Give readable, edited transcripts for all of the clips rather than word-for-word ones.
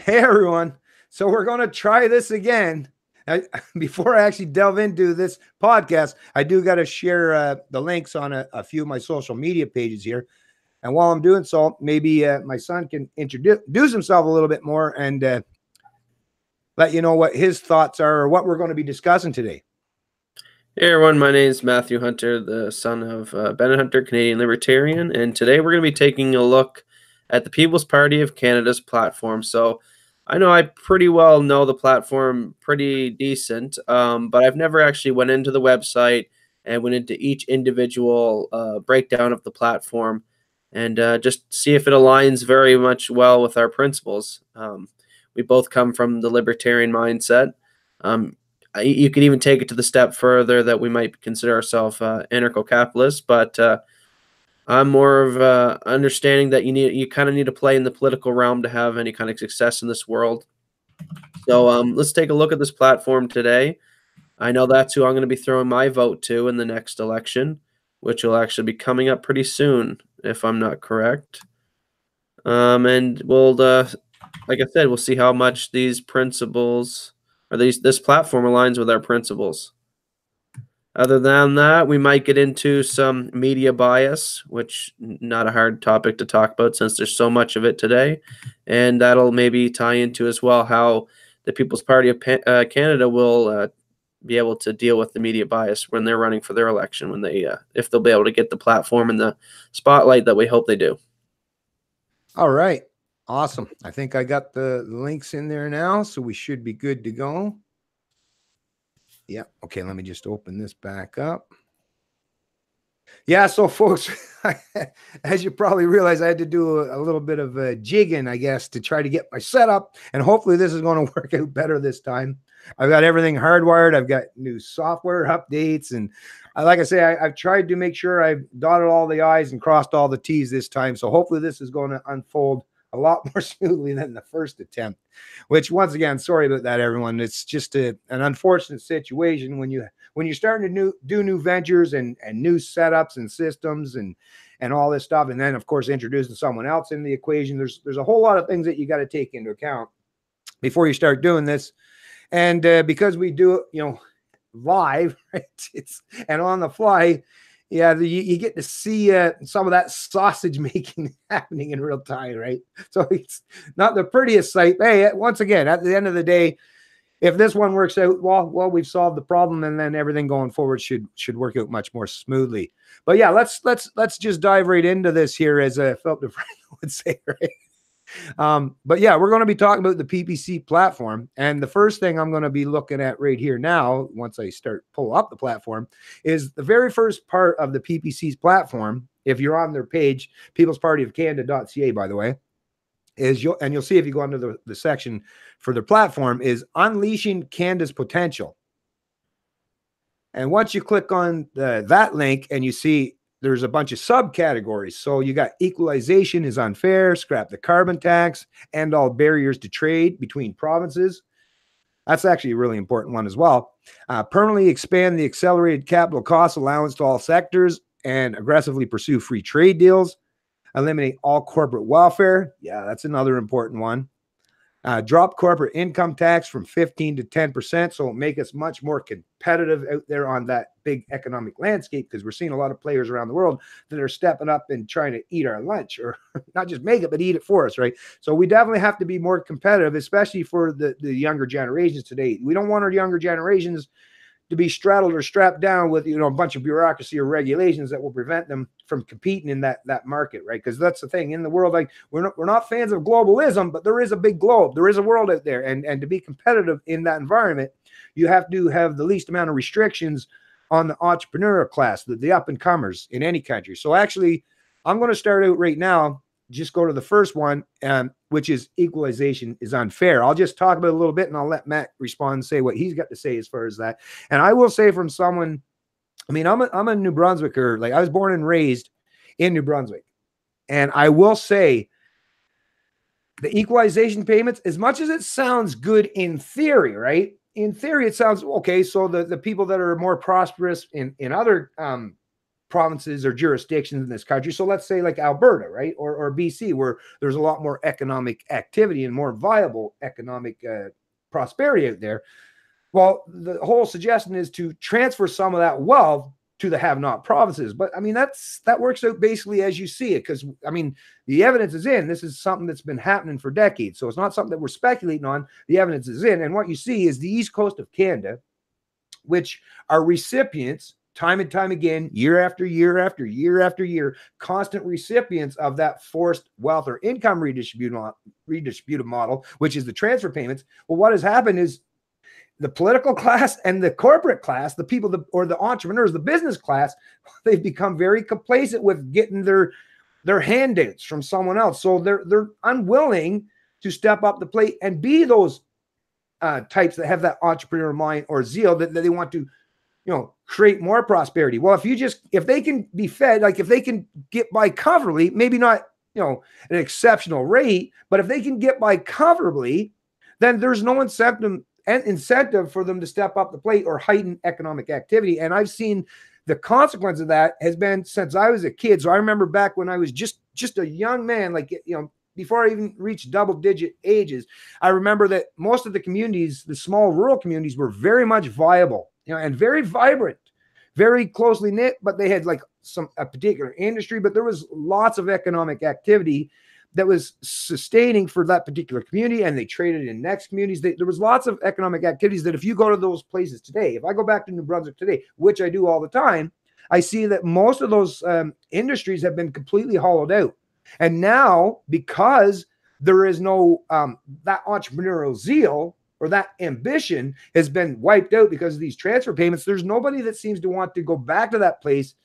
Hey everyone. So we're going to try this again. Before I actually delve into this podcast, I do got to share the links on a few of my social media pages here. And while I'm doing so, maybe my son can introduce himself a little bit more and let you know what his thoughts are or what we're going to be discussing today. Hey everyone, my name is Matthew Hunter, the son of Bennett Hunter, Canadian Libertarian, and today we're going to be taking a look at the People's Party of Canada's platform. So I know I pretty well know the platform pretty decent, but I've never actually went into the website and went into each individual breakdown of the platform and just see if it aligns very much well with our principles. We both come from the libertarian mindset. You could even take it to the step further that we might consider ourselves anarcho-capitalists, but I'm more of understanding that you kind of need to play in the political realm to have any kind of success in this world. So let's take a look at this platform today. I know that's who I'm going to be throwing my vote to in the next election, which will actually be coming up pretty soon, if I'm not correct. And we'll, like I said, we'll see how much these principles or this platform aligns with our principles. Other than that, we might get into some media bias, which not a hard topic to talk about since there's so much of it today. And that'll maybe tie into as well how the People's Party of Canada will be able to deal with the media bias when they're running for their election, when they if they'll be able to get the platform and the spotlight that we hope they do. All right. Awesome. I think I got the links in there now, so we should be good to go. Yeah. Okay. Let me just open this back up. Yeah. So, folks, as you probably realize, I had to do a little bit of jigging, I guess, to try to get my setup. And hopefully this is going to work out better this time. I've got everything hardwired. I've got new software updates. And like I say, I've tried to make sure I've dotted all the I's and crossed all the T's this time. So hopefully this is going to unfold a lot more smoothly than the first attempt, which once again, sorry about that, everyone. It's just an unfortunate situation when you're starting to do new ventures and new setups and systems and all this stuff. And then of course, introducing someone else in the equation. There's a whole lot of things that you got to take into account before you start doing this. And because we do it, live, right? And on the fly, yeah, you get to see some of that sausage making happening in real time, right? So it's not the prettiest sight. Hey, once again, at the end of the day, if this one works out, well, we've solved the problem, and then everything going forward should work out much more smoothly. But yeah, let's just dive right into this here, as Philip DeFranco would say, right? But yeah, we're going to be talking about the PPC platform. And the first thing I'm going to be looking at right here now, once I start pull up the platform, is the very first part of the PPC's platform. If you're on their page, peoplespartyofcanada.ca, by the way, you'll see if you go under the section for their platform, is Unleashing Canada's Potential. And once you click on that link and you see there's a bunch of subcategories. So you got equalization is unfair, scrap the carbon tax, end all barriers to trade between provinces. That's actually a really important one as well. Permanently expand the accelerated capital cost allowance to all sectors and aggressively pursue free trade deals. Eliminate all corporate welfare. Yeah, that's another important one. Drop corporate income tax from 15 to 10%. So it'll make us much more competitive out there on that big economic landscape, because we're seeing a lot of players around the world that are stepping up and trying to eat our lunch, or not just make it, but eat it for us, right? So we definitely have to be more competitive, especially for the younger generations today. We don't want our younger generations to be straddled or strapped down with a bunch of bureaucracy or regulations that will prevent them from competing in that market, right? Because that's the thing in the world. Like we're not fans of globalism, but there is a big globe, there is a world out there, and to be competitive in that environment, you have to have the least amount of restrictions on the entrepreneurial class, the up and comers in any country. So actually, I'm going to start out right now. Just go to the first one, which is equalization is unfair. I'll just talk about it a little bit, and I'll let Matt respond and say what he's got to say as far as that. And I will say, from someone, I mean, I'm a New Brunswicker. Like, I was born and raised in New Brunswick, and I will say the equalization payments, as much as it sounds good in theory, right? In theory, it sounds okay. So the people that are more prosperous in other provinces or jurisdictions in this country. So let's say like Alberta, right? Or BC, where there's a lot more economic activity and more viable economic prosperity out there. Well, the whole suggestion is to transfer some of that wealth to the have-not provinces. But I mean, that works out basically as you see it, because I mean, the evidence is in. This is something that's been happening for decades. So it's not something that we're speculating on. The evidence is in. And what you see is the east coast of Canada, which are recipients time and time again, year after year after year after year, constant recipients of that forced wealth or income redistributive model, which is the transfer payments. Well, what has happened is the political class and the corporate class, the people or the entrepreneurs, the business class, they've become very complacent with getting their handouts from someone else. So they're unwilling to step up the plate and be those types that have that entrepreneur mind or zeal that they want to, create more prosperity. Well, if they can be fed, like if they can get by comfortably, maybe not, an exceptional rate, but if they can get by comfortably, then there's no incentive for them to step up the plate or heighten economic activity. And I've seen the consequence of that has been since I was a kid. So I remember back when I was just a young man, like, before I even reached double-digit ages, I remember that most of the communities, the small rural communities, were very much viable, and very vibrant, very closely knit, but they had like a particular industry, but there was lots of economic activity that was sustaining for that particular community, and they traded in next communities. There was lots of economic activities that if you go to those places today, if I go back to New Brunswick today, which I do all the time, I see that most of those industries have been completely hollowed out. And now, because there is no that entrepreneurial zeal or that ambition has been wiped out because of these transfer payments, there's nobody that seems to want to go back to that place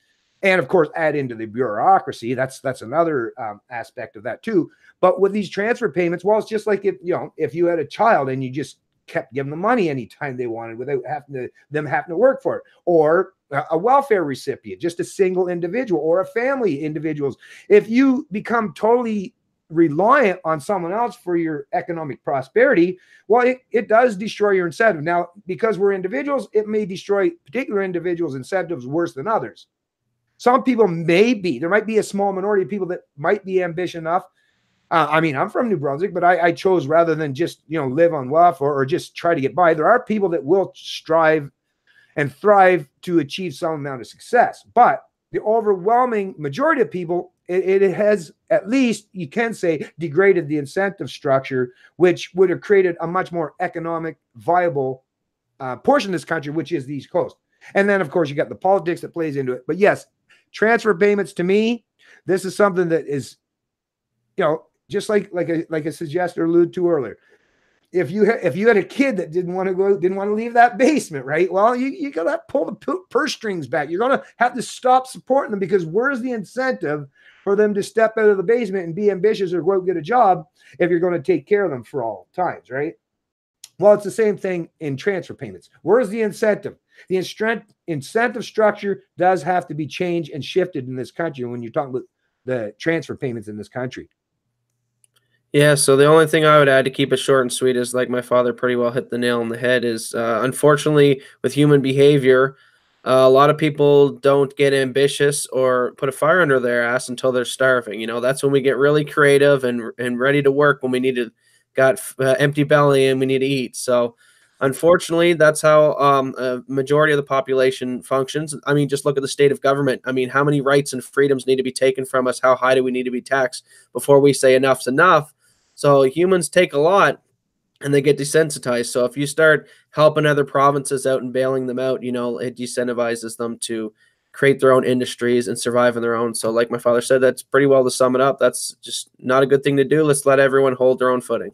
and, of course, add into the bureaucracy. That's another aspect of that too. But with these transfer payments, well, it's just like if you had a child and you just kept giving them money anytime they wanted without them having to work for it, or a welfare recipient, just a single individual or a family individuals. If you become totally reliant on someone else for your economic prosperity, well, it does destroy your incentive. Now, because we're individuals, it may destroy particular individuals' incentives worse than others. Some people there might be a small minority of people that might be ambitious enough. I mean, I'm from New Brunswick, but I chose rather than just, live on welfare or just try to get by. There are people that will strive and thrive to achieve some amount of success. But the overwhelming majority of people, it has, at least you can say, degraded the incentive structure, which would have created a much more economic, viable portion of this country, which is the East Coast. And then, of course, you got the politics that plays into it. But yes, transfer payments, to me, this is something that is, just like I suggested or alluded to earlier. If you had a kid that didn't want to leave that basement, right? Well, you gotta pull the purse strings back. You're gonna have to stop supporting them, because where's the incentive for them to step out of the basement and be ambitious or go out and get a job if you're going to take care of them for all times, right? Well, it's the same thing in transfer payments. Where's the incentive? The incentive structure does have to be changed and shifted in this country when you're talking about the transfer payments in this country. Yeah, so the only thing I would add to keep it short and sweet is, like my father pretty well hit the nail on the head, is unfortunately with human behavior, a lot of people don't get ambitious or put a fire under their ass until they're starving. That's when we get really creative and ready to work, when we need to got empty belly and we need to eat. So unfortunately, that's how a majority of the population functions. I mean, just look at the state of government. I mean, how many rights and freedoms need to be taken from us? How high do we need to be taxed before we say enough's enough? So humans take a lot and they get desensitized. So if you start helping other provinces out and bailing them out, it decentivizes them to create their own industries and survive on their own. So like my father said, that's pretty well to sum it up. That's just not a good thing to do. Let's let everyone hold their own footing.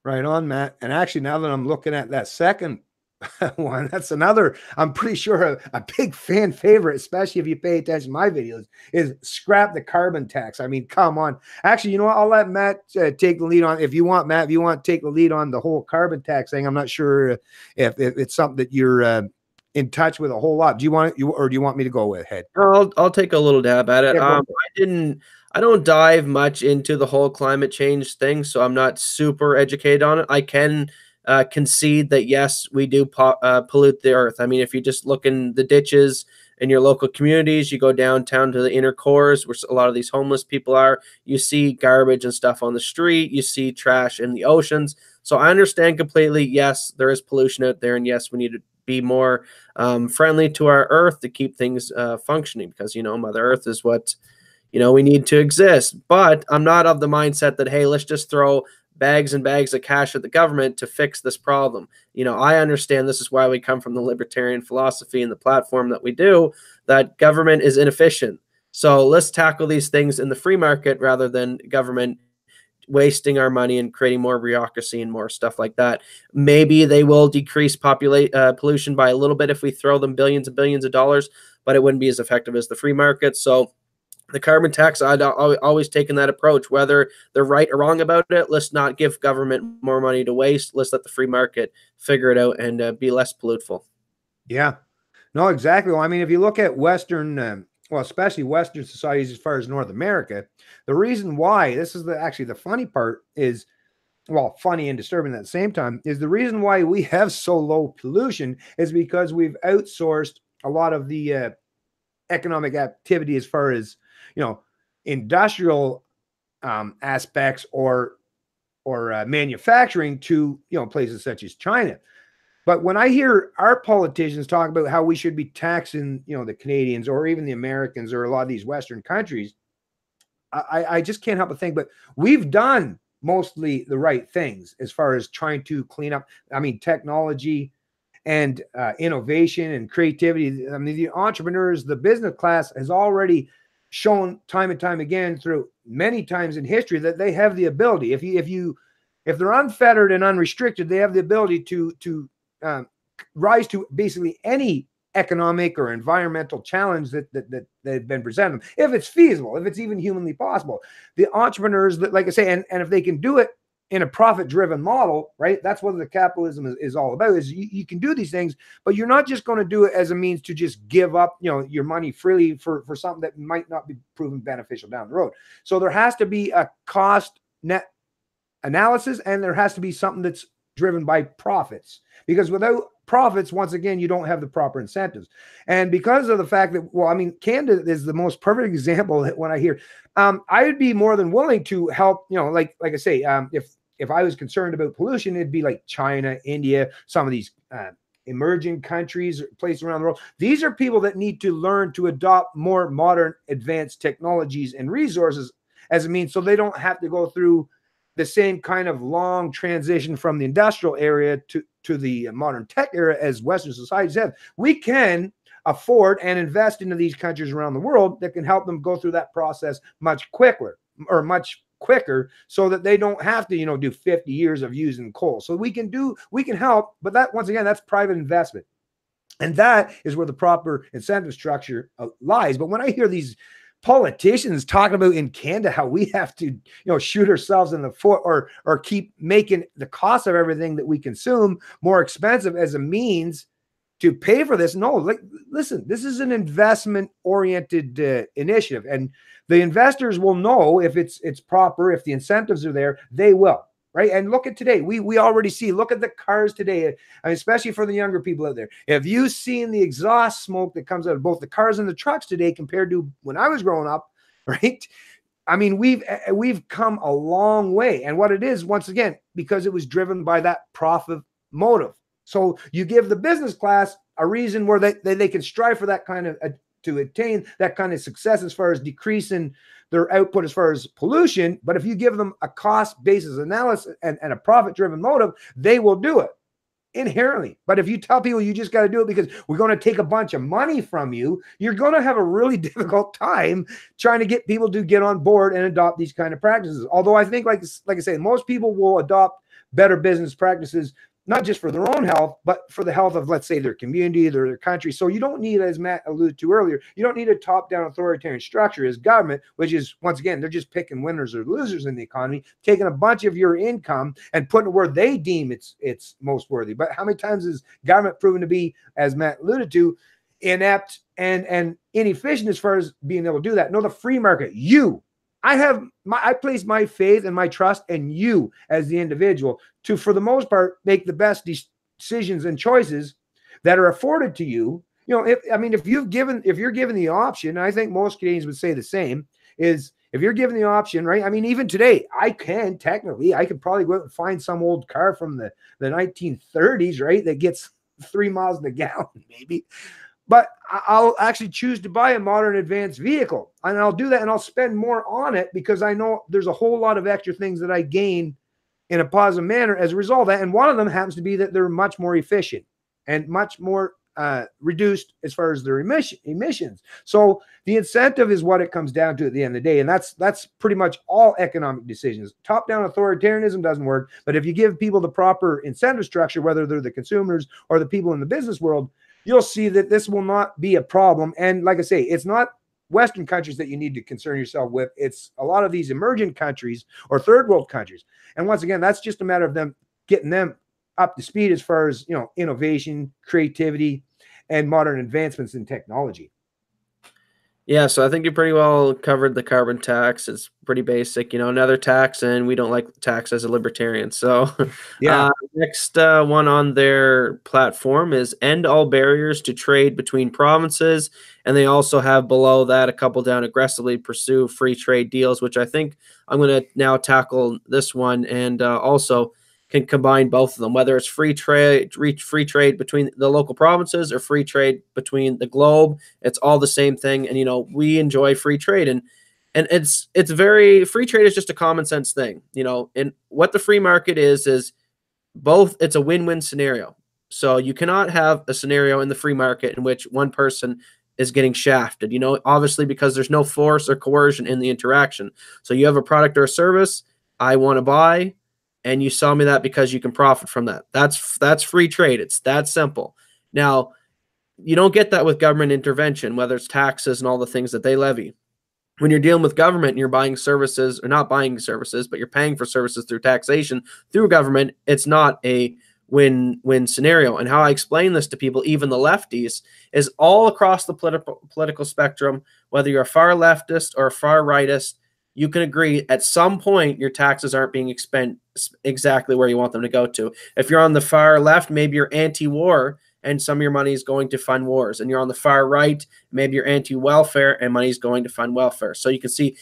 Right on, Matt. And actually, now that I'm looking at that second one, that's another, I'm pretty sure a big fan favorite, especially if you pay attention to my videos, is scrap the carbon tax. I mean, come on. Actually, you know what? I'll let Matt take the lead on. If you want, Matt, if you want to take the lead on the whole carbon tax thing, I'm not sure if it's something that you're in touch with a whole lot. Do you want or do you want me to go ahead? I'll take a little dab at it. Yeah, I don't dive much into the whole climate change thing, so I'm not super educated on it. I can concede that yes, we do pollute the earth. I mean, if you just look in the ditches in your local communities. You go downtown to the inner cores where a lot of these homeless people are. You see garbage and stuff on the street. You see trash in the oceans. So I understand completely. Yes, there is pollution out there, and yes, we need to be more friendly to our earth to keep things functioning, because Mother Earth is what we need to exist. But I'm not of the mindset that, hey, let's just throw bags and bags of cash at the government to fix this problem. I understand this is why we come from the libertarian philosophy and the platform that we do, that government is inefficient. So let's tackle these things in the free market rather than government wasting our money and creating more bureaucracy and more stuff like that. Maybe they will decrease pollution by a little bit if we throw them billions and billions of dollars, but it wouldn't be as effective as the free market. So the carbon tax, I'd always taken that approach. Whether they're right or wrong about it, let's not give government more money to waste. Let's let the free market figure it out and be less polluteful. Yeah, no, exactly. Well, I mean, if you look at Western, well, especially Western societies as far as North America, the reason why, this is actually the funny part is, well, funny and disturbing at the same time, is the reason why we have so low pollution is because we've outsourced a lot of the economic activity as far as, industrial aspects or manufacturing to, places such as China. But when I hear our politicians talk about how we should be taxing, the Canadians or even the Americans or a lot of these Western countries, I just can't help but think, but we've done mostly the right things as far as trying to clean up. I mean, technology and innovation and creativity. I mean, the entrepreneurs, the business class has already shown time and time again through many times in history that they have the ability. If they're unfettered and unrestricted, they have the ability to rise to basically any economic or environmental challenge that they've been presented, if it's feasible, if it's even humanly possible. The entrepreneurs, like I say, and if they can do it in a profit-driven model, right? That's what the capitalism is all about, is you can do these things, but you're not just going to do it as a means to just give up, your money freely for something that might not be proven beneficial down the road. So there has to be a cost net analysis, and there has to be something that's driven by profits, because without profits, once again, you don't have the proper incentives. And because of the fact that, well, I mean, Canada is the most perfect example when I hear, I would be more than willing to help, like I say, if I was concerned about pollution, it'd be like China, India, some of these emerging countries, places around the world. These are people that need to learn to adopt more modern, advanced technologies and resources as a means, so they don't have to go through the same kind of long transition from the industrial area to the modern tech era as Western societies have. We can afford and invest into these countries around the world that can help them go through that process much quicker, so that they don't have to, do 50 years of using coal. So we can help, but that, once again, that's private investment. And that is where the proper incentive structure lies. But when I hear these politicians talking about in Canada how we have to, shoot ourselves in the foot or keep making the cost of everything that we consume more expensive as a means to pay for this. No, listen, this is an investment-oriented initiative, and the investors will know if it's proper, if the incentives are there, they will. Right. And look at today. We already see, look at the cars today, I mean, especially for the younger people out there. Have you seen the exhaust smoke that comes out of both the cars and the trucks today compared to when I was growing up? Right. I mean, we've come a long way. And what it is, once again, because it was driven by that profit motive. So you give the business class a reason where they can strive for that kind of to attain that kind of success as far as decreasing their output as far as pollution. But if you give them a cost basis analysis and a profit driven motive, they will do it inherently. But if you tell people you just got to do it because we're going to take a bunch of money from you, you're going to have a really difficult time trying to get people to get on board and adopt these kind of practices. Although I think, like I say, most people will adopt better business practices, not just for their own health, but for the health of, let's say, their community, their country. So you don't need, as Matt alluded to earlier, you don't need a top-down authoritarian structure as government, which is, once again, they're just picking winners or losers in the economy, taking a bunch of your income and putting it where they deem it's most worthy. But how many times is government proven to be, as Matt alluded to, inept and inefficient as far as being able to do that? No, the free market, I place my faith and my trust in you as the individual to, for the most part, make the best decisions and choices that are afforded to you if you're given the option, and I think most Canadians would say the same, is if you're given the option, right? I mean, even today, I could probably go out and find some old car from the 1930s, right? That gets 3 miles in the gallon, maybe. But I'll actually choose to buy a modern advanced vehicle, and I'll do that, and I'll spend more on it because I know there's a whole lot of extra things that I gain in a positive manner as a result of that. And one of them happens to be that they're much more efficient and much more reduced as far as their emissions. So the incentive is what it comes down to at the end of the day. And that's pretty much all economic decisions. Top-down authoritarianism doesn't work. But if you give people the proper incentive structure, whether they're the consumers or the people in the business world, you'll see that this will not be a problem. And like I say, it's not Western countries that you need to concern yourself with. It's a lot of these emerging countries or third world countries. And once again, that's just a matter of them getting them up to speed as far as, innovation, creativity, and modern advancements in technology. Yeah, so I think you pretty well covered the carbon tax. It's pretty basic, another tax, and we don't like tax as a libertarian. So, Yeah. next one on their platform is end all barriers to trade between provinces. And they also have below that a couple down, aggressively pursue free trade deals, which I think I'm going to now tackle this one, and also can combine both of them, whether it's free trade between the local provinces or free trade between the globe. It's all the same thing. And, we enjoy free trade, and it's very, free trade is just a common sense thing, and what the free market is both, it's a win-win scenario. So you cannot have a scenario in the free market in which one person is getting shafted, obviously, because there's no force or coercion in the interaction. So you have a product or a service I want to buy, and you sell me that because you can profit from that. That's free trade. It's that simple. Now, you don't get that with government intervention, whether it's taxes and all the things that they levy. When you're dealing with government and you're buying services, or not buying services, but you're paying for services through taxation, through government, it's not a win-win scenario. And how I explain this to people, even the lefties, is all across the political spectrum, whether you're a far leftist or a far rightist, you can agree at some point your taxes aren't being spent exactly where you want them to go to. If you're on the far left, maybe you're anti-war and some of your money is going to fund wars. And you're on the far right, maybe you're anti-welfare and money is going to fund welfare. So you can see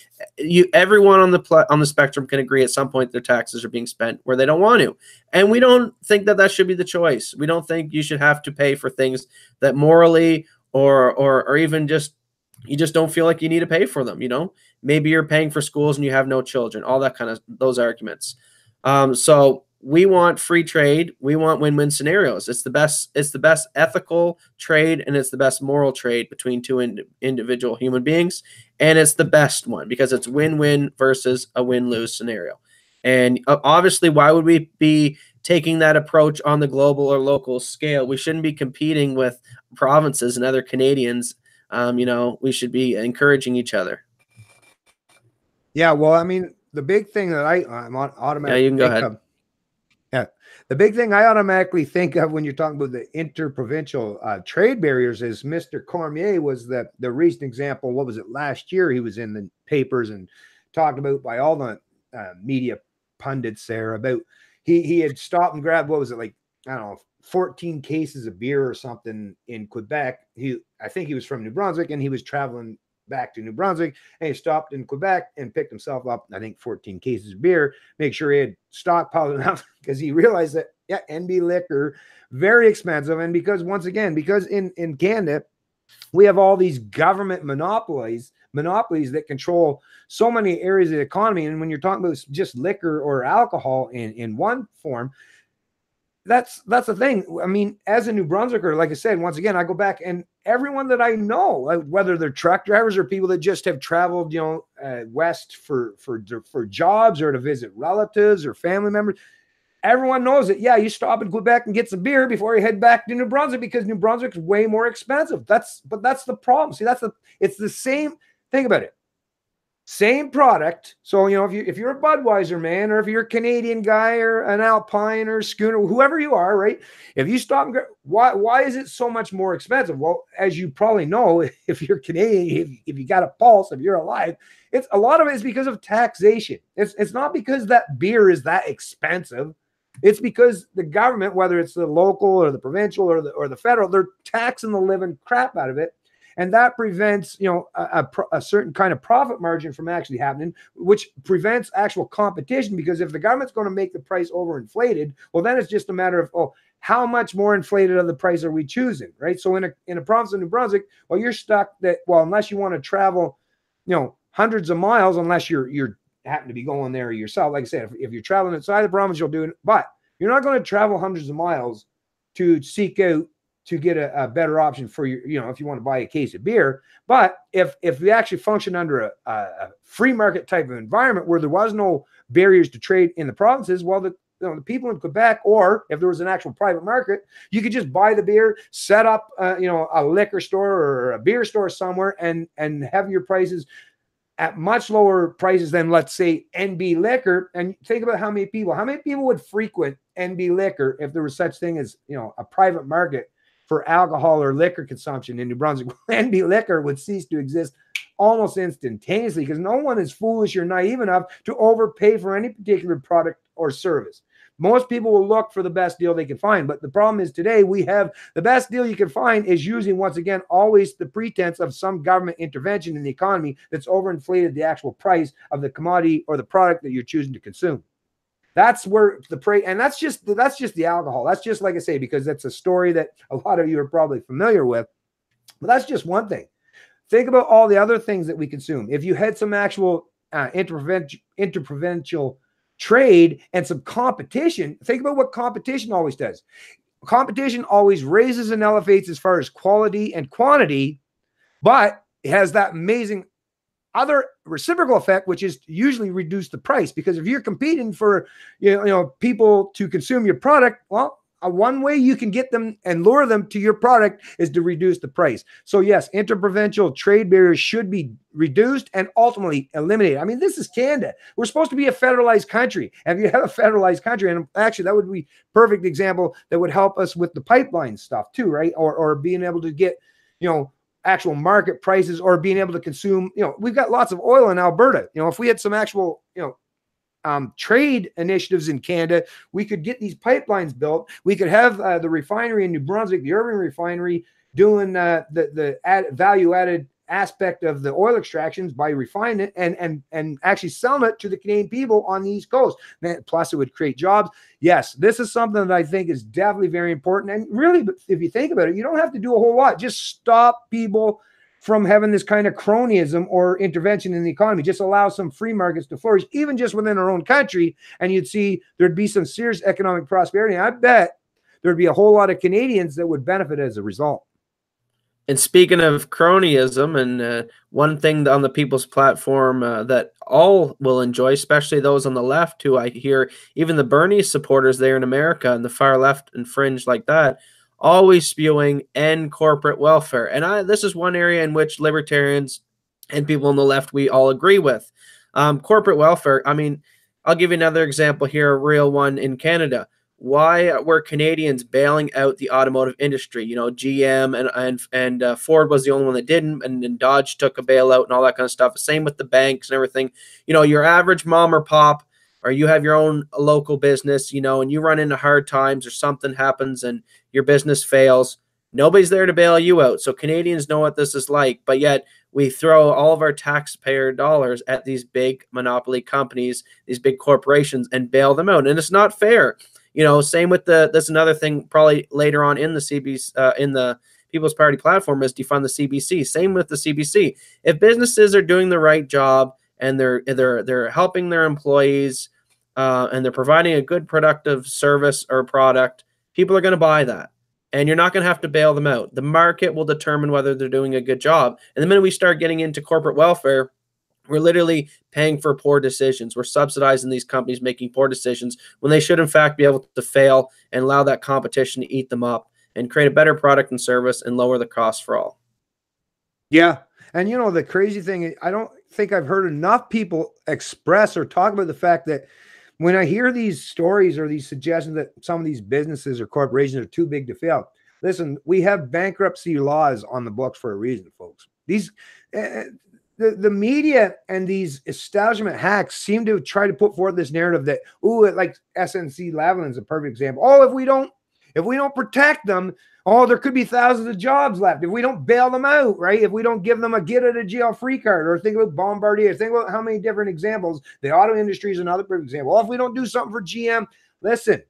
everyone on the spectrum can agree at some point their taxes are being spent where they don't want to. And we don't think that should be the choice. We don't think you should have to pay for things that morally or even just you just don't feel like you need to pay for them. Maybe you're paying for schools and you have no children, all that kind of those arguments. So we want free trade. We want win-win scenarios. It's the best ethical trade, and it's the best moral trade between two individual human beings. And it's the best one because it's win-win versus a win-lose scenario. And obviously, why would we be taking that approach on the global or local scale? We shouldn't be competing with provinces and other Canadians. We should be encouraging each other. Yeah, well, I mean, the big thing that I'm automatically you can go ahead. The big thing I automatically think of when you're talking about the interprovincial trade barriers is Mr. Cormier was the recent example. What was it, last year? He was in the papers and talked about by all the media pundits there about he had stopped and grabbed, what was it, like, I don't know, 14 cases of beer or something in Quebec. I think he was from New Brunswick, and he was traveling back to New Brunswick, and he stopped in Quebec and picked himself up, I think, 14 cases of beer, make sure he had stockpiled enough, because he realized that, NB liquor, very expensive. And because, once again, because in Canada, we have all these government monopolies that control so many areas of the economy. And when you're talking about just liquor or alcohol in one form, that's the thing. I mean, as a New Brunswicker, like I said, once again, I go back, and everyone that I know, whether they're truck drivers or people that just have traveled, west for jobs or to visit relatives or family members, everyone knows that, you stop in Quebec and get some beer before you head back to New Brunswick, because New Brunswick's way more expensive. That's the problem. See, it's the same. Think about it. Same product. So, if you're a Budweiser man, or if you're a Canadian guy or an Alpine or Schooner, whoever you are, right? If you stop and go, why is it so much more expensive? Well, as you probably know, if you're Canadian, if you got a pulse, if you're alive, a lot of it is because of taxation. It's not because that beer is that expensive. It's because the government, whether it's the local or the provincial or the federal, they're taxing the living crap out of it. And that prevents, a certain kind of profit margin from actually happening, which prevents actual competition. Because if the government's going to make the price overinflated, well, then it's just a matter of, oh, how much more inflated of the price are we choosing, right? So in a province of New Brunswick, well, you're stuck that, well, unless you want to travel, hundreds of miles, unless you're happen to be going there yourself. Like I said, if you're traveling outside the province, you'll do it, but you're not going to travel hundreds of miles to seek out to get a better option for your, if you want to buy a case of beer. But if we actually function under a free market type of environment where there was no barriers to trade in the provinces, well, the people in Quebec, or if there was an actual private market, you could just buy the beer, set up, a liquor store or a beer store somewhere, and have your prices at much lower prices than, let's say, NB Liquor. And think about how many people would frequent NB Liquor if there was such thing as, a private market for alcohol or liquor consumption in New Brunswick. NB Liquor would cease to exist almost instantaneously, because no one is foolish or naive enough to overpay for any particular product or service. Most people will look for the best deal they can find. But the problem is today we have the best deal you can find is using, once again, always the pretense of some government intervention in the economy that's overinflated the actual price of the commodity or the product that you're choosing to consume. That's where and that's just the alcohol. That's just, like I say, because that's a story that a lot of you are probably familiar with. But that's just one thing. Think about all the other things that we consume. If you had some actual interprovincial trade and some competition, think about what competition always does. Competition always raises and elevates as far as quality and quantity, but it has that amazing other reciprocal effect, which is usually reduce the price. Because if you're competing for people to consume your product, well, one way you can get them and lure them to your product is to reduce the price. So yes, interprovincial trade barriers should be reduced and ultimately eliminated. I mean, this is Canada. We're supposed to be a federalized country. And if you have a federalized country, and actually that would be perfect example that would help us with the pipeline stuff too, right? Or being able to get, actual market prices, or being able to consume, we've got lots of oil in Alberta. If we had some actual, trade initiatives in Canada, we could get these pipelines built. We could have the refinery in New Brunswick, the Irving refinery, doing the value added aspect of the oil extractions by refining it and actually selling it to the Canadian people on the East Coast. Plus, it would create jobs. Yes, this is something that I think is definitely very important. And really, if you think about it, you don't have to do a whole lot. Just stop people from having this kind of cronyism or intervention in the economy. Just allow some free markets to flourish, even just within our own country, and you'd see there'd be some serious economic prosperity. And I bet there'd be a whole lot of Canadians that would benefit as a result. And speaking of cronyism, and one thing on the People's Platform that all will enjoy, especially those on the left, who I hear, even the Bernie supporters there in America and the far left and fringe like that, always spewing end corporate welfare. And this is one area in which libertarians and people on the left, we all agree with. Corporate welfare, I mean, I'll give you another example here, a real one in Canada. Why were Canadians bailing out the automotive industry? GM and Ford was the only one that didn't, and then Dodge took a bailout and all that kind of stuff. Same with the banks and everything. Your average mom or pop, or you have your own local business, and you run into hard times or something happens and your business fails. Nobody's there to bail you out. So Canadians know what this is like, but yet we throw all of our taxpayer dollars at these big monopoly companies, these big corporations, and bail them out. And it's not fair. Same with that's another thing probably later on in the CBC, in the People's Party platform, is defund the CBC. Same with the CBC. If businesses are doing the right job and they're helping their employees and they're providing a good productive service or product, people are going to buy that. And you're not going to have to bail them out. The market will determine whether they're doing a good job. And the minute we start getting into corporate welfare, we're literally paying for poor decisions. We're subsidizing these companies making poor decisions when they should, in fact, be able to fail and allow that competition to eat them up and create a better product and service and lower the cost for all. Yeah. And the crazy thing, I don't think I've heard enough people express or talk about the fact that when I hear these stories or these suggestions that some of these businesses or corporations are too big to fail, listen, we have bankruptcy laws on the books for a reason, folks. the media and these establishment hacks seem to try to put forth this narrative that, ooh, like SNC Lavalin is a perfect example. Oh, if we don't protect them, oh, there could be thousands of jobs left if we don't bail them out, right? If we don't give them a get out of jail free card, or think about Bombardier, think about how many different examples. The auto industry is another perfect example. Well, if we don't do something for GM, listen,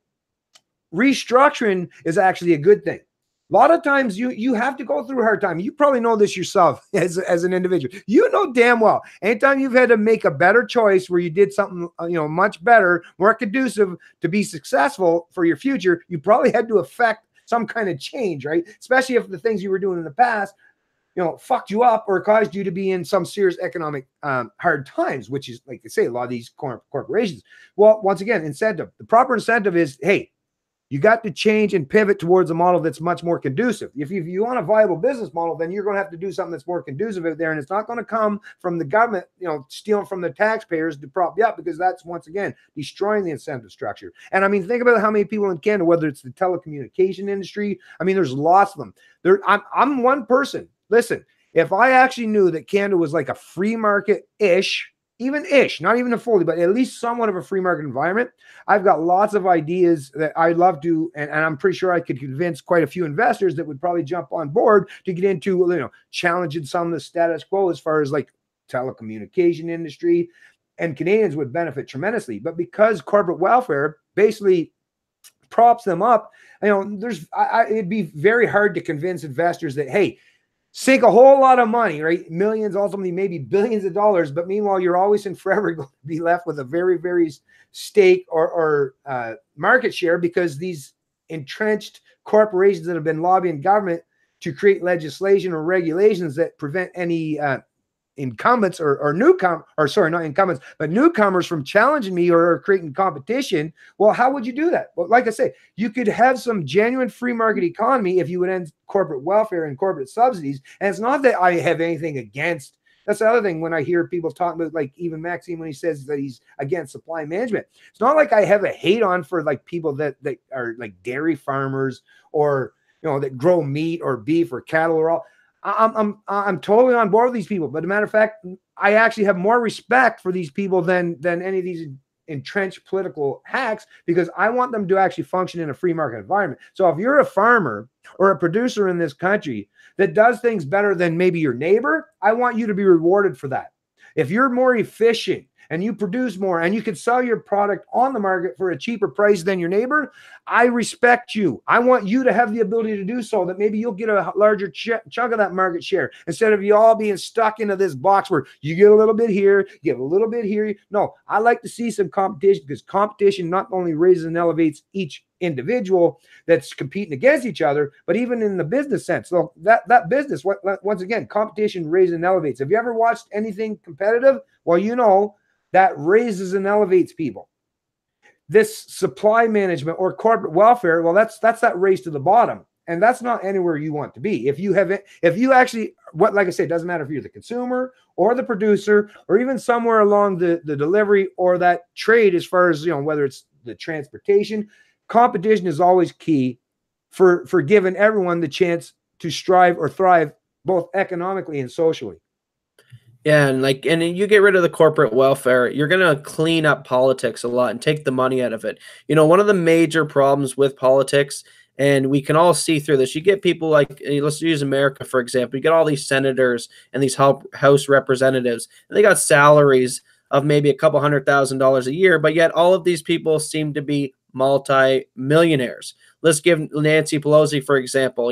restructuring is actually a good thing. A lot of times you have to go through a hard time. You probably know this yourself as an individual. You know damn well, anytime you've had to make a better choice where you did something, much better, more conducive to be successful for your future, you probably had to affect some kind of change, right? Especially if the things you were doing in the past, fucked you up or caused you to be in some serious economic hard times, which is, like they say, a lot of these corporations. Well, once again, incentive. The proper incentive is, hey, you got to change and pivot towards a model that's much more conducive. If you want a viable business model, then you're going to have to do something that's more conducive out there. And it's not going to come from the government, stealing from the taxpayers to prop you up, because that's, once again, destroying the incentive structure. And I mean, think about how many people in Canada, whether it's the telecommunication industry, I mean, there's lots of them. I'm one person. Listen, if I actually knew that Canada was like a free market-ish, even ish, not even a fully, but at least somewhat of a free market environment, I've got lots of ideas that I'd love to, and I'm pretty sure I could convince quite a few investors that would probably jump on board to get into, challenging some of the status quo as far as like telecommunication industry, and Canadians would benefit tremendously. But because corporate welfare basically props them up, it'd be very hard to convince investors that, hey, sink a whole lot of money, right? Millions, ultimately maybe billions of dollars. But meanwhile, you're always and forever going to be left with a very, very stake or market share, because these entrenched corporations that have been lobbying government to create legislation or regulations that prevent any incumbents or not incumbents, but newcomers from challenging me or creating competition. Well, how would you do that? Well, like I say, you could have some genuine free market economy if you would end corporate welfare and corporate subsidies. And it's not that I have anything against. That's the other thing when I hear people talking about, like even Maxime, when he says that he's against supply management. It's not like I have a hate on for like people that are like dairy farmers or that grow meat or beef or cattle or all. I'm totally on board with these people, but as a matter of fact, I actually have more respect for these people than any of these entrenched political hacks, because I want them to actually function in a free market environment. So if you're a farmer or a producer in this country that does things better than maybe your neighbor, I want you to be rewarded for that. If you're more efficient and you produce more and you can sell your product on the market for a cheaper price than your neighbor, I respect you. I want you to have the ability to do so, that maybe you'll get a larger chunk of that market share, instead of you all being stuck into this box where you get a little bit here, you get a little bit here. No, I like to see some competition, because competition not only raises and elevates each individual that's competing against each other, but even in the business sense. So that business, once again, competition raises and elevates. Have you ever watched anything competitive? Well, that raises and elevates people. This supply management or corporate welfare, well, that's that race to the bottom, and that's not anywhere you want to be. If you actually, like I say, it doesn't matter if you're the consumer or the producer or even somewhere along the delivery or that trade, as far as whether it's the transportation, competition is always key for giving everyone the chance to strive or thrive, both economically and socially. Yeah, and you get rid of the corporate welfare, you're going to clean up politics a lot and take the money out of it. One of the major problems with politics, and we can all see through this, you get people like, let's use America, for example. You get all these senators and these House representatives, and they got salaries of maybe a couple $100,000 a year, but yet all of these people seem to be multi-millionaires. Let's give Nancy Pelosi, for example.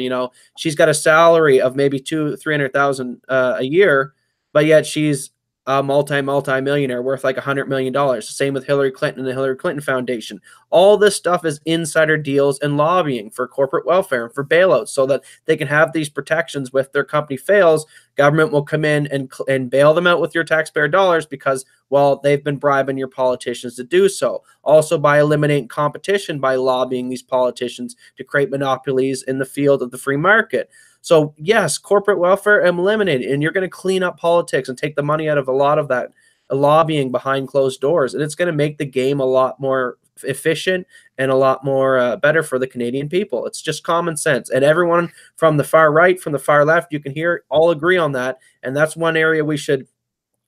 She's got a salary of maybe $200,000-300,000 a year, but yet she's a multi-millionaire worth like $100 million. Same with Hillary Clinton and the Hillary Clinton Foundation. All this stuff is insider deals and lobbying for corporate welfare and for bailouts, so that they can have these protections. If their company fails, government will come in and bail them out with your taxpayer dollars, because, well, they've been bribing your politicians to do so. Also, by eliminating competition, by lobbying these politicians to create monopolies in the field of the free market. So yes, corporate welfare eliminated, and you're going to clean up politics and take the money out of a lot of that lobbying behind closed doors, and it's going to make the game a lot more efficient and a lot more better for the Canadian people. It's just common sense, and everyone from the far right, from the far left, you can hear all agree on that, and that's one area we should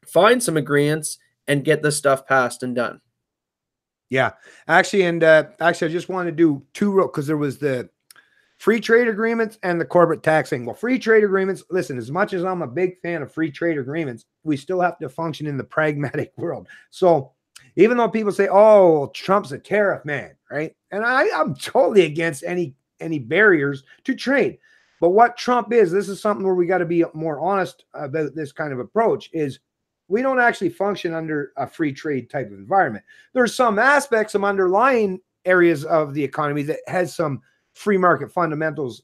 find some agreements and get this stuff passed and done. Yeah, actually, I just want to do two because there was the free trade agreements and the corporate taxing. Well, free trade agreements, listen, as much as I'm a big fan of free trade agreements, we still have to function in the pragmatic world. So even though people say, oh, Trump's a tariff man, right? And I'm totally against any barriers to trade. But what Trump is, this is something where we got to be more honest about this kind of approach, is we don't actually function under a free trade type of environment. There's some aspects, some underlying areas of the economy that has some free market fundamentals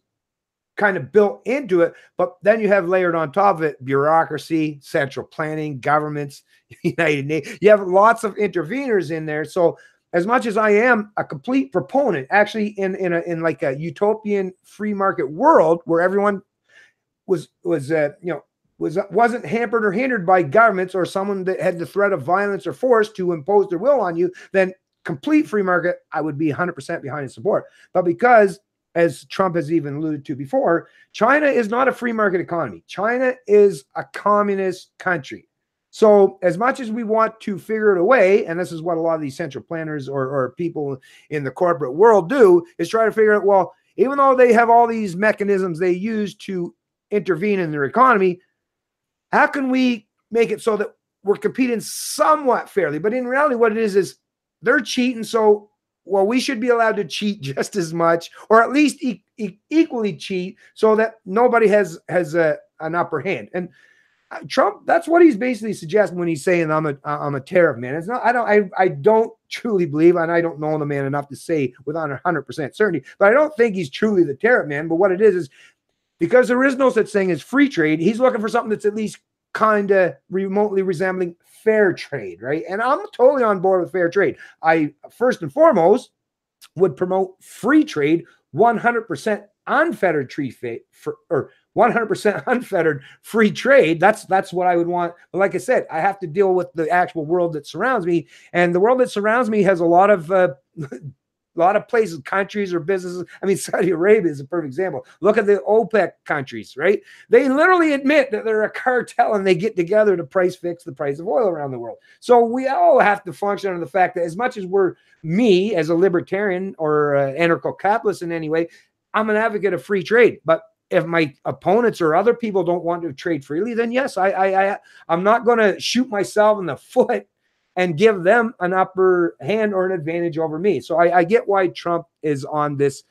kind of built into it, but then you have layered on top of it bureaucracy, central planning, governments, United Nations. You have lots of interveners in there. So as much as I am a complete proponent, actually in like a utopian free market world where everyone wasn't hampered or hindered by governments or someone that had the threat of violence or force to impose their will on you, then complete free market, I would be 100% behind and support. But because, as Trump has even alluded to before, China is not a free market economy. China is a communist country. So as much as we want to figure it away, and this is what a lot of these central planners or people in the corporate world do, is try to figure out, well, even though they have all these mechanisms they use to intervene in their economy, how can we make it so that we're competing somewhat fairly? But in reality, what it is they're cheating. So, well, we should be allowed to cheat just as much, or at least equally cheat, so that nobody has an upper hand. And Trump, that's what he's basically suggesting when he's saying I'm a tariff man. It's not. I don't truly believe, and I don't know the man enough to say with 100% certainty, but I don't think he's truly the tariff man. But what it is because there is no such thing as free trade, he's looking for something that's at least kind of remotely resembling fair trade, right? And I'm totally on board with fair trade. I first and foremost would promote free trade, 100% unfettered or 100% unfettered free trade. That's what I would want. But like I said, I have to deal with the actual world that surrounds me, and the world that surrounds me has a lot of places, countries, or businesses. I mean, Saudi Arabia is a perfect example. Look at the OPEC countries, right? They literally admit that they're a cartel and they get together to fix the price of oil around the world. So we all have to function on the fact that as much as me as a libertarian or anarcho-capitalist in any way, I'm an advocate of free trade. But if my opponents or other people don't want to trade freely, then yes, I'm not going to shoot myself in the foot and give them an upper hand or an advantage over me. So I get why Trump is on this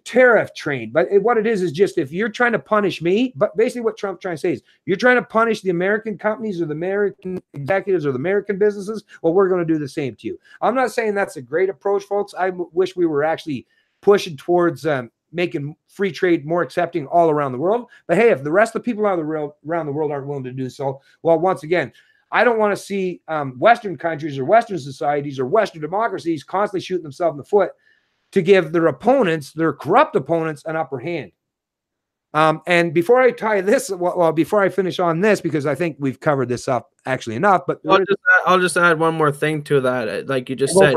tariff train. But what it is just, if you're trying to punish me, but basically what Trump's trying to say is, you're trying to punish the American companies or the American executives or the American businesses, well, we're going to do the same to you. I'm not saying that's a great approach, folks. I wish we were actually pushing towards making free trade more accepting all around the world. But hey, if the rest of the people around the world aren't willing to do so, well, once again, I don't want to see Western countries or Western societies or Western democracies constantly shooting themselves in the foot to give their opponents, their corrupt opponents, an upper hand. And before I tie this, before I finish on this, because I think we've covered this up actually enough, but I'll just add one more thing to that. Like you just said,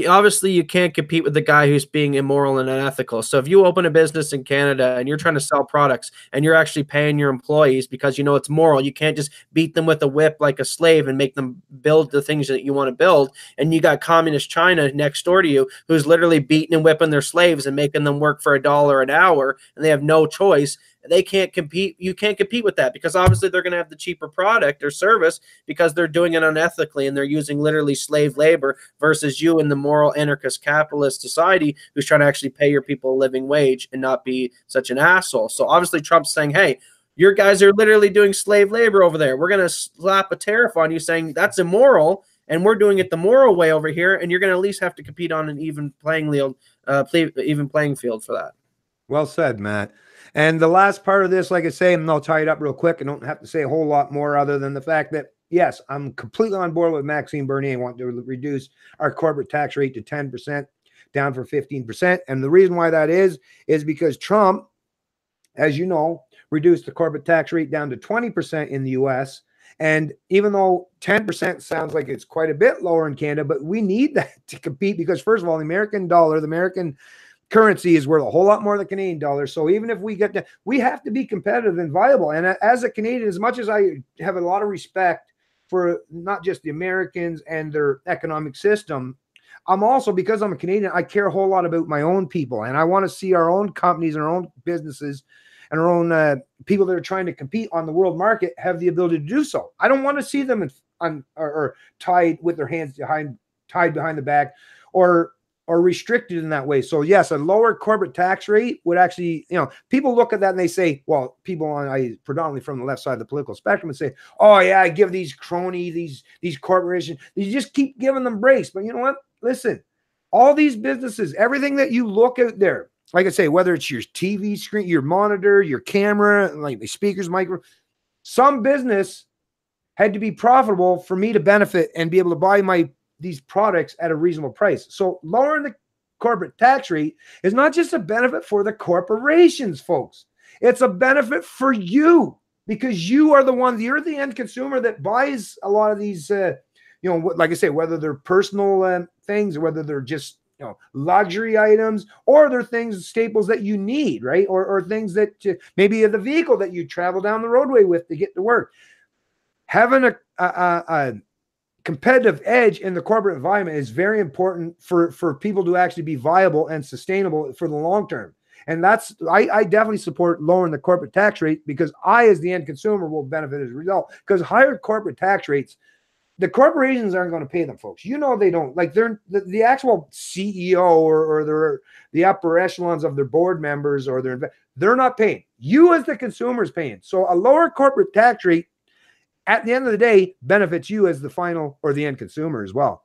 obviously you can't compete with the guy who's being immoral and unethical. So if you open a business in Canada and you're trying to sell products and you're actually paying your employees because you know it's moral, you can't just beat them with a whip like a slave and make them build the things that you want to build. And you got communist China next door to you who's literally beating and whipping their slaves and making them work for $1 an hour, and they have no choice. They can't compete. You can't compete with that because obviously they're going to have the cheaper product or service because they're doing it unethically and they're using literally slave labor versus you in the moral anarchist capitalist society who's trying to actually pay your people a living wage and not be such an asshole. So obviously Trump's saying, hey, your guys are literally doing slave labor over there. We're going to slap a tariff on you saying that's immoral, and we're doing it the moral way over here, and you're going to at least have to compete on an even playing field for that. Well said, Matt. And the last part of this, like I say, and I'll tie it up real quick. I don't have to say a whole lot more other than the fact that, yes, I'm completely on board with Maxime Bernier. I want to reduce our corporate tax rate to 10%, down from 15%. And the reason why that is because Trump, as you know, reduced the corporate tax rate down to 20% in the U.S. And even though 10% sounds like it's quite a bit lower in Canada, but we need that to compete because, first of all, the American dollar, the American currency is worth a whole lot more than the Canadian dollar. So even if we get to, we have to be competitive and viable. And as a Canadian, as much as I have a lot of respect for not just the Americans and their economic system, I'm also, because I'm a Canadian, I care a whole lot about my own people. And I want to see our own companies and our own businesses and our own people that are trying to compete on the world market have the ability to do so. I don't want to see them or tied with their hands tied behind the back or restricted in that way. So yes, a lower corporate tax rate would actually, people look at that and they say, well, people predominantly from the left side of the political spectrum, and say, oh yeah, I give these these corporations, you just keep giving them breaks. But you know what? Listen, all these businesses, everything that you look out there, like I say, whether it's your TV screen, your monitor, your camera, like the speakers, micro, some business had to be profitable for me to benefit and be able to buy these products at a reasonable price. So lowering the corporate tax rate is not just a benefit for the corporations, folks. It's a benefit for you, because you are the one, you're the end consumer that buys a lot of these, like I say, whether they're personal things, or whether they're just, luxury items, or they're things, staples that you need, right? Or things that maybe the vehicle that you travel down the roadway with to get to work. Having a competitive edge in the corporate environment is very important for people to actually be viable and sustainable for the long term. And I definitely support lowering the corporate tax rate, because I, as the end consumer, will benefit as a result. Because higher corporate tax rates, the corporations aren't going to pay them, folks. They don't. Like, they're the actual CEO or the upper echelons of their board members, or they're not paying. You as the consumer is paying. So a lower corporate tax rate, at the end of the day, benefits you as the final or the end consumer as well.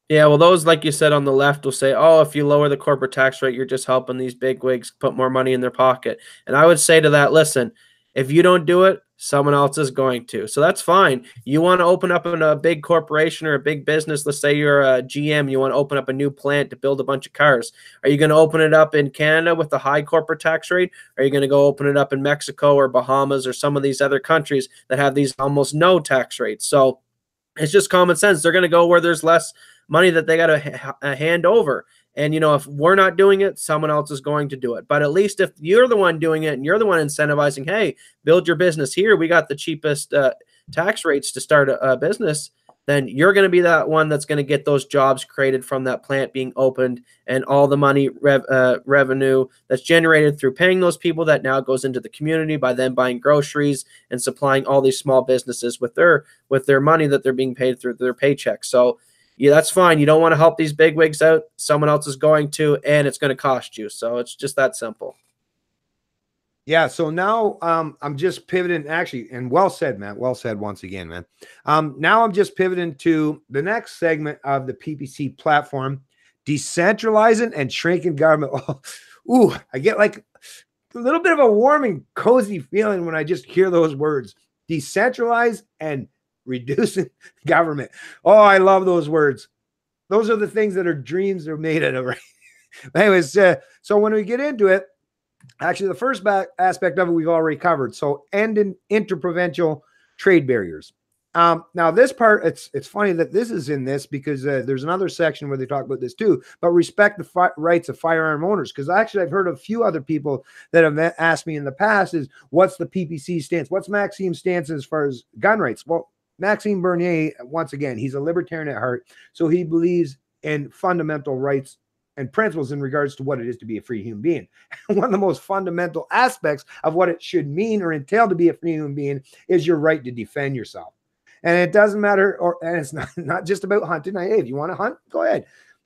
Yeah, well, those, like you said, on the left will say, oh, if you lower the corporate tax rate, you're just helping these bigwigs put more money in their pocket. And I would say to that, listen, if you don't do it, someone else is going to. So that's fine. You want to open up a big corporation or a big business. Let's say you're a GM. You want to open up a new plant to build a bunch of cars. Are you going to open it up in Canada with the high corporate tax rate? Or are you going to go open it up in Mexico or Bahamas or some of these other countries that have these almost no tax rates? So it's just common sense. They're going to go where there's less money that they got to hand over. And, if we're not doing it, someone else is going to do it. But at least if you're the one doing it and you're the one incentivizing, hey, build your business here, we got the cheapest tax rates to start a business, then you're going to be that one that's going to get those jobs created from that plant being opened, and all the money revenue that's generated through paying those people that now goes into the community by them buying groceries and supplying all these small businesses with their money that they're being paid through their paychecks. So yeah, that's fine. You don't want to help these bigwigs out. Someone else is going to, and it's going to cost you. So it's just that simple. Yeah. So now I'm just pivoting, actually, and well said, Matt. Well said once again, man. Now I'm just pivoting to the next segment of the PPC platform: decentralizing and shrinking government. Ooh, I get like a little bit of a warm and cozy feeling when I just hear those words: decentralize and reducing government. Oh, I love those words. Those are the things that our dreams are made out of, right? Anyways, so when we get into it, actually, the first aspect of it we've already covered. So, ending interprovincial trade barriers. Now, this part, it's funny that this is in this, because there's another section where they talk about this too. But respect the rights of firearm owners, because actually I've heard a few other people that have asked me in the past is, what's the PPC stance? What's Maxime's stance as far as gun rights? Well, Maxime Bernier, once again, he's a libertarian at heart, so he believes in fundamental rights and principles in regards to what it is to be a free human being. One of the most fundamental aspects of what it should mean or entail to be a free human being is your right to defend yourself. And it doesn't matter, and it's not just about hunting. Hey, if you want to hunt, go ahead.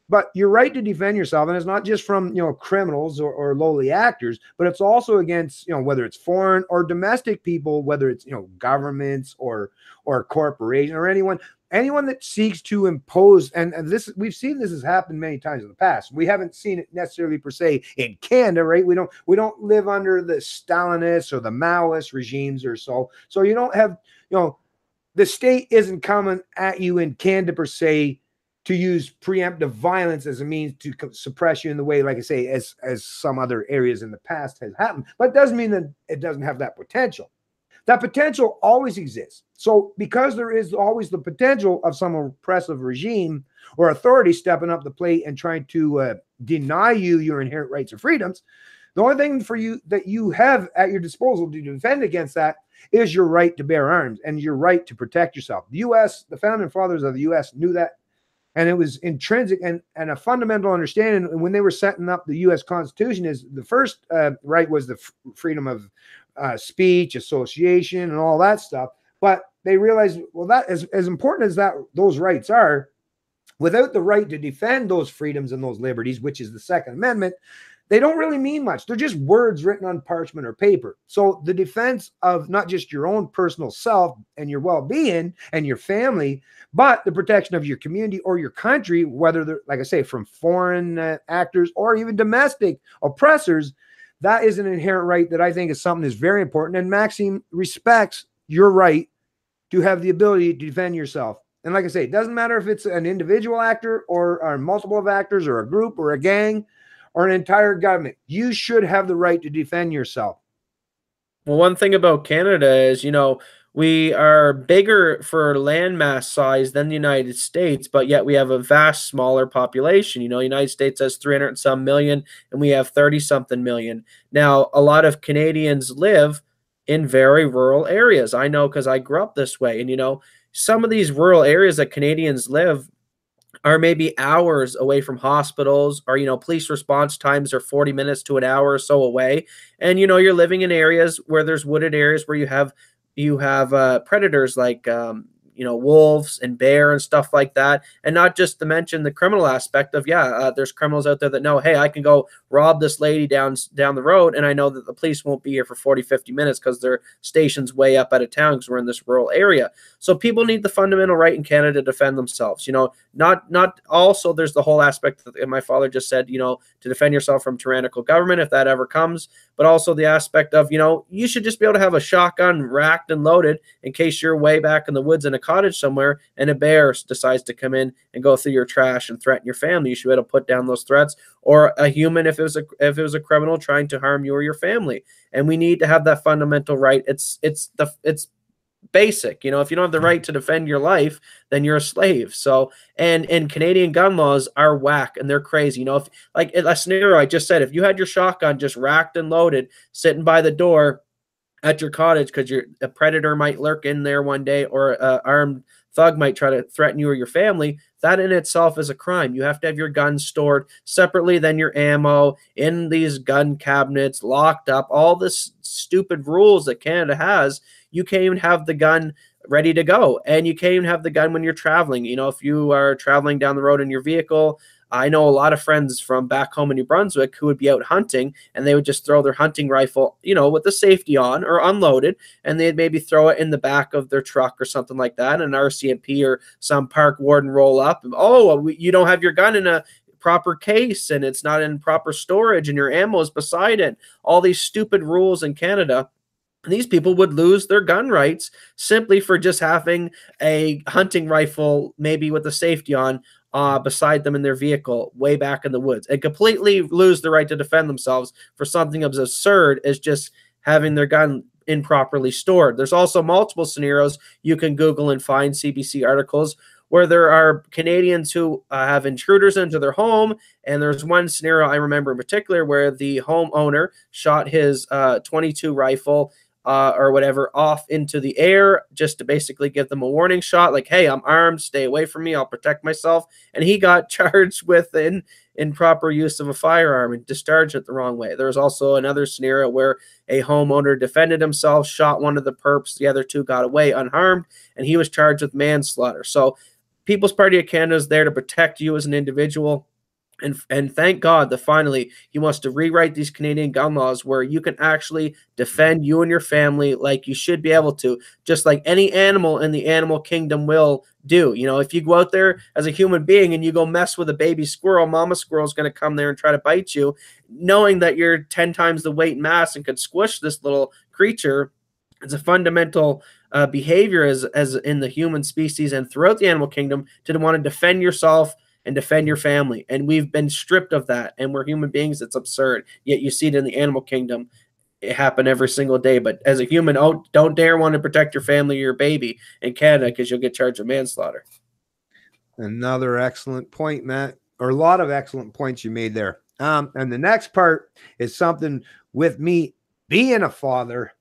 But your right to defend yourself, and it's not just from criminals or lowly actors, but it's also against whether it's foreign or domestic people, whether it's governments or corporation or anyone that seeks to impose. And this, we've seen this has happened many times in the past. We haven't seen it necessarily per se in Canada, right? We don't live under the Stalinist or the Maoist regimes or so. So you don't have the state isn't coming at you in Canada per se to use preemptive violence as a means to suppress you in the way, like I say, as some other areas in the past has happened. But it doesn't mean that it doesn't have that potential. That potential always exists. So because there is always the potential of some oppressive regime or authority stepping up the plate and trying to deny you your inherent rights or freedoms. The only thing for you that you have at your disposal to defend against that is your right to bear arms and your right to protect yourself. The U.S., the founding fathers of the U.S. knew that, and it was intrinsic and a fundamental understanding. And when they were setting up the U.S. Constitution, is the first right was the freedom of speech, association, and all that stuff. But they realized, well, that as important as that those rights are, without the right to defend those freedoms and those liberties, which is the Second Amendment, they don't really mean much. They're just words written on parchment or paper. So the defense of not just your own personal self and your well-being and your family, but the protection of your community or your country, whether they're, like I say, from foreign actors or even domestic oppressors, that is an inherent right that I think is something that's very important. And Maxime respects your right to have the ability to defend yourself. And like I say, it doesn't matter if it's an individual actor or multiple of actors or a group or a gang or an entire government. You should have the right to defend yourself. Well, one thing about Canada is, we are bigger for landmass size than the United States, but yet we have a vast smaller population. The United States has 300 and some million, and we have 30 something million. Now, a lot of Canadians live in very rural areas. I know because I grew up this way. And, some of these rural areas that Canadians live are maybe hours away from hospitals, or police response times are 40 minutes to an hour or so away. And you're living in areas where there's wooded areas where you have predators like wolves and bear and stuff like that. And not just to mention the criminal aspect of, there's criminals out there that know, hey, I can go rob this lady down the road, and I know that the police won't be here for 40, 50 minutes because their station's way up out of town because we're in this rural area. So people need the fundamental right in Canada to defend themselves. Not also there's the whole aspect that my father just said, to defend yourself from tyrannical government if that ever comes, but also the aspect of, you should just be able to have a shotgun racked and loaded in case you're way back in the woods in a cottage somewhere and a bear decides to come in and go through your trash and threaten your family. You should be able to put down those threats, or a human if it was a criminal trying to harm you or your family. And we need to have that fundamental right. It's basic. If you don't have the right to defend your life, then you're a slave. So, and Canadian gun laws are whack and they're crazy. If like a scenario I just said, if you had your shotgun just racked and loaded sitting by the door at your cottage because a predator might lurk in there one day, or an armed thug might try to threaten you or your family, that in itself is a crime. You have to have your guns stored separately than your ammo in these gun cabinets, locked up, all this stupid rules that Canada has. You can't even have the gun ready to go, and you can't even have the gun when you're traveling. If you are traveling down the road in your vehicle, I know a lot of friends from back home in New Brunswick who would be out hunting, and they would just throw their hunting rifle, with the safety on or unloaded, and they'd maybe throw it in the back of their truck or something like that. And an RCMP or some park warden roll up, and, you don't have your gun in a proper case, and it's not in proper storage, and your ammo is beside it. All these stupid rules in Canada. These people would lose their gun rights simply for just having a hunting rifle, maybe with the safety on, beside them in their vehicle way back in the woods, and completely lose the right to defend themselves for something as absurd as just having their gun improperly stored. There's also multiple scenarios you can Google and find CBC articles where there are Canadians who have intruders into their home. And there's one scenario I remember in particular where the homeowner shot his 22 rifle or whatever off into the air just to basically give them a warning shot, like, hey, I'm armed, stay away from me, I'll protect myself. And he got charged with improper use of a firearm and discharged it the wrong way. There was also another scenario where a homeowner defended himself, shot one of the perps, the other two got away unharmed, and he was charged with manslaughter. So People's Party of Canada is there to protect you as an individual. And thank God that finally he wants to rewrite these Canadian gun laws where you can actually defend you and your family like you should be able to, just like any animal in the animal kingdom will do. If you go out there as a human being and you go mess with a baby squirrel, mama squirrel is going to come there and try to bite you, knowing that you're 10 times the weight and mass and could squish this little creature. It's a fundamental behavior as in the human species and throughout the animal kingdom to want to defend yourself and defend your family. And we've been stripped of that. And we're human beings. It's absurd. Yet you see it in the animal kingdom. It happen every single day. But as a human, don't dare want to protect your family or your baby in Canada because you'll get charged with manslaughter. Another excellent point, Matt. or a lot of excellent points you made there. And the next part is something with me being a father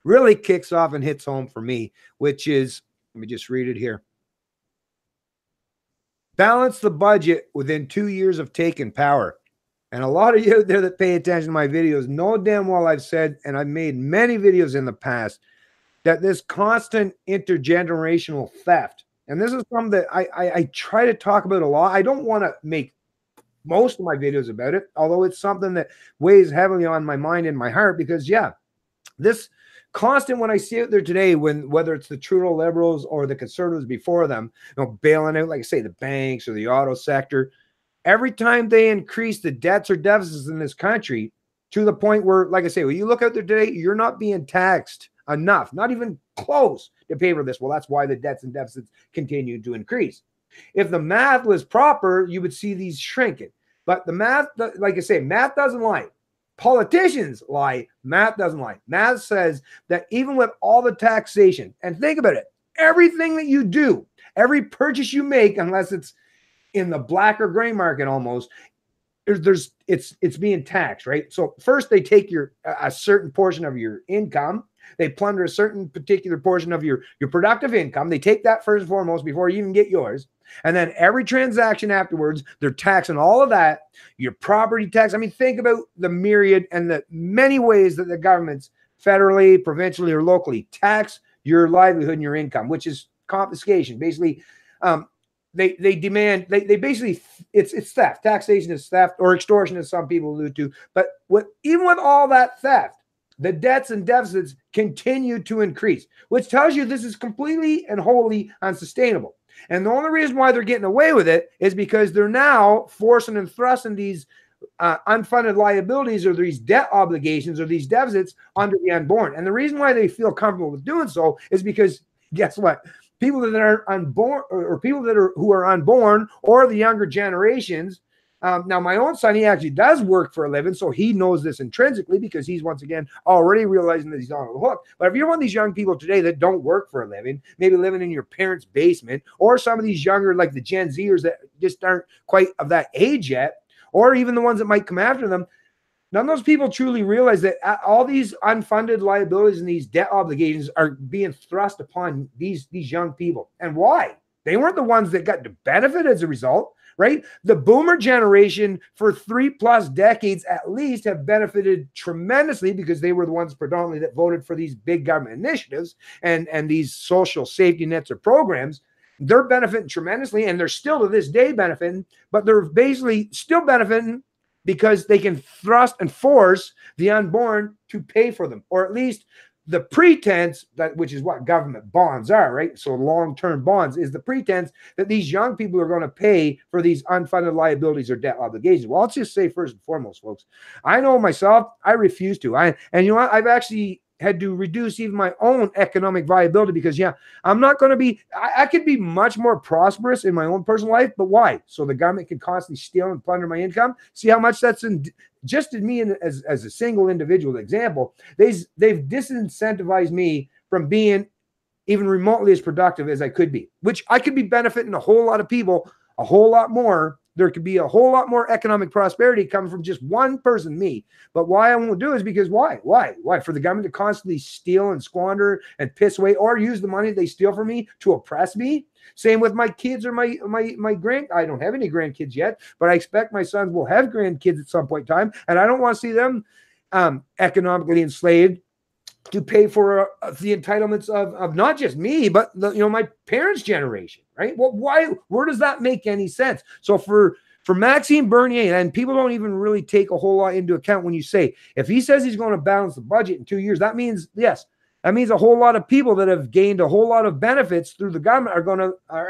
really kicks off and hits home for me, which is, let me just read it here. Balance the budget within 2 years of taking power. And a lot of you out there that pay attention to my videos know damn well I've said, and I've made many videos in the past, that this constant intergenerational theft, and this is something that I try to talk about a lot. I don't want to make most of my videos about it, although it's something that weighs heavily on my mind and my heart, because yeah, this constant, when I see it there today, whether it's the Trudeau Liberals or the Conservatives before them, bailing out, like I say, the banks or the auto sector, every time they increase the debts or deficits in this country to the point where, like I say, when you look out there today, you're not being taxed enough, not even close to pay for this. Well, that's why the debts and deficits continue to increase. If the math was proper, you would see these shrinking. But the math, like I say, math doesn't lie. Politicians lie. Math doesn't lie. Math says that even with all the taxation, and think about it, everything that you do, every purchase you make, unless it's in the black or gray market almost, it's being taxed, right? So first they take a certain portion of your income. They plunder a certain particular portion of your productive income. They take that first and foremost before you even get yours. And then every transaction afterwards, they're taxing all of that, your property tax. I mean, think about the myriad and the many ways that the governments, federally, provincially, or locally, tax your livelihood and your income, which is confiscation. Basically, they demand, they basically, it's theft. Taxation is theft, or extortion, as some people allude to. But even with all that theft, the debts and deficits continue to increase, which tells you this is completely and wholly unsustainable. And the only reason why they're getting away with it is because they're now forcing and thrusting these unfunded liabilities or these debt obligations or these deficits onto the unborn. And the reason why they feel comfortable with doing so is because, guess what? People that are unborn, or people who are unborn, or the younger generations. Now, my own son, he actually does work for a living, so he knows this intrinsically because he's, once again, already realizing that he's on the hook. But if you're one of these young people today that don't work for a living, maybe living in your parents' basement, or some of these younger, like the Gen Zers that just aren't quite of that age yet, or even the ones that might come after them, none of those people truly realize that all these unfunded liabilities and these debt obligations are being thrust upon these young people. And why? They weren't the ones that got to benefit as a result. Right? The boomer generation for 3+ decades at least have benefited tremendously because they were the ones predominantly that voted for these big government initiatives and these social safety nets or programs. They're benefiting tremendously, and they're still to this day benefiting, but they're basically still benefiting because they can thrust and force the unborn to pay for them, or at least the pretense that, which is what government bonds are, right? So long-term bonds is the pretense that these young people are going to pay for these unfunded liabilities or debt obligations. Well, let's just say first and foremost, folks, I know myself, I refuse to. And you know what? I've actually had to reduce even my own economic viability because, yeah, I'm not going to be, I could be much more prosperous in my own personal life, but why? So the government can constantly steal and plunder my income. See how much that's in, just in me as a single individual example, they've disincentivized me from being even remotely as productive as I could be, which I could be benefiting a whole lot of people, a whole lot more. There could be a whole lot more economic prosperity coming from just one person, me. But why I won't do it is because why? For the government to constantly steal and squander and piss away, or use the money they steal from me to oppress me. Same with my kids or my I don't have any grandkids yet, but I expect my sons will have grandkids at some point in time. And I don't want to see them economically enslaved to pay for the entitlements of not just me, but my parents' generation, right? Well, why? Where does that make any sense? So for Maxime Bernier, and people don't even really take a whole lot into account when you say, if he says he's going to balance the budget in 2 years, that means, yes, that means a whole lot of people that have gained a whole lot of benefits through the government are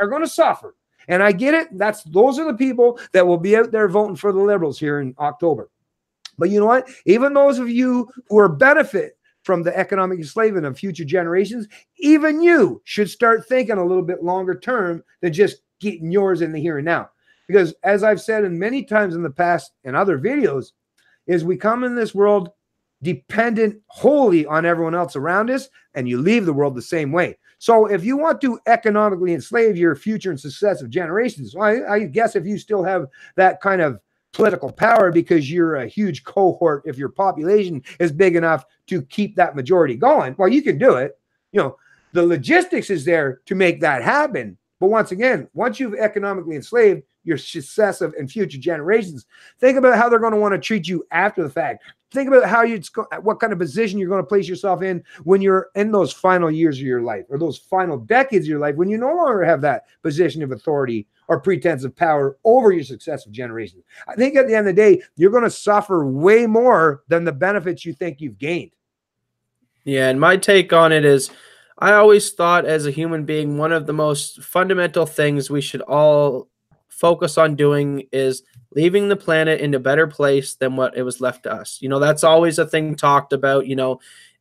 going to suffer. And I get it. Those are the people that will be out there voting for the Liberals here in October. But you know what? Even those of you who are benefit from the economic enslavement of future generations, even you should start thinking a little bit longer term than just getting yours in the here and now. Because as I've said in many times in the past and other videos, is we come in this world dependent wholly on everyone else around us, and you leave the world the same way. So if you want to economically enslave your future and successive generations, well, I guess if you still have that kind of political power because you're a huge cohort, if your population is big enough to keep that majority going, well, you can do it. You know, the logistics is there to make that happen. But once again, once you've economically enslaved your successive and future generations, think about how they're going to want to treat you after the fact. Think about how what kind of position you're going to place yourself in when you're in those final years of your life or those final decades of your life, when you no longer have that position of authority or pretense of power over your successive generations. I think at the end of the day, you're going to suffer way more than the benefits you think you've gained. Yeah, and my take on it is I always thought as a human being, one of the most fundamental things we should all focus on doing is leaving the planet in a better place than what it was left to us. That's always a thing talked about,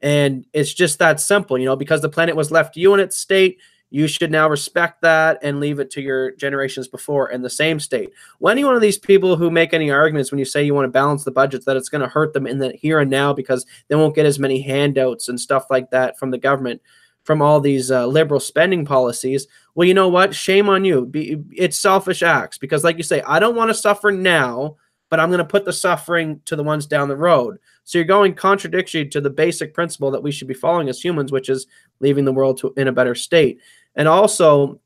and it's just that simple, because the planet was left to you in its state. You should now respect that and leave it to your generations before in the same state. Well, any one of these people who make any arguments when you say you want to balance the budgets, that it's going to hurt them in the here and now because they won't get as many handouts and stuff like that from the government, from all these liberal spending policies. Well, you know what? Shame on you. It's selfish acts because, like you say, I don't want to suffer now, but I'm going to put the suffering to the ones down the road. So you're going contradictory to the basic principle that we should be following as humans, which is leaving the world in a better state. And also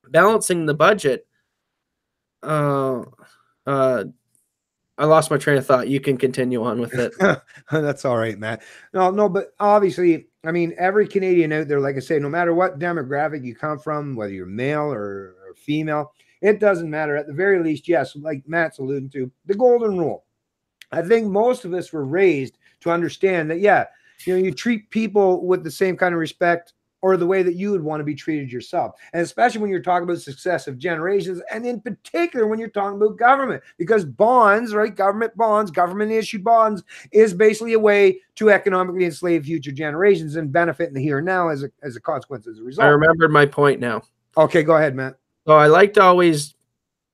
balancing the budget. I lost my train of thought. You can continue on with it. That's all right, Matt. No, but obviously, I mean, every Canadian out there, like I say, no matter what demographic you come from, whether you're male or female, it doesn't matter. At the very least, yes, like Matt's alluding to, the golden rule. I think most of us were raised to understand that, yeah, you treat people with the same kind of respect or the way that you would want to be treated yourself. And especially when you're talking about successive generations, and in particular when you're talking about government, because bonds, right? Government bonds, government issued bonds is basically a way to economically enslave future generations and benefit in the here and now as a consequence, as a result. I remembered my point now. Okay, go ahead, Matt. So I like to always,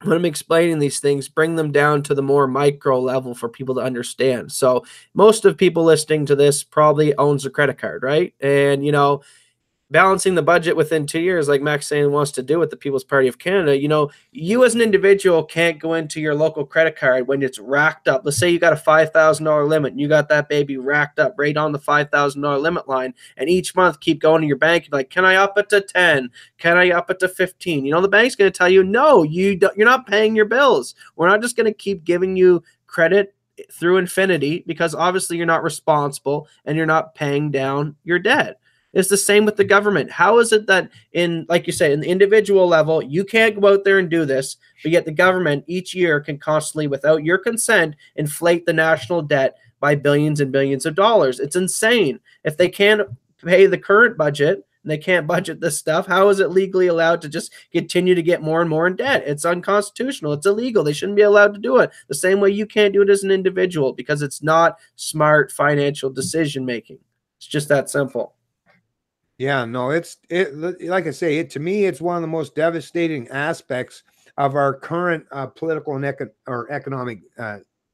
when I'm explaining these things, bring them down to the more micro level for people to understand. So most of people listening to this probably owns a credit card, right? And, balancing the budget within 2 years, like Max saying wants to do with the People's Party of Canada, you as an individual can't go into your local credit card when it's racked up. Let's say you got a $5,000 limit and you got that baby racked up right on the $5,000 limit line, and each month keep going to your bank and be like, can I up it to 10? Can I up it to 15? The bank's going to tell you, no, you're not paying your bills. We're not just going to keep giving you credit through infinity because obviously you're not responsible and you're not paying down your debt. It's the same with the government. How is it that like you say, in the individual level, you can't go out there and do this, but yet the government each year can constantly, without your consent, inflate the national debt by billions and billions of dollars? It's insane. If they can't pay the current budget and they can't budget this stuff, how is it legally allowed to just continue to get more and more in debt? It's unconstitutional. It's illegal. They shouldn't be allowed to do it. The same way you can't do it as an individual because it's not smart financial decision making. It's just that simple. Yeah, no, like I say, to me, it's one of the most devastating aspects of our current political and economic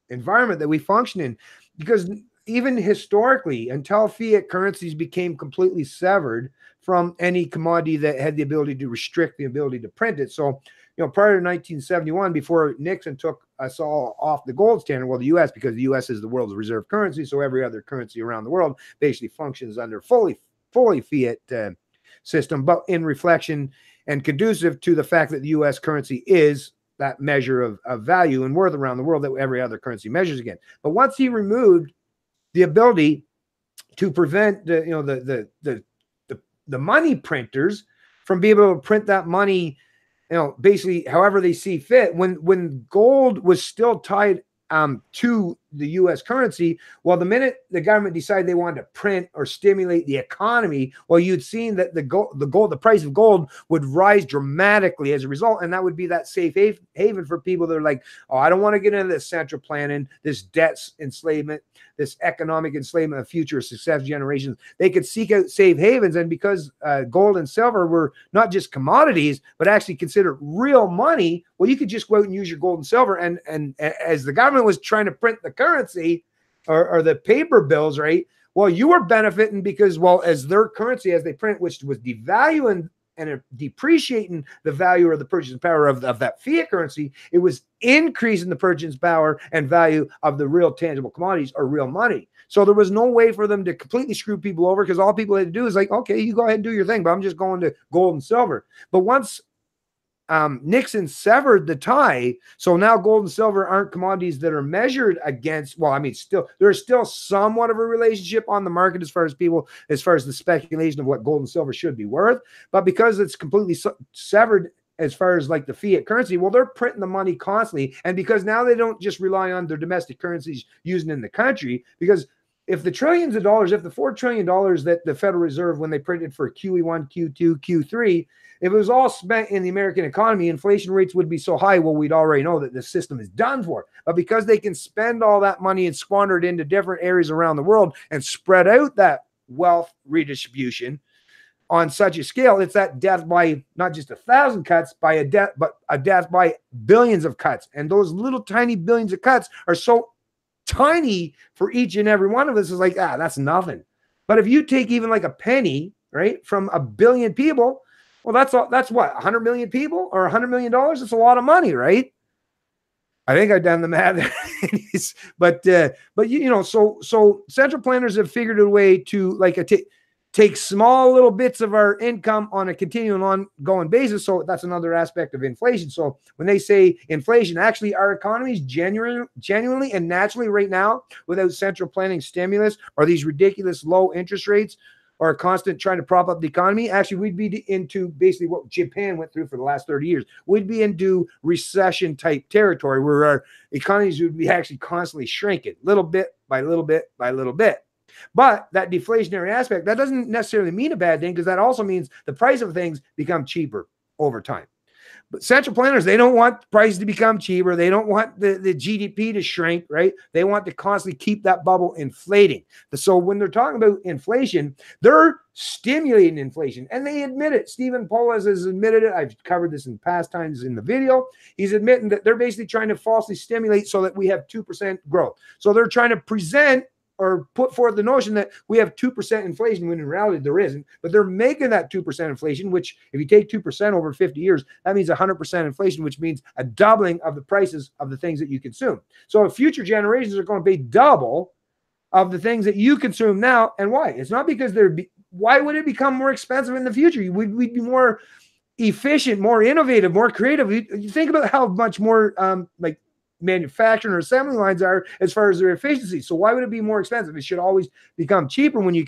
environment that we function in, because even historically, until fiat currencies became completely severed from any commodity that had the ability to restrict the ability to print it. So, prior to 1971, before Nixon took us all off the gold standard, well, the U.S., because the U.S. is the world's reserve currency, so every other currency around the world basically functions under fully fiat system, but in reflection and conducive to the fact that the U.S. currency is that measure of value and worth around the world that every other currency measures against. But once he removed the ability to prevent the money printers from being able to print that money, basically however they see fit, when gold was still tied to the U.S. currency, well, the minute the government decided they wanted to print or stimulate the economy, well, you'd seen that the price of gold would rise dramatically as a result, and that would be that safe haven for people that are like, oh, I don't want to get into this central planning, this debt enslavement, this economic enslavement of future successive generations. They could seek out safe havens, and because gold and silver were not just commodities, but actually considered real money, well, you could just go out and use your gold and silver, and as the government was trying to print the currency, or the paper bills, right? Well, you were benefiting because, well, as their currency, as they print, which was devaluing and depreciating the value or the purchasing power of that fiat currency, it was increasing the purchasing power and value of the real tangible commodities or real money. So there was no way for them to completely screw people over because all people had to do is like, okay, you go ahead and do your thing, but I'm just going to gold and silver. But once Nixon severed the tie, so now gold and silver aren't commodities that are measured against. Well, I mean, still there's still somewhat of a relationship on the market as far as the speculation of what gold and silver should be worth. But because it's completely severed as far as like the fiat currency, well, they're printing the money constantly, and because now they don't just rely on their domestic currencies using in the country, because if the trillions of dollars, if the $4 trillion that the Federal Reserve, when they printed for QE1, Q2, Q3, if it was all spent in the American economy, inflation rates would be so high, well, we'd already know that the system is done for. But because they can spend all that money and squander it into different areas around the world and spread out that wealth redistribution on such a scale, it's that death by not just 1,000 cuts, by a death, but a death by billions of cuts. And those little tiny billions of cuts are so tiny for each and every one of us, is like, that's nothing. But if you take even like a penny, right, from a billion people, well, that's what, 100 million people or $100 million. It's a lot of money, right? I think I've done the math. but you know, so central planners have figured a way to like take small little bits of our income on a continuing ongoing basis. So that's another aspect of inflation. So when they say inflation, actually our economy is genuinely and naturally right now, without central planning stimulus or these ridiculous low interest rates or a constant trying to prop up the economy, actually we'd be into basically what Japan went through for the last 30 years. We'd be into recession type territory where our economies would be actually constantly shrinking little bit by little bit by little bit. But that deflationary aspect, that doesn't necessarily mean a bad thing, because that also means the price of things become cheaper over time. But central planners, they don't want prices to become cheaper. They don't want the GDP to shrink, right? They want to constantly keep that bubble inflating. So when they're talking about inflation, they're stimulating inflation. And they admit it. Stephen Polis has admitted it. I've covered this in past times in the video. He's admitting that they're basically trying to falsely stimulate so that we have 2% growth. So they're trying to present or put forth the notion that we have 2% inflation when in reality there isn't, but they're making that 2% inflation, which if you take 2% over 50 years, that means 100% inflation, which means a doubling of the prices of the things that you consume. So if future generations are going to pay double of the things that you consume now, and why? It's not because why would it become more expensive in the future? We'd be more efficient, more innovative, more creative. You think about how much more like manufacturing or assembly lines are as far as their efficiency. So why would it be more expensive? It should always become cheaper when you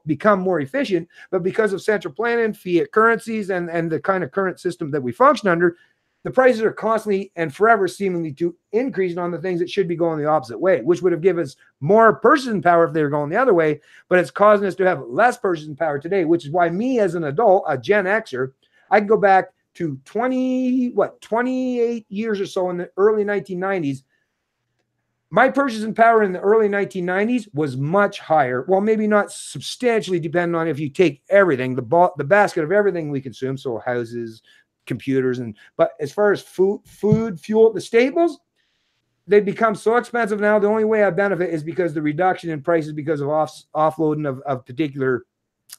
become more efficient. But because of central planning, fiat currencies, and the kind of current system that we function under, the prices are constantly and forever seemingly to increasing on the things that should be going the opposite way, which would have given us more purchasing power if they were going the other way. But it's causing us to have less purchasing power today, which is why me as an adult, a Gen Xer, I can go back to 28 years or so in the early 1990s. My purchasing power in the early 1990s was much higher. Well, maybe not substantially, depending on if you take everything, the basket of everything we consume, so houses, computers, but as far as food, fuel, the staples, they become so expensive now. The only way I benefit is because the reduction in prices because of offloading of particular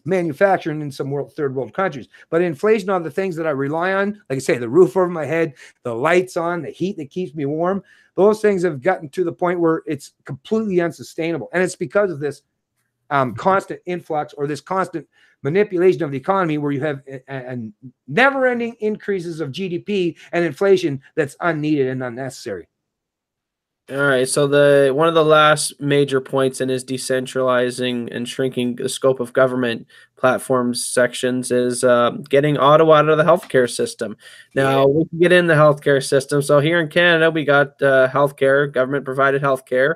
manufacturing in some third world countries. But inflation on the things that I rely on, like I say, the roof over my head, the lights on, the heat that keeps me warm, those things have gotten to the point where it's completely unsustainable. And it's because of this constant influx or this constant manipulation of the economy, where you have a never-ending increases of GDP and inflation that's unneeded and unnecessary. All right, so one of the last major points in his decentralizing and shrinking the scope of government platforms sections is getting Ottawa out of the healthcare system. Now, we can get in the healthcare system. So here in Canada, we got healthcare, government-provided healthcare.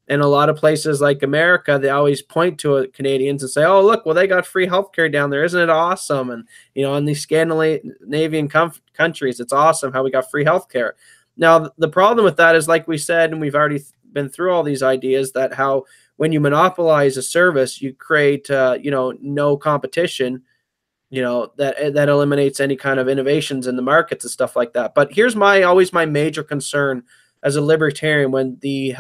And a lot of places like America, they always point to Canadians and say, oh, look, well, they got free healthcare down there. Isn't it awesome? And, you know, in these Scandinavian countries, it's awesome how we got free healthcare. Now, the problem with that is, like we said, and we've already been through all these ideas, that how when you monopolize a service, you create, no competition, that eliminates any kind of innovations in the markets and stuff like that. But here's always my major concern as a libertarian when the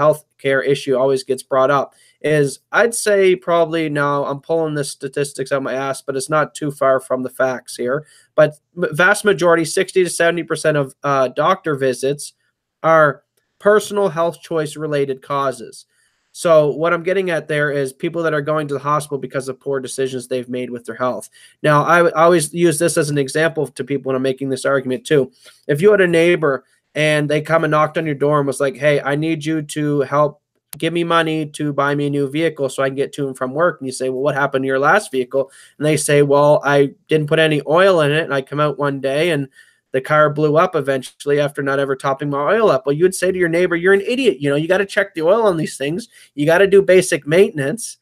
healthcare issue always gets brought up is I'd say probably now I'm pulling the statistics out my ass, but it's not too far from the facts here. But vast majority, 60 to 70% of doctor visits are personal health choice related causes. So what I'm getting at there is people that are going to the hospital because of poor decisions they've made with their health. Now, I always use this as an example to people when I'm making this argument too. If you had a neighbor and they come and knocked on your door and was like, hey, I need you to help give me money to buy me a new vehicle so I can get to and from work. And you say, well, what happened to your last vehicle? And they say, well, I didn't put any oil in it. And I come out one day and the car blew up eventually after not ever topping my oil up. Well, you would say to your neighbor, you're an idiot. You know, you got to check the oil on these things. You got to do basic maintenance.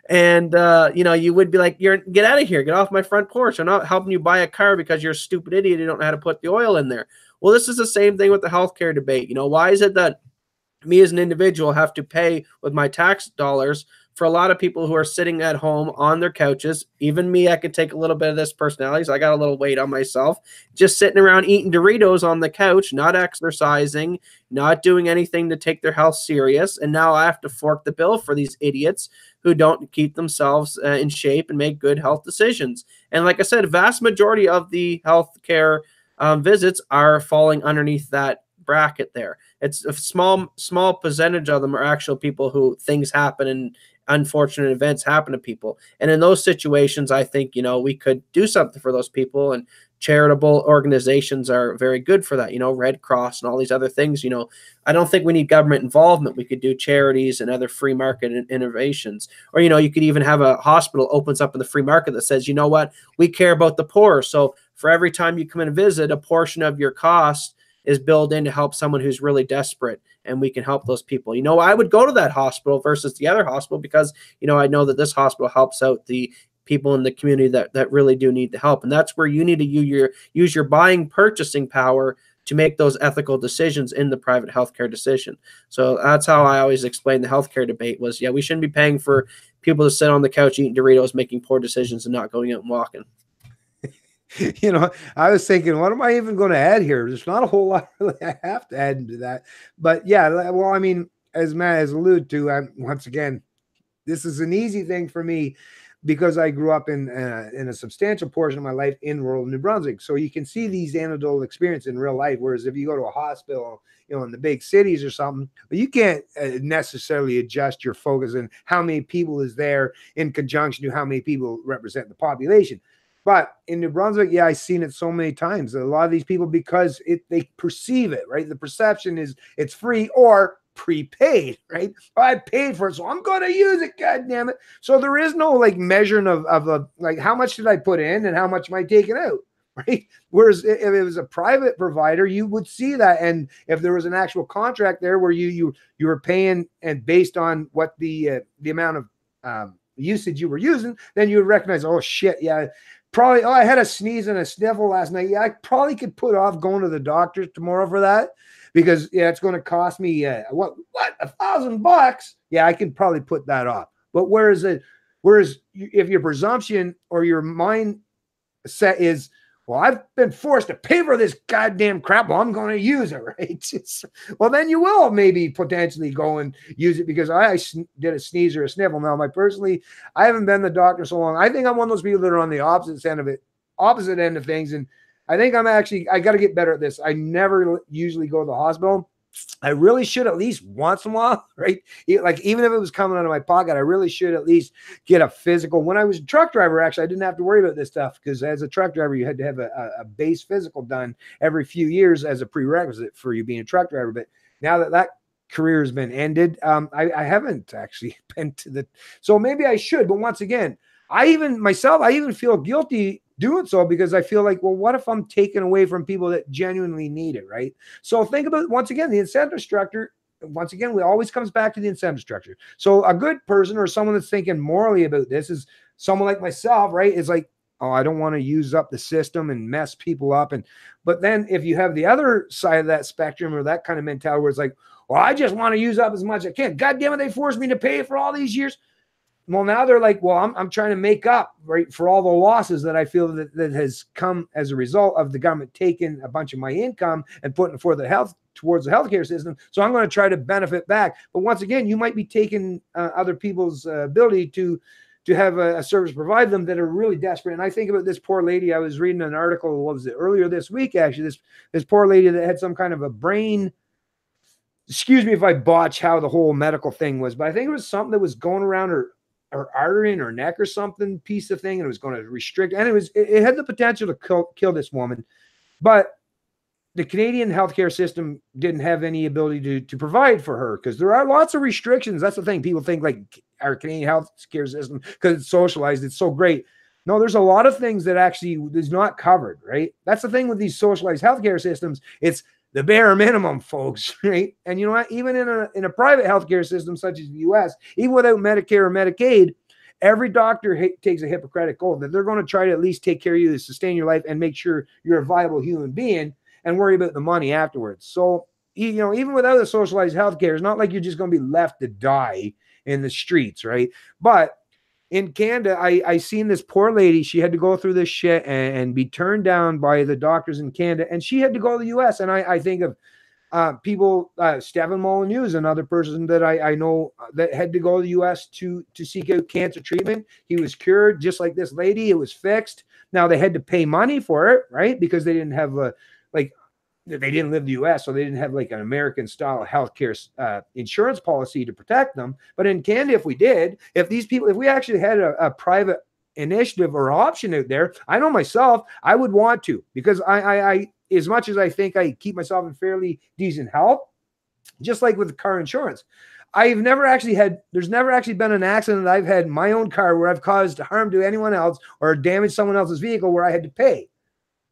And, you know, you would be like, get out of here. Get off my front porch. I'm not helping you buy a car because you're a stupid idiot. You don't know how to put the oil in there. Well, this is the same thing with the healthcare debate. You know, why is it that me as an individual have to pay with my tax dollars for a lot of people who are sitting at home on their couches? Even me, I could take a little bit of this personality. So I got a little weight on myself, just sitting around eating Doritos on the couch, not exercising, not doing anything to take their health serious. And now I have to fork the bill for these idiots who don't keep themselves in shape and make good health decisions. And like I said, a vast majority of the healthcare visits are falling underneath that bracket there. It's a small percentage of them are actual people who things happen and unfortunate events happen to people. And in those situations, I think, you know, we could do something for those people, and charitable organizations are very good for that. You know, Red Cross and all these other things. You know, I don't think we need government involvement. We could do charities and other free market innovations. Or, you know, you could even have a hospital opens up in the free market that says, you know what, we care about the poor. So for every time you come and visit, a portion of your cost is built in to help someone who's really desperate, and we can help those people. You know, I would go to that hospital versus the other hospital because, you know, I know that this hospital helps out the people in the community that really do need the help. And that's where you need to use your buying purchasing power to make those ethical decisions in the private healthcare decision. So that's how I always explain the healthcare debate was, yeah, we shouldn't be paying for people to sit on the couch eating Doritos, making poor decisions and not going out and walking. You know, I was thinking, what am I even going to add here? There's not a whole lot really I have to add into that. But yeah, well, I mean, as Matt has alluded to, once again, this is an easy thing for me because I grew up in a substantial portion of my life in rural New Brunswick. So you can see these anecdotal experiences in real life. Whereas if you go to a hospital, you know, in the big cities or something, you can't necessarily adjust your focus on how many people is there in conjunction to how many people represent the population. But in New Brunswick, yeah, I've seen it so many times. A lot of these people, because they perceive it, right? The perception is it's free or prepaid, right? Oh, I paid for it, so I'm going to use it, God damn it. So there is no like measuring of like how much did I put in and how much am I taking out, right? Whereas if it was a private provider, you would see that. And if there was an actual contract there where you were paying and based on what the amount of usage you were using, then you would recognize, oh shit, yeah. Probably, oh, I had a sneeze and a sniffle last night. Yeah, I probably could put off going to the doctor tomorrow for that because, yeah, it's going to cost me, what, $1,000? Yeah, I could probably put that off. But whereas if your presumption or your mindset is, well, I've been forced to pay for this goddamn crap, well, I'm going to use it, right? Well, then you will maybe potentially go and use it because I did a sneeze or a sniffle. Now, I haven't been to the doctor so long. I think I'm one of those people that are on the opposite end of things. And I think I got to get better at this. I never usually go to the hospital. I really should at least once in a while, right? Like even if it was coming out of my pocket, I really should at least get a physical. When I was a truck driver, actually, I didn't have to worry about this stuff because as a truck driver, you had to have a base physical done every few years as a prerequisite for you being a truck driver. But now that career has been ended, I haven't actually been so maybe I should. But once again, I even feel guilty doing so because I feel like, well, what if I'm taking away from people that genuinely need it, right? So think about, once again, the incentive structure. Once again, it always comes back to the incentive structure. So a good person or someone that's thinking morally about this is someone like myself, right? Is like, oh, I don't want to use up the system and mess people up. But then if you have the other side of that spectrum or that kind of mentality where it's like, well, I just want to use up as much as I can. God damn it, they forced me to pay for all these years. well, now they're like, well, I'm trying to make up, right, for all the losses that I feel that has come as a result of the government taking a bunch of my income and putting it for the health towards the healthcare system. So I'm going to try to benefit back. But once again, you might be taking other people's ability to have a service provide them that are really desperate. And I think about this poor lady. I was reading an article, what was it, earlier this week, actually, this poor lady that had some kind of a brain, excuse me if I botch how the whole medical thing was, but I think it was something that was going around her artery in her neck or something, piece of thing, and it was going to restrict, and it had the potential to kill this woman. But the Canadian healthcare system didn't have any ability to provide for her because there are lots of restrictions. That's the thing. People think like our Canadian healthcare system, because it's socialized, it's so great. No, there's a lot of things that actually is not covered, right? That's the thing with these socialized healthcare systems. It's the bare minimum, folks, right? And you know what? Even in a private healthcare system such as the U.S., even without Medicare or Medicaid, every doctor takes a Hippocratic oath that they're going to try to at least take care of you to sustain your life and make sure you're a viable human being and worry about the money afterwards. So, you know, even without a socialized healthcare, it's not like you're just going to be left to die in the streets, right? But in Canada, I seen this poor lady. She had to go through this shit and be turned down by the doctors in Canada, and she had to go to the U.S. And I think of people, Stephen Molyneux is another person that I know that had to go to the U.S. to seek out cancer treatment. He was cured just like this lady. It was fixed. Now they had to pay money for it, right? Because they didn't have they didn't live in the U.S., so they didn't have like an American style healthcare insurance policy to protect them. But in Canada, if we actually had a private initiative or option out there, I know myself, I would want to, because I as much as I think I keep myself in fairly decent health, just like with car insurance, there's never actually been an accident that I've had in my own car where I've caused harm to anyone else or damaged someone else's vehicle where I had to pay.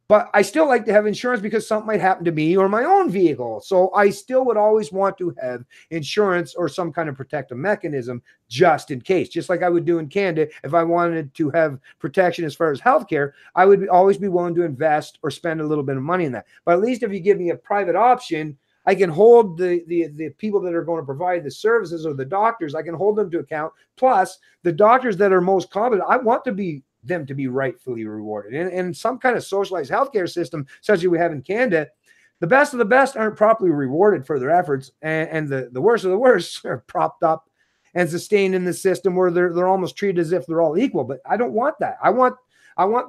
But I still like to have insurance because something might happen to me or my own vehicle. So I still would always want to have insurance or some kind of protective mechanism just in case. Just like I would do in Canada, if I wanted to have protection as far as healthcare, I would always be willing to invest or spend a little bit of money in that. But at least if you give me a private option, I can hold the people that are going to provide the services or the doctors, I can hold them to account. Plus, the doctors that are most competent, I want them to be rightfully rewarded. And some kind of socialized healthcare system, such as we have in Canada, the best of the best aren't properly rewarded for their efforts, and the worst of the worst are propped up and sustained in the system where they're almost treated as if they're all equal. But I don't want that. I want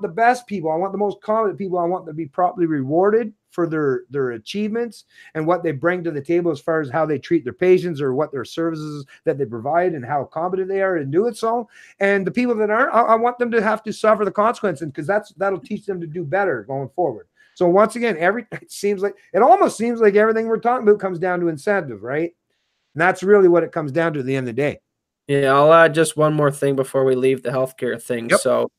the best people. I want the most competent people. I want them to be properly rewarded for their achievements and what they bring to the table as far as how they treat their patients or what their services that they provide and how competent they are to do it. So, and the people that aren't, I want them to have to suffer the consequences, because that'll teach them to do better going forward. So once again, it almost seems like everything we're talking about comes down to incentive, right? And that's really what it comes down to at the end of the day. Yeah, I'll add just one more thing before we leave the healthcare thing. Yep. So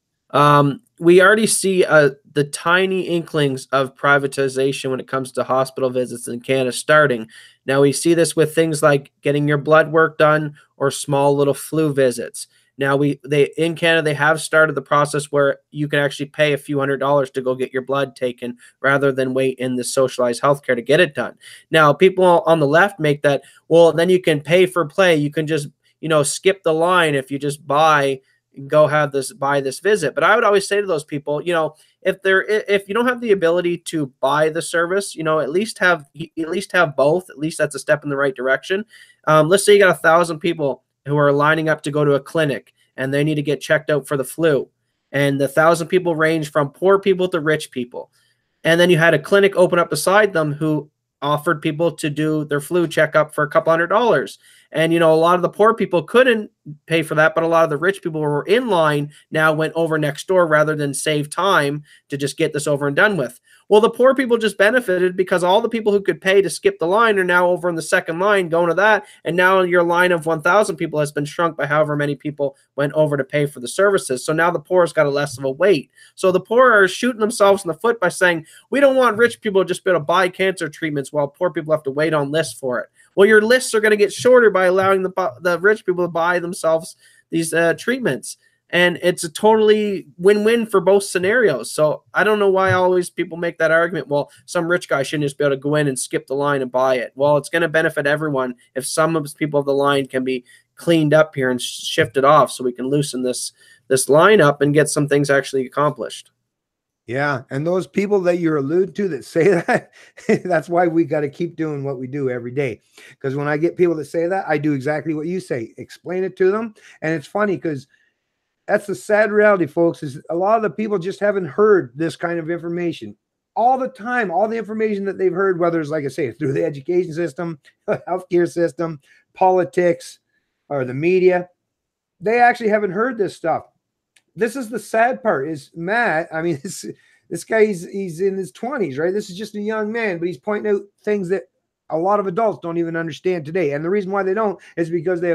we already see the tiny inklings of privatization when it comes to hospital visits in Canada starting. Now we see this with things like getting your blood work done or small little flu visits. Now in Canada, they have started the process where you can actually pay a few $100s to go get your blood taken rather than wait in the socialized healthcare to get it done. Now, people on the left make that, well, then you can pay for play. You can just, skip the line if you just buy this visit. But I would always say to those people, if you don't have the ability to buy the service, at least have both. At least that's a step in the right direction. Let's say you got 1,000 people who are lining up to go to a clinic and they need to get checked out for the flu, and the 1,000 people range from poor people to rich people, and then you had a clinic open up beside them who offered people to do their flu checkup for a couple $100s. And, a lot of the poor people couldn't pay for that, but a lot of the rich people who were in line now went over next door rather than save time to just get this over and done with. Well, the poor people just benefited because all the people who could pay to skip the line are now over in the second line going to that. And now your line of 1,000 people has been shrunk by however many people went over to pay for the services. So now the poor has got a less of a wait. So the poor are shooting themselves in the foot by saying, we don't want rich people to just be able to buy cancer treatments while poor people have to wait on lists for it. Well, your lists are going to get shorter by allowing the rich people to buy themselves these treatments. And it's a totally win-win for both scenarios. So I don't know why always people make that argument. Well, some rich guy shouldn't just be able to go in and skip the line and buy it. Well, it's going to benefit everyone if some of the people of the line can be cleaned up here and shifted off so we can loosen this lineup and get some things actually accomplished. Yeah, and those people that you're alluding to that say that, that's why we got to keep doing what we do every day. Because when I get people that say that, I do exactly what you say, explain it to them. And it's funny because that's the sad reality, folks, is a lot of the people just haven't heard this kind of information all the time. All the information that they've heard, whether it's, like I say, through the education system, healthcare system, politics, or the media, they actually haven't heard this stuff. This is the sad part is Matt. I mean, this guy, he's in his 20s, right? This is just a young man, but he's pointing out things that a lot of adults don't even understand today. And the reason why they don't is because they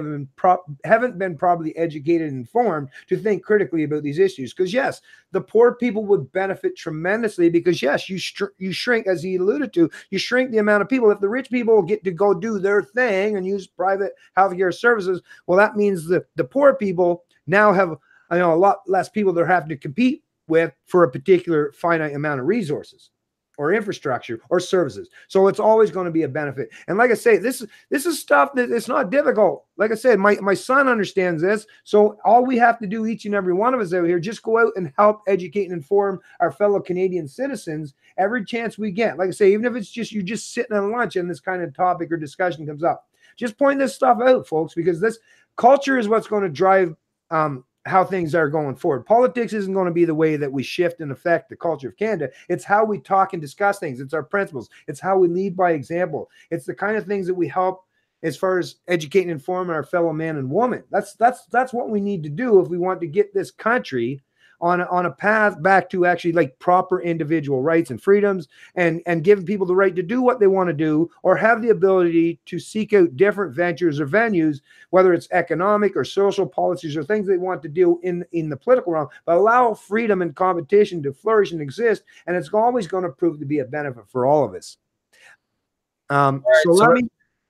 haven't been properly educated and informed to think critically about these issues. Because yes, the poor people would benefit tremendously because yes, you shrink, as he alluded to, you shrink the amount of people. If the rich people get to go do their thing and use private healthcare services, well, that means the poor people now have a lot less people they're having to compete with for a particular finite amount of resources or infrastructure or services. So it's always going to be a benefit. And like I say, this is stuff that it's not difficult. Like I said, my son understands this. So all we have to do, each and every one of us out here, just go out and help educate and inform our fellow Canadian citizens every chance we get. Like I say, even if it's just you just sitting at lunch and this kind of topic or discussion comes up, just point this stuff out, folks, because this culture is what's going to drive how things are going forward. Politics isn't going to be the way that we shift and affect the culture of Canada. It's how we talk and discuss things. It's our principles. It's how we lead by example. It's the kind of things that we help as far as educating and informing our fellow man and woman. That's what we need to do if we want to get this country on a path back to actually like proper individual rights and freedoms and giving people the right to do what they want to do or have the ability to seek out different ventures or venues, whether it's economic or social policies or things they want to do in the political realm, but allow freedom and competition to flourish and exist. And it's always going to prove to be a benefit for all of us.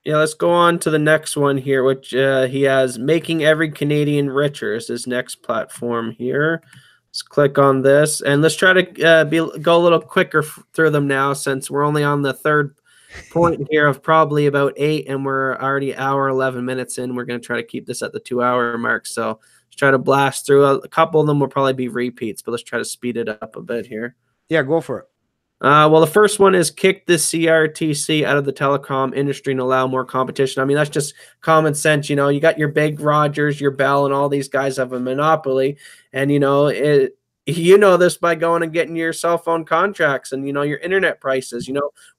Let's go on to the next one here, which he has Making Every Canadian Richer is his next platform here. Let's click on this and let's try to go a little quicker through them now since we're only on the third point here of probably about 8 and we're already hour 11 minutes in. We're going to try to keep this at the 2-hour mark. So let's try to blast through. A couple of them will probably be repeats, but let's try to speed it up a bit here. Yeah, go for it. Well, the first one is kick the CRTC out of the telecom industry and allow more competition. I mean, that's just common sense. You know, you got your big Rogers, your Bell, and all these guys have a monopoly. And, you know this by going and getting your cell phone contracts and, your internet prices.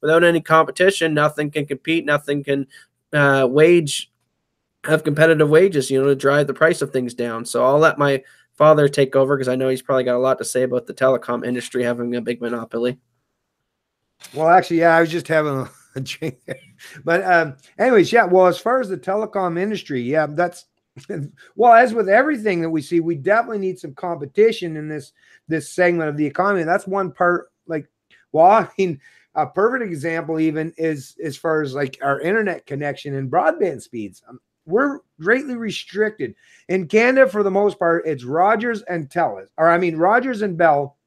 Without any competition, nothing can compete. Nothing can have competitive wages, to drive the price of things down. So I'll let my father take over because I know he's probably got a lot to say about the telecom industry having a big monopoly. Well, actually, yeah, I was just having a drink. But anyways, yeah, well, as far as the telecom industry, yeah, that's well, as with everything that we see, we definitely need some competition in this segment of the economy. And that's one part, I mean, a perfect example even is as far as like our internet connection and broadband speeds. We're greatly restricted. In Canada, for the most part, it's Rogers and Rogers and Bell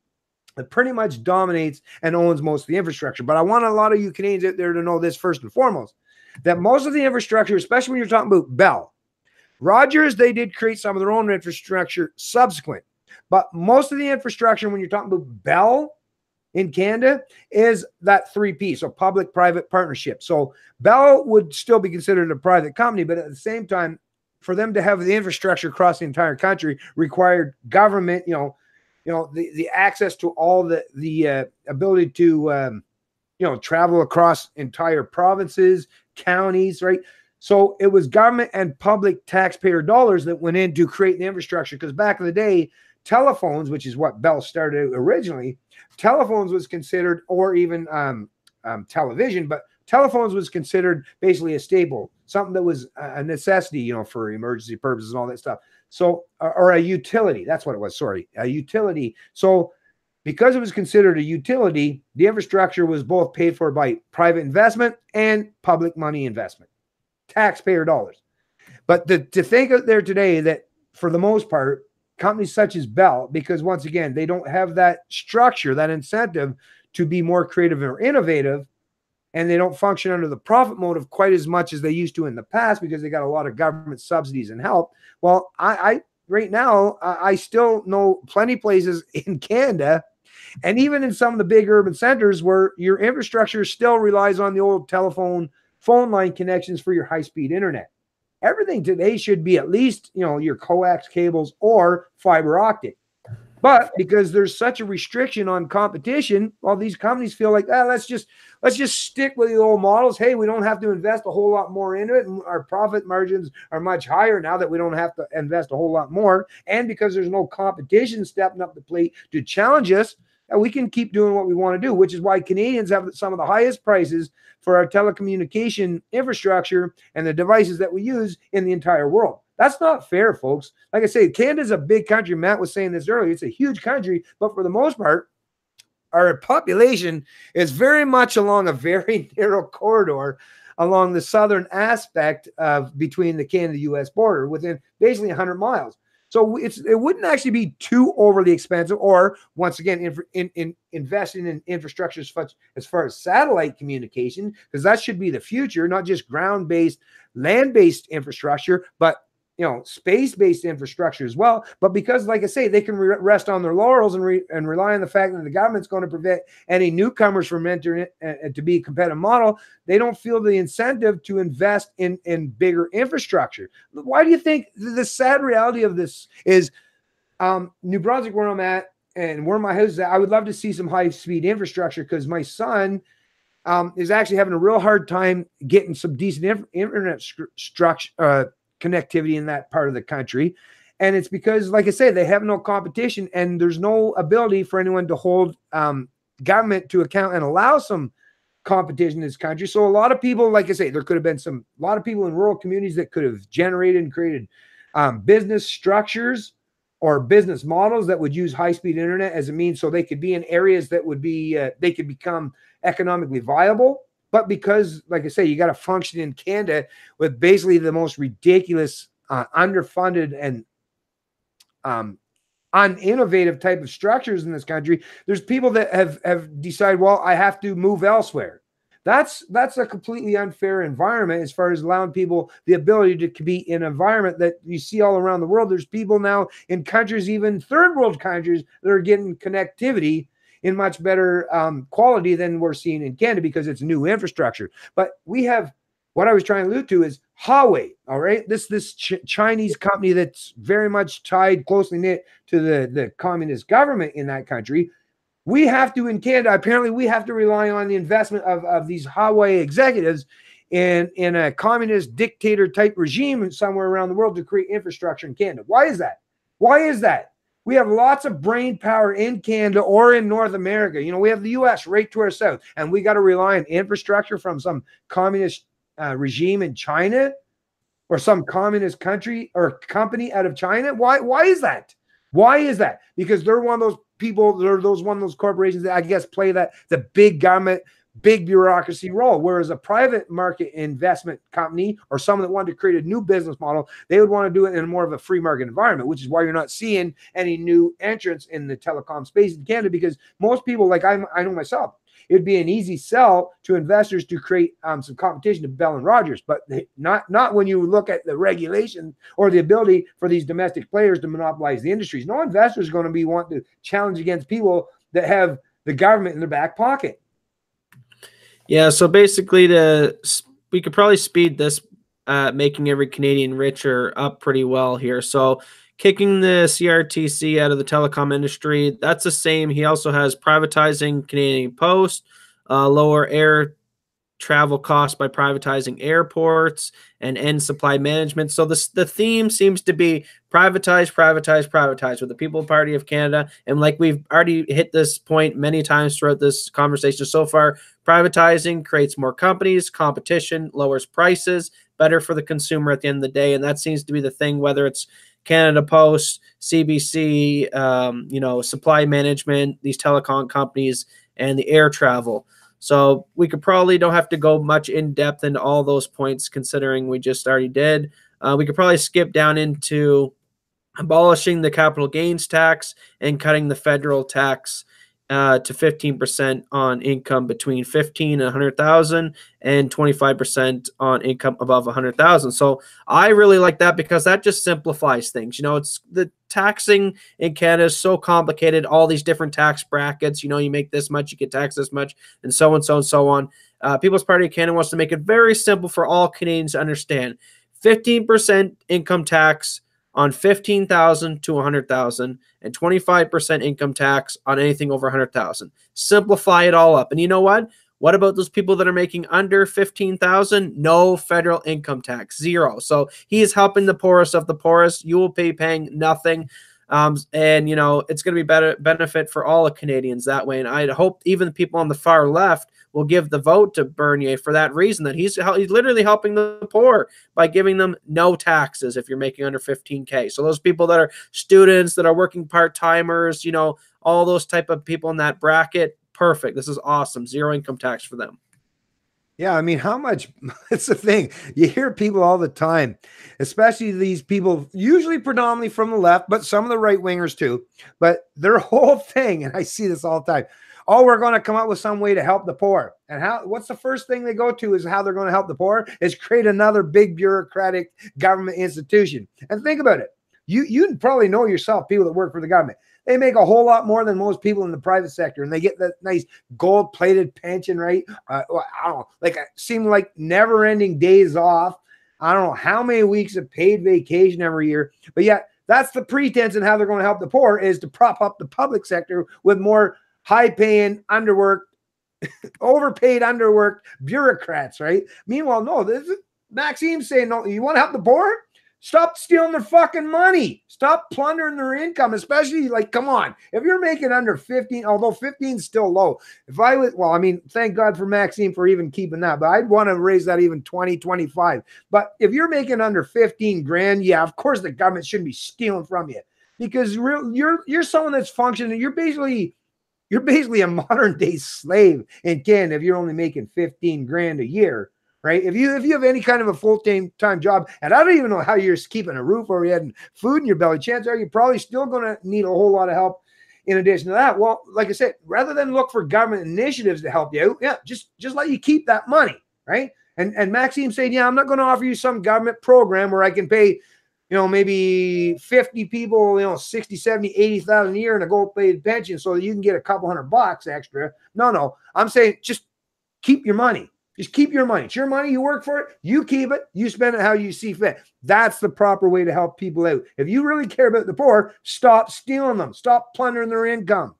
that pretty much dominates and owns most of the infrastructure. But I want a lot of you Canadians out there to know this first and foremost, that most of the infrastructure, especially when you're talking about Bell, Rogers, they did create some of their own infrastructure subsequent. But most of the infrastructure, when you're talking about Bell in Canada, is that 3P, so public-private partnership. So Bell would still be considered a private company, but at the same time, for them to have the infrastructure across the entire country required government, the access to all the ability to, travel across entire provinces, counties, right? So it was government and public taxpayer dollars that went in to create the infrastructure. Because back in the day, telephones, which is what Bell started originally, telephones was considered, or even television, but telephones was considered basically a staple, something that was a necessity, for emergency purposes and all that stuff. So, or a utility, that's what it was. Sorry, a utility. So because it was considered a utility, the infrastructure was both paid for by private investment and public money investment, taxpayer dollars. But to think out there today that for the most part, companies such as Bell, because once again, they don't have that structure, that incentive to be more creative or innovative, and they don't function under the profit motive quite as much as they used to in the past because they got a lot of government subsidies and help. Well, I right now, I still know plenty of places in Canada and even in some of the big urban centers where your infrastructure still relies on the old phone line connections for your high-speed internet. Everything today should be at least, your coax cables or fiber optic. But because there's such a restriction on competition, well, these companies feel like, let's just stick with the old models. Hey, we don't have to invest a whole lot more into it, and our profit margins are much higher now that we don't have to invest a whole lot more. And because there's no competition stepping up the plate to challenge us, we can keep doing what we want to do, which is why Canadians have some of the highest prices for our telecommunication infrastructure and the devices that we use in the entire world. That's not fair, folks. Like I say, Canada's a big country. Matt was saying this earlier. It's a huge country, but for the most part, our population is very much along a very narrow corridor along the southern aspect of between the Canada-U.S. border within basically 100 miles. So it wouldn't actually be too overly expensive, or once again, investing in infrastructure as far as satellite communication, because that should be the future, not just ground-based, land-based infrastructure, but space-based infrastructure as well. But because, like I say, they can rest on their laurels and rely on the fact that the government's going to prevent any newcomers from entering it to be a competitive model, they don't feel the incentive to invest in bigger infrastructure. Why do you think the sad reality of this is New Brunswick, where I'm at, and where my house is at, I would love to see some high-speed infrastructure because my son is actually having a real hard time getting some decent internet structure connectivity in that part of the country. And it's because, like I say, they have no competition and there's no ability for anyone to hold government to account and allow some competition in this country. So a lot of people, like I say, there could have been a lot of people in rural communities that could have generated and created business structures or business models that would use high-speed internet as a means so they could be in areas that would be, they could become economically viable. But because, like I say, you got to function in Canada with basically the most ridiculous, underfunded and uninnovative type of structures in this country, there's people that have decided, well, I have to move elsewhere. That's a completely unfair environment as far as allowing people the ability to compete in an environment that you see all around the world. There's people now in countries, even third world countries, that are getting connectivity in much better quality than we're seeing in Canada because it's new infrastructure. But we have, what I was trying to allude to is Huawei, all right? This Chinese company that's very much tied, closely knit to the communist government in that country. We have to, in Canada, apparently we have to rely on the investment of these Huawei executives in a communist dictator type regime somewhere around the world to create infrastructure in Canada. Why is that? Why is that? We have lots of brain power in Canada or in North America. We have the U.S. right to our south, and we got to rely on infrastructure from some communist regime in China or some communist country or company out of China. Why is that? Why is that? Because they're one of those people, they're one of those corporations that I guess play the big government, big bureaucracy role. Whereas a private market investment company or someone that wanted to create a new business model, they would want to do it in more of a free market environment, which is why you're not seeing any new entrants in the telecom space in Canada, because most people, like I know myself, it'd be an easy sell to investors to create some competition to Bell and Rogers, but not when you look at the regulation or the ability for these domestic players to monopolize the industries. No investor is going to be wanting to challenge against people that have the government in their back pocket. Yeah, so basically, we could probably speed this, making every Canadian richer up pretty well here. So kicking the CRTC out of the telecom industry, that's the same. He also has privatizing Canadian Post, lower air travel costs by privatizing airports, and end supply management. So the theme seems to be privatize, privatize, privatize with the People Party of Canada. And like we've already hit this point many times throughout this conversation so far, privatizing creates more companies, competition, lowers prices, better for the consumer at the end of the day. And that seems to be the thing, whether it's Canada Post, CBC, supply management, these telecom companies, and the air travel. So we could probably don't have to go much in depth into all those points, considering we just already did. We could probably skip down into abolishing the capital gains tax and cutting the federal tax to 15% on income between 15 and 100,000, and 25% on income above 100,000. So I really like that because that just simplifies things. It's the taxing in Canada is so complicated. All these different tax brackets. You make this much, you get taxed this much, and so and so and so on. People's Party of Canada wants to make it very simple for all Canadians to understand. 15% income tax on 15,000 to 100,000, and 25% income tax on anything over 100,000. Simplify it all up. And you know what? What about those people that are making under 15,000? No federal income tax, zero. So he is helping the poorest of the poorest. You will be paying nothing. And it's going to be better benefit for all the Canadians that way. And I hope even the people on the far left will give the vote to Bernier for that reason, that he's literally helping the poor by giving them no taxes if you're making under 15K. So those people that are students, that are working part-timers, all those type of people in that bracket, perfect. This is awesome. Zero income tax for them. Yeah, I mean, how much? It's the thing. You hear people all the time, especially these people, usually predominantly from the left, but some of the right wingers too. But their whole thing, and I see this all the time. Oh, we're going to come up with some way to help the poor. And what's the first thing they go to is how they're going to help the poor is create another big bureaucratic government institution. And think about it. You probably know yourself, people that work for the government. They make a whole lot more than most people in the private sector, and they get that nice gold-plated pension, right? I don't know, like it seemed like never-ending days off. I don't know how many weeks of paid vacation every year, but yet that's the pretense in how they're going to help the poor is to prop up the public sector with more high-paying, underworked, overpaid, underworked bureaucrats, right? Meanwhile, no, this is Maxime's saying, no, you want to help the poor? Stop stealing their fucking money. Stop plundering their income, especially like, come on. If you're making under 15, although 15 is still low. If I was, well, I mean, thank God for Maxime for even keeping that, but I'd want to raise that even 20, 25. But if you're making under 15 grand, yeah, of course the government shouldn't be stealing from you because you're someone that's functioning. You're basically a modern day slave in Canada if you're only making 15 grand a year. Right? If you have any kind of a full-time job, and I don't even know how you're keeping a roof over your head and food in your belly, chances are you're probably still going to need a whole lot of help in addition to that. Well, like I said, rather than look for government initiatives to help you out, yeah, just let you keep that money, right? And Maxime saying, yeah, I'm not going to offer you some government program where I can pay, maybe 50 people, 60, 70, 80,000 a year in a gold-plated pension so that you can get a couple $100 extra. No. I'm saying just keep your money. Just keep your money. It's your money. You work for it. You keep it. You spend it how you see fit. That's the proper way to help people out. If you really care about the poor, stop stealing them. Stop plundering their income.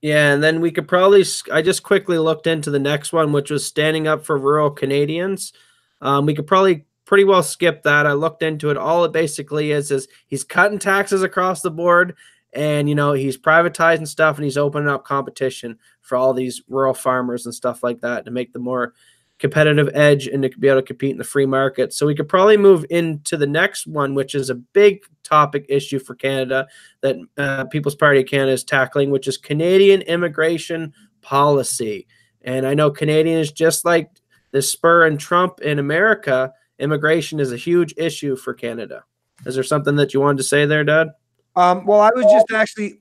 Yeah, and then we could probably – I just quickly looked into the next one, which was standing up for rural Canadians. We could probably pretty well skip that. I looked into it. All it basically is he's cutting taxes across the board, and, he's privatizing stuff, and he's opening up competition for all these rural farmers and stuff like that to make the more competitive edge and to be able to compete in the free market. So we could probably move into the next one, which is a big topic issue for Canada that People's Party of Canada is tackling, which is Canadian immigration policy. And I know Canadians, just like the spur and Trump in America, immigration is a huge issue for Canada. Is there something that you wanted to say there, Dad? Well, I was just the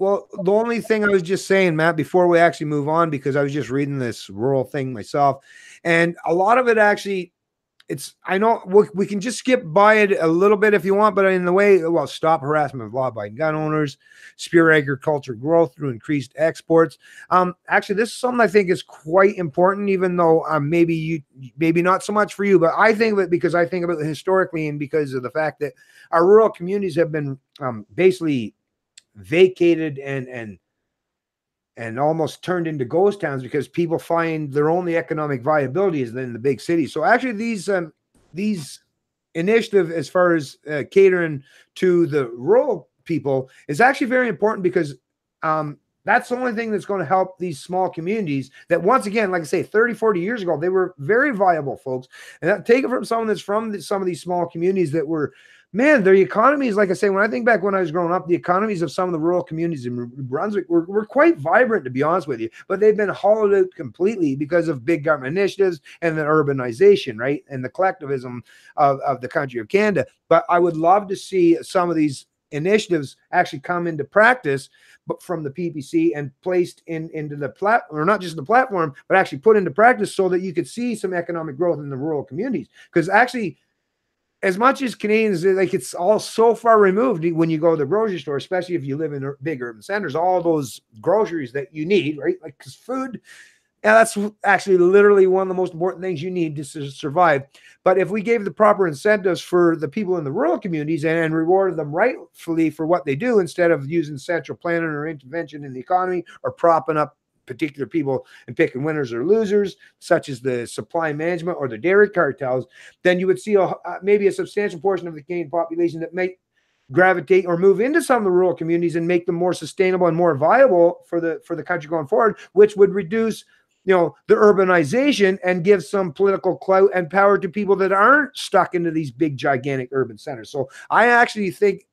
only thing I was just saying, Matt, before we actually move on, because I was just reading this rural thing myself, and a lot of it actually, I know we can just skip by it a little bit if you want, but in the way, well, stop harassment of law-abiding gun owners, spear agriculture growth through increased exports. Actually, this is something I think is quite important, even though maybe not so much for you, but I think of it because I think about it historically and because of the fact that our rural communities have been basically vacated and almost turned into ghost towns because people find their only economic viability is in the big cities. So actually these initiative as far as catering to the rural people is actually very important because that's the only thing that's going to help these small communities that, once again, like I say, 30, 40 years ago, they were very viable, folks. And take it from someone that's from some of these small communities that were, man, their economies, like I say, when I think back when I was growing up, the economies of some of the rural communities in New Brunswick were quite vibrant, to be honest with you, but they've been hollowed out completely because of big government initiatives and the urbanization, right, and the collectivism of the country of Canada. But I would love to see some of these initiatives actually come into practice, but from the PPC and placed into the platform, or not just the platform, but actually put into practice so that you could see some economic growth in the rural communities. Because actually, as much as Canadians, like, it's all so far removed when you go to the grocery store, especially if you live in big urban centers, all those groceries that you need, right? Like, because food, yeah, that's actually literally one of the most important things you need to survive. But if we gave the proper incentives for the people in the rural communities and rewarded them rightfully for what they do, instead of using central planning or intervention in the economy or propping up particular people and picking winners or losers, such as the supply management or the dairy cartels, then you would see maybe a substantial portion of the Canadian population that may gravitate or move into some of the rural communities and make them more sustainable and more viable for the country going forward, which would reduce the urbanization and give some political clout and power to people that aren't stuck into these big, gigantic urban centers. So I actually think,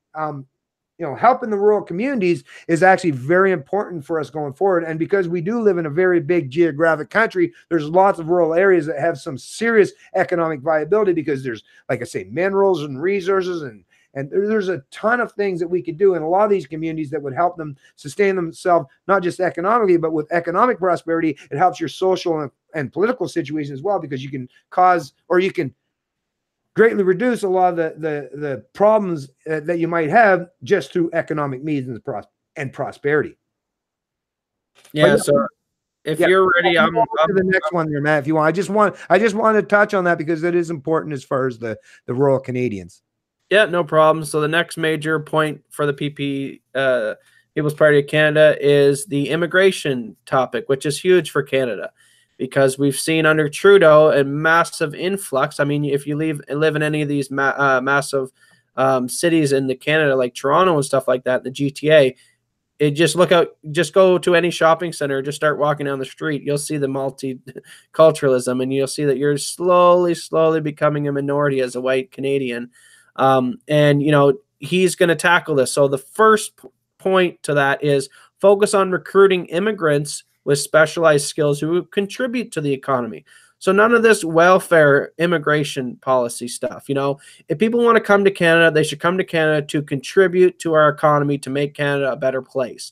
helping the rural communities is actually very important for us going forward. And because we do live in a very big geographic country, there's lots of rural areas that have some serious economic viability because there's, like I say, minerals and resources, and there's a ton of things that we could do in a lot of these communities that would help them sustain themselves, not just economically, but with economic prosperity. It helps your social and political situation as well, because you can you can greatly reduce a lot of the problems that you might have just through economic needs and prosperity. Yeah. So if you're ready, I'm to the next one there, Matt. If you want, I just want to touch on that because it is important as far as the rural Canadians. Yeah, no problem. So the next major point for the People's Party of Canada is the immigration topic, which is huge for Canada because we've seen under Trudeau a massive influx. I mean, if you live in any of these massive cities in the Canada, like Toronto and stuff like that, the GTA, just go to any shopping center, just start walking down the street. You'll see the multiculturalism, and you'll see that you're slowly becoming a minority as a white Canadian. And he's going to tackle this. So the first point to that is focus on recruiting immigrants with specialized skills who contribute to the economy. So none of this welfare immigration policy stuff. If people want to come to Canada, they should come to Canada to contribute to our economy, to make Canada a better place.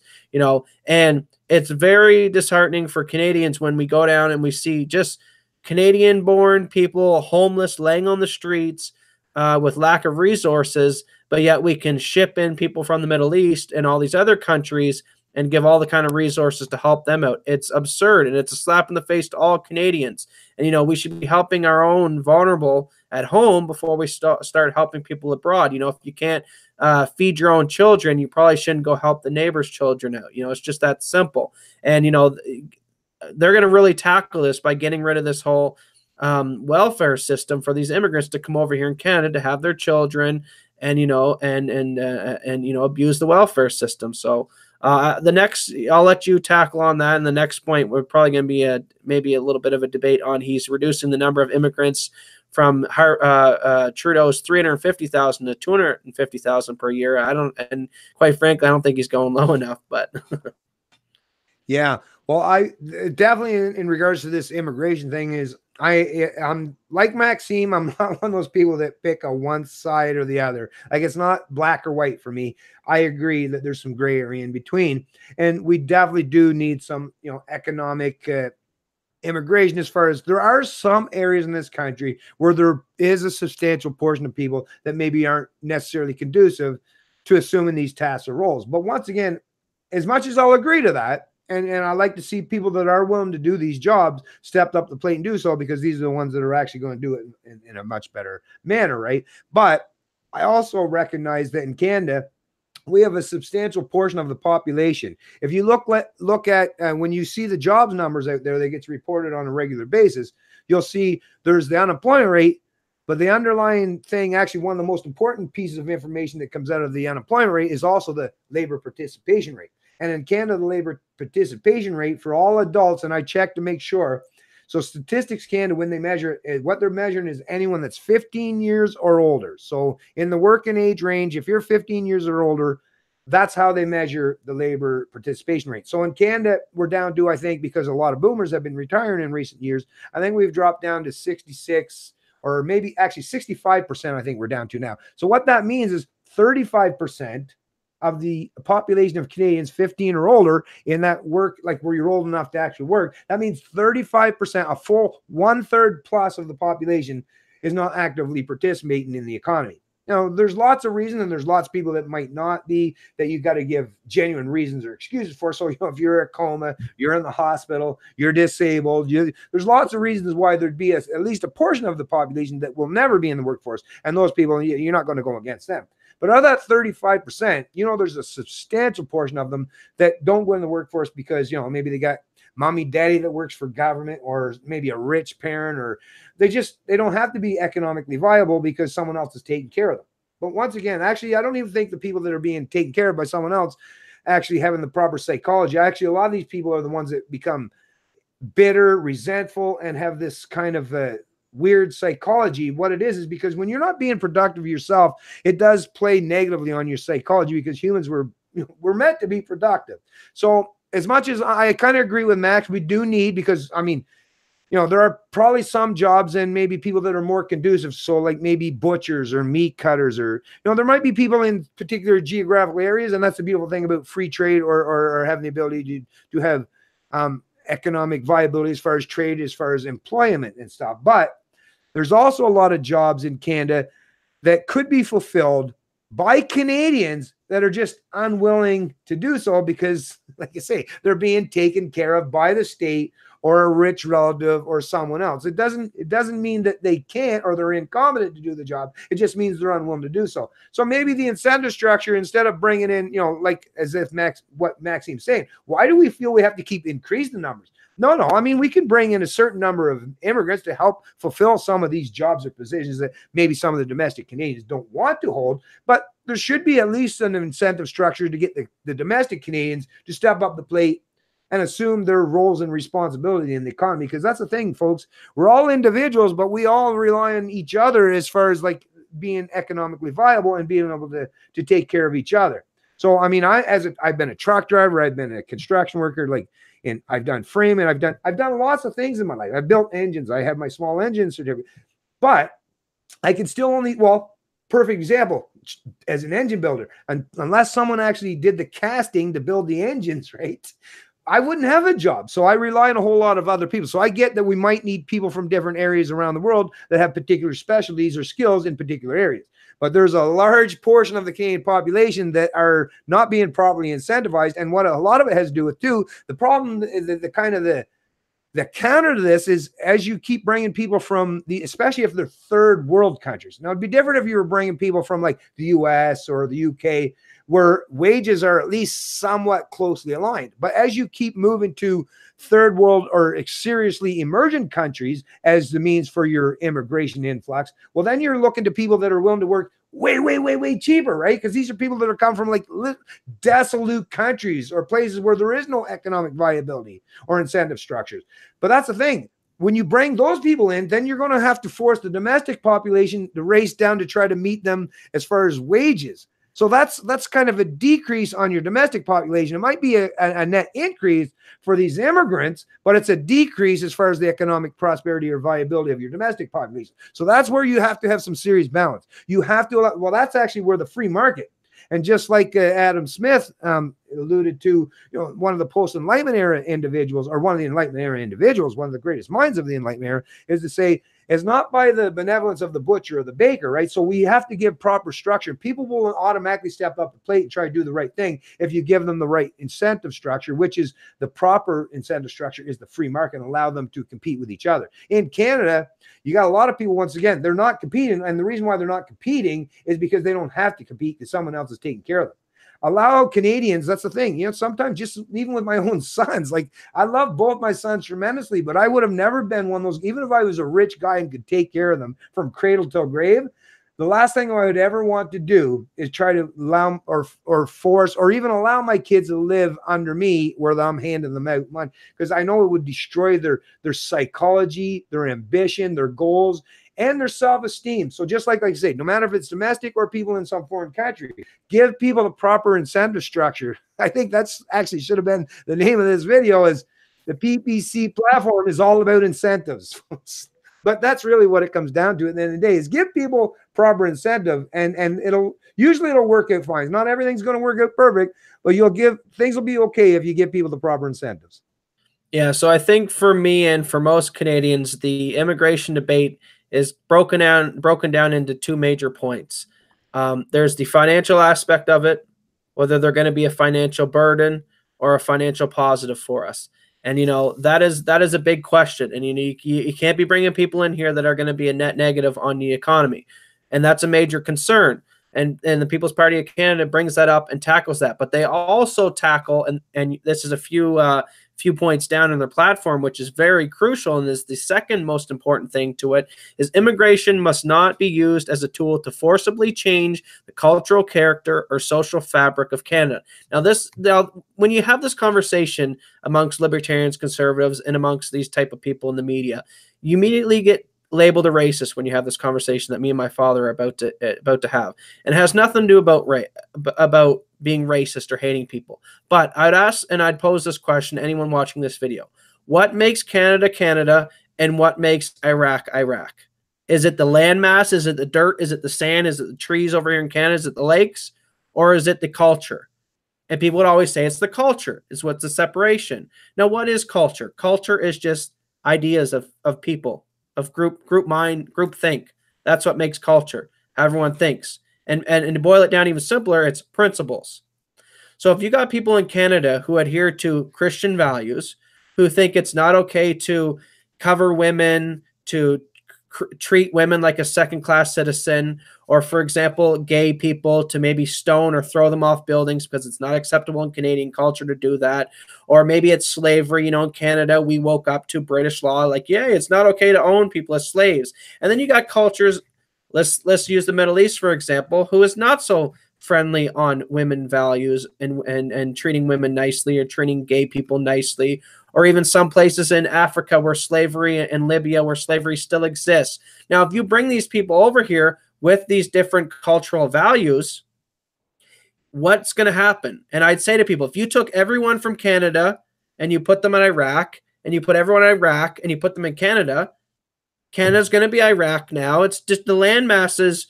And it's very disheartening for Canadians when we go down and we see just Canadian-born people homeless, laying on the streets, with lack of resources, but yet we can ship in people from the Middle East and all these other countries and give all the kind of resources to help them out. It's absurd, and it's a slap in the face to all Canadians. And, we should be helping our own vulnerable at home before we start helping people abroad. If you can't feed your own children, you probably shouldn't go help the neighbor's children out. It's just that simple. And, they're going to really tackle this by getting rid of this whole welfare system for these immigrants to come over here in Canada to have their children and abuse the welfare system. So the next, I'll let you tackle on that. And the next point, we're probably going to be maybe a little bit of a debate on. He's reducing the number of immigrants from Trudeau's 350,000 to 250,000 per year. And quite frankly, I don't think he's going low enough, but yeah. Well, I definitely, in regards to this immigration thing, is I'm like Maxime. I'm not one of those people that pick a one side or the other. Like, it's not black or white for me. I agree that there's some gray area in between, and we definitely do need some, economic immigration, as far as there are some areas in this country where there is a substantial portion of people that maybe aren't necessarily conducive to assuming these tasks or roles. But once again, as much as I'll agree to that, and I like to see people that are willing to do these jobs stepped up the plate and do so, because these are the ones that are actually going to do it in a much better manner, right? But I also recognize that in Canada, we have a substantial portion of the population. If you look at when you see the jobs numbers out there that gets reported on a regular basis, you'll see there's the unemployment rate, but the underlying thing, actually one of the most important pieces of information that comes out of the unemployment rate, is also the labor participation rate. And in Canada, the labor participation rate for all adults, and I checked to make sure. So Statistics Canada, when they measure it, what they're measuring is anyone that's 15 years or older. So in the working age range, if you're 15 years or older, that's how they measure the labor participation rate. So in Canada, we're down to, I think, because a lot of boomers have been retiring in recent years, I think we've dropped down to 66 or maybe actually 65%, I think we're down to now. So what that means is 35% of the population of Canadians 15 or older in that work, like where you're old enough to actually work. That means 35%, a full 1/3 plus of the population is not actively participating in the economy. Now, there's lots of reasons, and there's lots of people that might not be, that you got to give genuine reasons or excuses for. So, if you're in a coma, you're in the hospital, you're disabled, there's lots of reasons why there'd be at least a portion of the population that will never be in the workforce. And those people, you're not going to go against them. But of that 35%, there's a substantial portion of them that don't go in the workforce because, maybe they got mommy, daddy that works for government, or maybe a rich parent, or they don't have to be economically viable because someone else is taking care of them. But once again, actually, I don't even think the people that are being taken care of by someone else actually having the proper psychology. Actually, a lot of these people are the ones that become bitter, resentful, and have this kind of weird psychology. What it is because when you're not being productive yourself, it does play negatively on your psychology, because humans were meant to be productive. So as much as I kind of agree with Max, we do need, because there are probably some jobs and maybe people that are more conducive. So like maybe butchers or meat cutters, or, there might be people in particular geographical areas. And that's the beautiful thing about free trade, or having the ability to have economic viability as far as trade, as far as employment and stuff. But there's also a lot of jobs in Canada that could be fulfilled by Canadians that are just unwilling to do so because, like I say, they're being taken care of by the state or a rich relative or someone else. It doesn't mean that they can't or they're incompetent to do the job. It just means they're unwilling to do so. So maybe the incentive structure, instead of bringing in, like as if what Maxime's saying, why do we feel we have to keep increasing the numbers? No. I mean, we can bring in a certain number of immigrants to help fulfill some of these jobs or positions that maybe some of the domestic Canadians don't want to hold. But there should be at least an incentive structure to get the domestic Canadians to step up the plate and assume their roles and responsibility in the economy. Because that's the thing, folks. We're all individuals, but we all rely on each other as far as like being economically viable and being able to take care of each other. So, I mean, I've been a truck driver, I've been a construction worker, and I've done framing, I've done lots of things in my life. I've built engines, I have my small engine certificate, but I can still perfect example, as an engine builder, unless someone actually did the casting to build the engines, right? I wouldn't have a job. So I rely on a whole lot of other people. So I get that we might need people from different areas around the world that have particular specialties or skills in particular areas. But there's a large portion of the Canadian population that are not being properly incentivized. And what a lot of it has to do with too, the problem, the counter to this is, as you keep bringing people from especially if they're third world countries. Now, it'd be different if you were bringing people from like the US or the UK, where wages are at least somewhat closely aligned. But as you keep moving to third world or seriously emergent countries as the means for your immigration influx, well, then you're looking to people that are willing to work way cheaper, right? Because these are people that are come from like desolate countries or places where there is no economic viability or incentive structures. But that's the thing. When you bring those people in, then you're going to have to force the domestic population to race down to try to meet them as far as wages. So that's kind of a decrease on your domestic population. It might be a net increase for these immigrants, but it's a decrease as far as the economic prosperity or viability of your domestic population. So that's where you have to have some serious balance. You have to, that's actually where the free market, and just like Adam Smith alluded to, one of the post-Enlightenment era individuals, or one of the Enlightenment era individuals, one of the greatest minds of the Enlightenment era, is to say, it's not by the benevolence of the butcher or the baker, right? So we have to give proper structure. People will automatically step up the plate and try to do the right thing if you give them the right incentive structure, which is the proper incentive structure is the free market, and allow them to compete with each other. In Canada, you got a lot of people, once again, they're not competing. And the reason why they're not competing is because they don't have to compete, because someone else is taking care of them. Allow Canadians, that's the thing, sometimes just even with my own sons, like I love both my sons tremendously, but I would have never been one of those, even if I was a rich guy and could take care of them from cradle till grave, the last thing I would ever want to do is try to allow or force or even allow my kids to live under me where I'm handing them out money, because I know it would destroy their psychology, their ambition, their goals, and their self-esteem. So just like I say, no matter if it's domestic or people in some foreign country, give people the proper incentive structure. I think that's actually should have been the name of this video, is the PPC platform is all about incentives. But that's really what it comes down to at the end of the day, is give people proper incentive, and it'll work out fine. Not everything's going to work out perfect, but things will be okay if you give people the proper incentives. Yeah, so I think for me and for most Canadians, the immigration debate is broken down into two major points. There's the financial aspect of it, whether they're going to be a financial burden or a financial positive for us. And that is a big question. And you can't be bringing people in here that are going to be a net negative on the economy, and that's a major concern. And the People's Party of Canada brings that up and tackles that. But they also tackle, and this is a few points down in their platform, which is very crucial, and is the second most important thing to it, is immigration must not be used as a tool to forcibly change the cultural character or social fabric of Canada. Now, when you have this conversation amongst libertarians, conservatives, and amongst these type of people in the media, you immediately get labeled a racist when you have this conversation that me and my father are about to have, and it has nothing to do about being racist or hating people. But I'd pose this question to anyone watching this video: what makes Canada Canada, and what makes Iraq Iraq? Is it the landmass? Is it the dirt? Is it the sand? Is it the trees over here in Canada? Is it the lakes? Or is it the culture? And people would always say it's the culture. It's what's the separation. Now, what is culture? Culture is just ideas of people, of group mind, group think. That's what makes culture, how everyone thinks. And to boil it down even simpler, it's principles. So if you got people in Canada who adhere to Christian values, who think it's not okay to cover women, to treat women like a second-class citizen, or, for example, gay people to maybe stone or throw them off buildings because it's not acceptable in Canadian culture to do that, or maybe it's slavery. In Canada, we woke up to British law, like, yeah, it's not okay to own people as slaves. And then you got cultures, let's use the Middle East, for example, who is not so friendly on women values and treating women nicely, or treating gay people nicely, or even some places in Africa where slavery, in Libya where slavery still exists. Now, if you bring these people over here with these different cultural values, what's going to happen? And I'd say to people, if you took everyone from Canada and you put them in Iraq, and you put everyone in Iraq and you put them in Canada, Canada's going to be Iraq now. It's just the land masses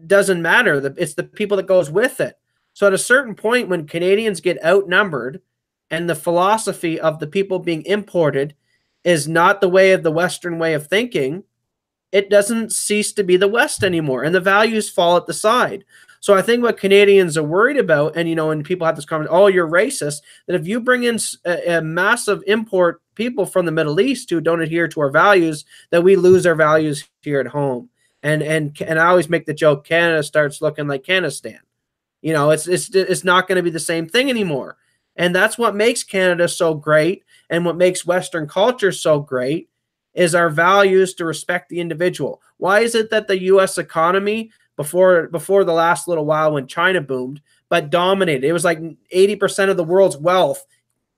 doesn't matter. It's the people that goes with it. So at a certain point, when Canadians get outnumbered, and the philosophy of the people being imported is not the way of the Western way of thinking, it doesn't cease to be the West anymore, and the values fall at the side. So I think what Canadians are worried about, and when people have this conversation, oh, you're racist, that if you bring in a massive import people from the Middle East who don't adhere to our values, that we lose our values here at home. And I always make the joke, Canada starts looking like Canistan. It's not going to be the same thing anymore. And that's what makes Canada so great, and what makes Western culture so great is our values to respect the individual. Why is it that the U.S. economy, before the last little while when China boomed, but dominated? It was like 80% of the world's wealth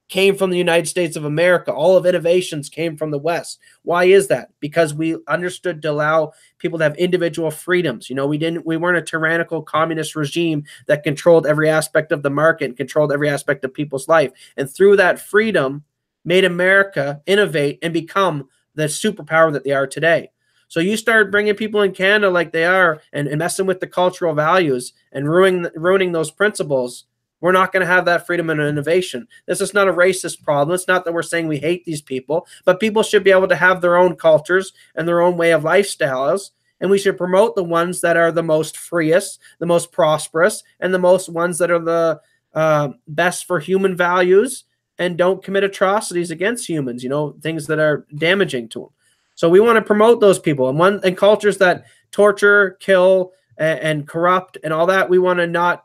came from the United States of America. All of innovations came from the West. Why is that? Because we understood to allow people to have individual freedoms. We weren't a tyrannical communist regime that controlled every aspect of the market and controlled every aspect of people's life. And through that freedom, made America innovate and become the superpower that they are today. So you start bringing people in Canada like they are, and messing with the cultural values and ruining those principles, we're not going to have that freedom and innovation. This is not a racist problem. It's not that we're saying we hate these people, but people should be able to have their own cultures and their own way of lifestyles. And we should promote the ones that are the most freest, the most prosperous, and the most ones that are the best for human values and don't commit atrocities against humans, things that are damaging to them. So we want to promote those people. And cultures that torture, kill, and corrupt and all that, we want to not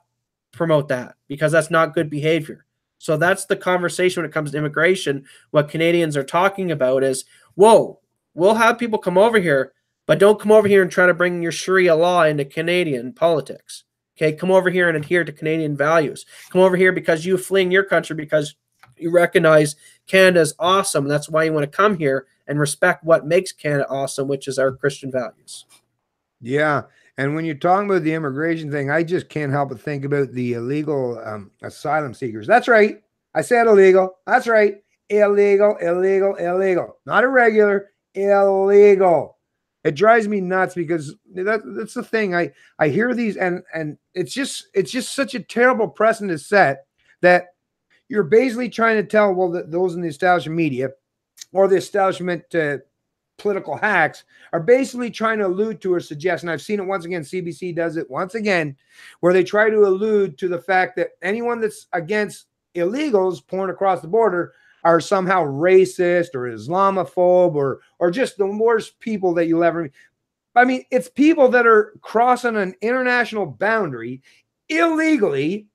promote that, because that's not good behavior. So that's the conversation when it comes to immigration. What Canadians are talking about is, whoa, we'll have people come over here, but don't come over here and try to bring your Sharia law into Canadian politics. Okay, come over here and adhere to Canadian values. Come over here because you fleeing your country because you recognize Canada is awesome. That's why you want to come here and respect what makes Canada awesome, which is our Christian values. Yeah. And when you're talking about the immigration thing, I just can't help but think about the illegal asylum seekers. That's right. I said illegal. That's right. Illegal, illegal, illegal. Not irregular, illegal. It drives me nuts because that's the thing. I hear these and it's just such a terrible precedent to set that you're basically trying to tell, well, those in the establishment media or the establishment political hacks are basically trying to allude to or suggest, and I've seen it once again, CBC does it once again, where they try to allude to the fact that anyone that's against illegals pouring across the border are somehow racist or Islamophobe or just the worst people that you'll ever meet. I mean, it's people that are crossing an international boundary illegally,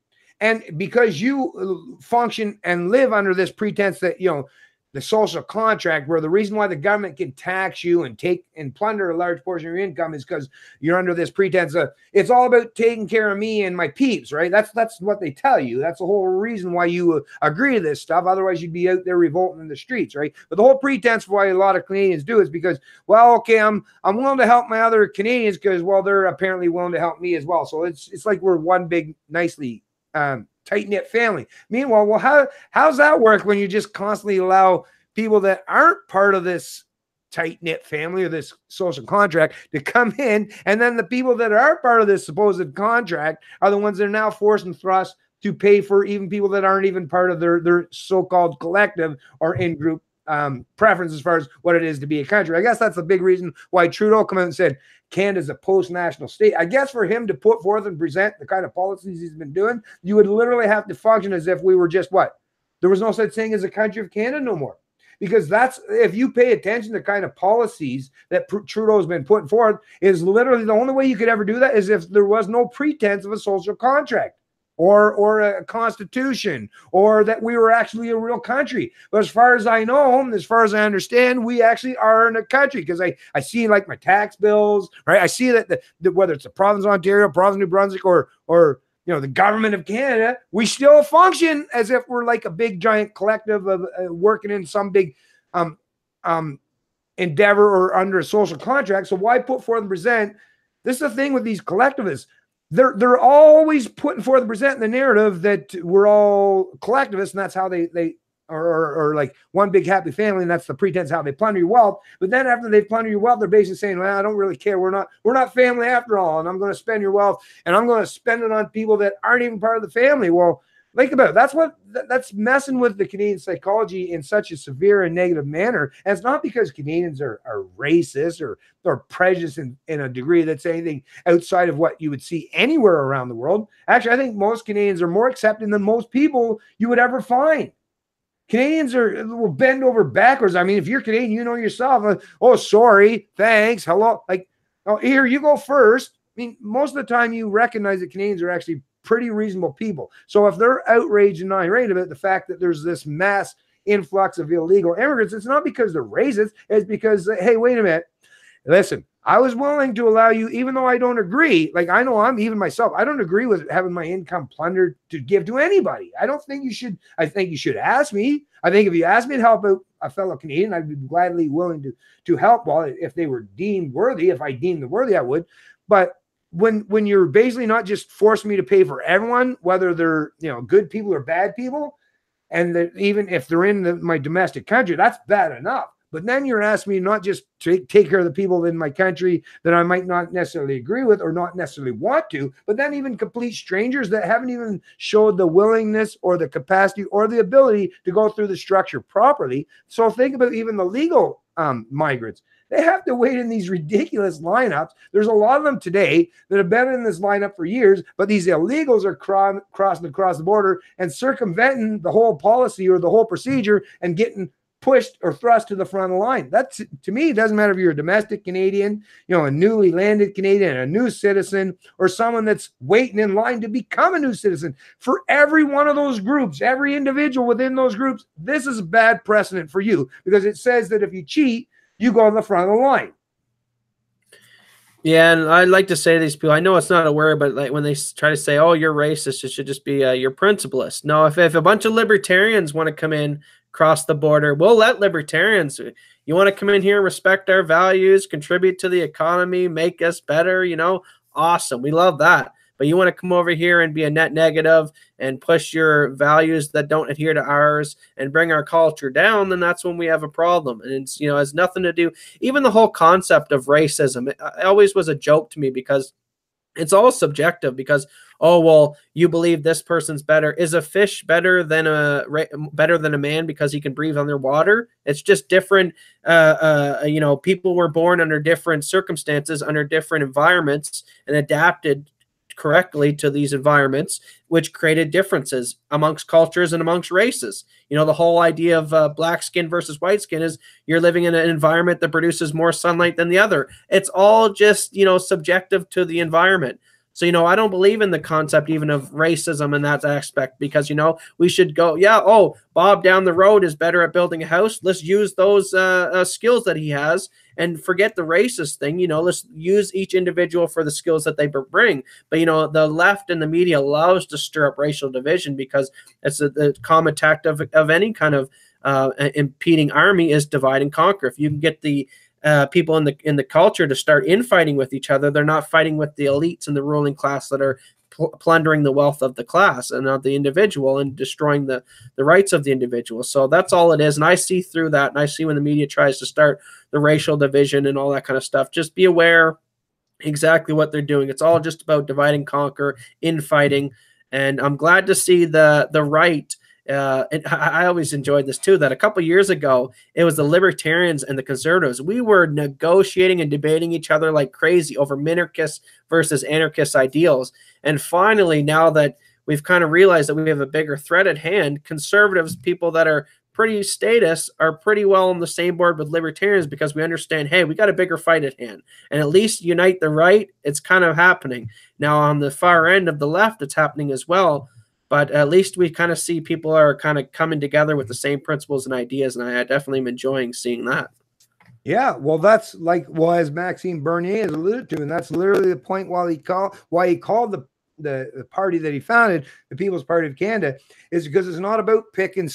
and because you function and live under this pretense that, you know, the social contract, where the reason why the government can tax you and take and plunder a large portion of your income is because you're under this pretense of it's all about taking care of me and my peeps, right? That's what they tell you. That's the whole reason why you agree to this stuff. Otherwise, you'd be out there revolting in the streets, right? But the whole pretense why a lot of Canadians do is because, well, okay, I'm willing to help my other Canadians because, well, they're apparently willing to help me as well. So it's like we're one big, nicely tight-knit family. Meanwhile, well, how's that work when you just constantly allow people that aren't part of this tight-knit family or this social contract to come in, and then the people that are part of this supposed contract are the ones that are now forced and thrust to pay for even people that aren't even part of their so-called collective or in-group preference as far as what it is to be a country. I guess that's the big reason why Trudeau came out and said Canada's a post-national state. I guess for him to put forth and present the kind of policies he's been doing, you would literally have to function as if we were just what? There was no such thing as a country of Canada no more. Because that's, if you pay attention to kind of policies that Trudeau's been putting forth, is literally the only way you could ever do that is if there was no pretense of a social contract or a constitution, or that we were actually a real country. But as far as I know, as far as I understand, we actually are in a country, because I see like my tax bills, right? I see that whether it's the province of Ontario, province of New Brunswick, or you know, the government of Canada, we still function as if we're like a big giant collective of working in some big endeavor or under a social contract. So why put forth and present? This is the thing with these collectivists. They're always putting forth and presenting the narrative that we're all collectivists, and that's how they or like one big happy family, and that's the pretense how they plunder your wealth. But then after they plunder your wealth, they're basically saying, well, I don't really care. We're not family after all, and I'm going to spend your wealth, and I'm going to spend it on people that aren't even part of the family. Well, think about it. That's messing with the Canadian psychology in such a severe and negative manner. And it's not because Canadians are racist or prejudiced in a degree that's anything outside of what you would see anywhere around the world. Actually, I think most Canadians are more accepting than most people you would ever find. Canadians will bend over backwards. I mean, if you're Canadian, you know yourself. Oh, sorry, thanks, hello. Like, oh, here, you go first. I mean, most of the time you recognize that Canadians are actually pretty reasonable people. So if they're outraged and irate about the fact that there's this mass influx of illegal immigrants, it's not because they're racist. It's because, hey, wait a minute. Listen, I was willing to allow you, even though I don't agree. Like, I know I'm even myself, I don't agree with having my income plundered to give to anybody. I don't think you should. I think you should ask me. I think if you asked me to help out a fellow Canadian, I'd be gladly willing to help. Well, if they were deemed worthy, if I deemed them worthy, I would. But when you're basically not just forcing me to pay for everyone, whether they're, you know, good people or bad people, and that even if they're in my domestic country, that's bad enough. But then you're asking me not just to take care of the people in my country that I might not necessarily agree with or not necessarily want to, but then even complete strangers that haven't even showed the willingness or the capacity or the ability to go through the structure properly. So think about even the legal migrants. They have to wait in these ridiculous lineups. There's a lot of them today that have been in this lineup for years, but these illegals are crossing across the border and circumventing the whole policy or the whole procedure and getting pushed or thrust to the front of the line. That's, to me, it doesn't matter if you're a domestic Canadian, you know, a newly landed Canadian, a new citizen, or someone that's waiting in line to become a new citizen. For every one of those groups, every individual within those groups, this is a bad precedent for you, because it says that if you cheat, you go on the front of the line. Yeah, and I'd like to say to these people, I know it's not a word, but like when they try to say, oh, you're racist, it should just be you're principlist. No, if a bunch of libertarians want to come in, cross the border, we'll let libertarians. You want to come in here, respect our values, contribute to the economy, make us better, you know, awesome. We love that. but you want to come over here and be a net negative and push your values that don't adhere to ours and bring our culture down, then that's when we have a problem. And it's, you know, it has nothing to do, even the whole concept of racism, it always was a joke to me because it's all subjective. Because, oh well, you believe this person's better. Is a fish better than a man because he can breathe underwater? It's just different. You know, people were born under different circumstances, under different environments, and adapted correctly to these environments, which created differences amongst cultures and amongst races. You know, the whole idea of black skin versus white skin is you're living in an environment that produces more sunlight than the other. It's all just, you know, subjective to the environment. So, you know, I don't believe in the concept even of racism in that aspect, because, you know, we should go, yeah, oh, Bob down the road is better at building a house. Let's use those skills that he has and forget the racist thing. You know, let's use each individual for the skills that they bring. But, you know, the left and the media loves to stir up racial division because it's the common tactic of any kind of impeding army is divide and conquer. If you can get the people in the culture to start infighting with each other, they're not fighting with the elites and the ruling class that are plundering the wealth of the class and of the individual and destroying the rights of the individual. So that's all it is. And I see through that, and I see when the media tries to start the racial division and all that kind of stuff. Just be aware exactly what they're doing. It's all just about divide and conquer, infighting. And I'm glad to see the right. And I always enjoyed this too, that a couple years ago, it was the libertarians and the conservatives. We were negotiating and debating each other like crazy over minarchist versus anarchist ideals. And finally, now that we've kind of realized that we have a bigger threat at hand, conservatives, people that are pretty status, are pretty well on the same board with libertarians, because we understand, hey, we got a bigger fight at hand, and at least unite the right. It's kind of happening now on the far end of the left. It's happening as well. But at least we kind of see people are kind of coming together with the same principles and ideas. And I definitely am enjoying seeing that. Yeah, well, that's like, well, as Maxime Bernier has alluded to, and that's literally the point why he called the party that he founded, the People's Party of Canada, is because it's not about picking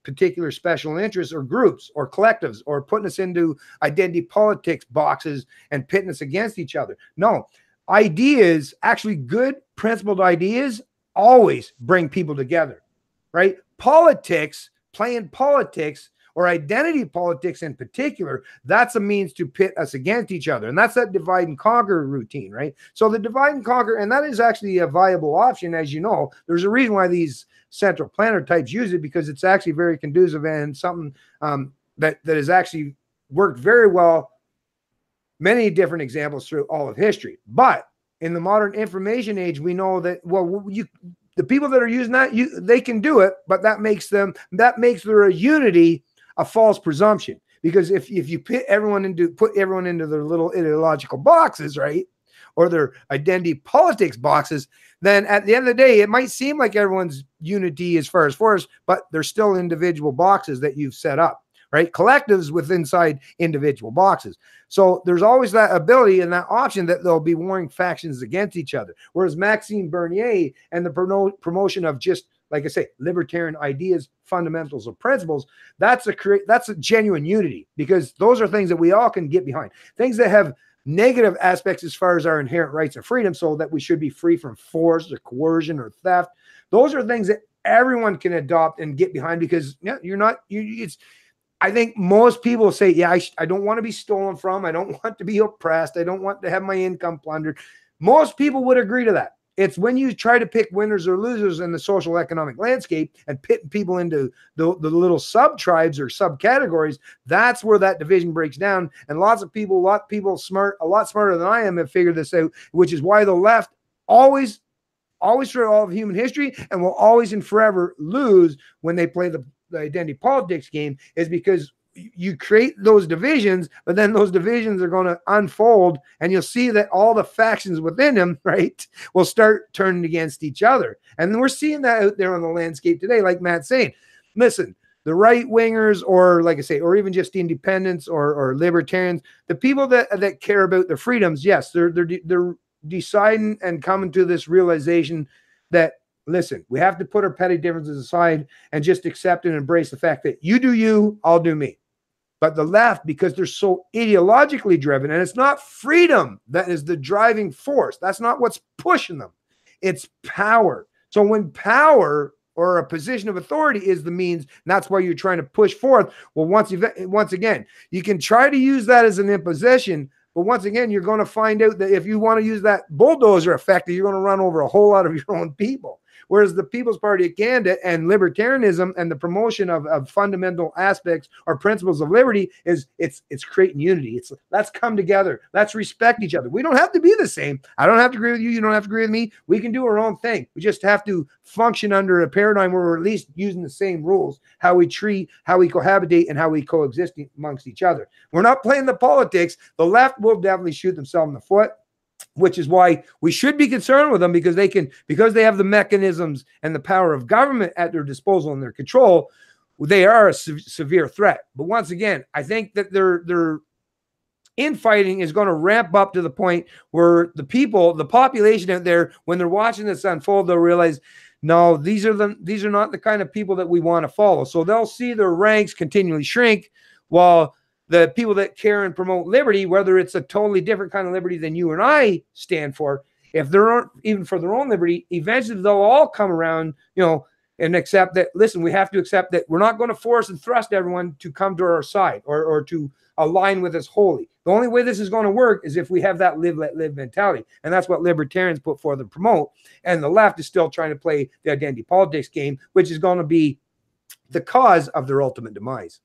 particular special interests or groups or collectives or putting us into identity politics boxes and pitting us against each other. No, ideas, actually good principled ideas, always bring people together, right? Politics, playing politics or identity politics in particular, that's a means to pit us against each other. And that's that divide and conquer routine, right? So the divide and conquer, and that is actually a viable option. As you know, there's a reason why these central planner types use it, because it's actually very conducive and something that has actually worked very well, many different examples through all of history. But in the modern information age, we know that, well, the people that are using that, they can do it, but that makes their unity a false presumption. Because if you put everyone into their little ideological boxes, right, or their identity politics boxes, then at the end of the day, it might seem like everyone's unity as far as force, but they're still individual boxes that you've set up. Right? Collectives with inside individual boxes. So there's always that ability and that option that there'll be warring factions against each other. Whereas Maxime Bernier and the promotion of just, like I say, libertarian ideas, fundamentals, or principles, that's a genuine unity, because those are things that we all can get behind. Things that have negative aspects as far as our inherent rights and freedom, so that we should be free from force or coercion or theft. Those are things that everyone can adopt and get behind, because I think most people say, yeah, I don't want to be stolen from. I don't want to be oppressed. I don't want to have my income plundered. Most people would agree to that. It's when you try to pick winners or losers in the social economic landscape and pit people into the little sub-tribes or subcategories, that's where that division breaks down. And a lot of people smart, a lot smarter than I am, have figured this out, which is why the left always through all of human history and will always and forever lose when they play the identity politics game, is because you create those divisions, but then those divisions are going to unfold, and you'll see that all the factions within them, right, will start turning against each other. And we're seeing that out there on the landscape today, like Matt's saying. Listen, the right wingers, or like I say, or even just independents or libertarians, the people that care about their freedoms, yes, they're deciding and coming to this realization that, listen, we have to put our petty differences aside and just accept and embrace the fact that you do you, I'll do me. But the left, because they're so ideologically driven, and it's not freedom that is the driving force. That's not what's pushing them. It's power. So when power or a position of authority is the means, and that's why you're trying to push forth. Well, once again, you can try to use that as an imposition, but once again, you're going to find out that if you want to use that bulldozer effect, you're going to run over a whole lot of your own people. Whereas the People's Party of Canada and libertarianism and the promotion of fundamental aspects or principles of liberty is it's creating unity. It's let's come together. Let's respect each other. We don't have to be the same. I don't have to agree with you. You don't have to agree with me. We can do our own thing. We just have to function under a paradigm where we're at least using the same rules, how we treat, how we cohabitate, and how we coexist amongst each other. We're not playing the politics. The left will definitely shoot themselves in the foot, which is why we should be concerned with them, because they have the mechanisms and the power of government at their disposal and their control. They are a severe threat. But once again, I think that their infighting is going to ramp up to the point where the population out there, when they're watching this unfold, they'll realize, no, these are not the kind of people that we want to follow. So they'll see their ranks continually shrink, while the people that care and promote liberty, whether it's a totally different kind of liberty than you and I stand for, if they're even for their own liberty, eventually they'll all come around, and accept that, listen, we have to accept that we're not going to force and thrust everyone to come to our side or to align with us wholly. The only way this is going to work is if we have that live, let live mentality. And that's what libertarians put forth and promote. And the left is still trying to play the identity politics game, which is going to be the cause of their ultimate demise.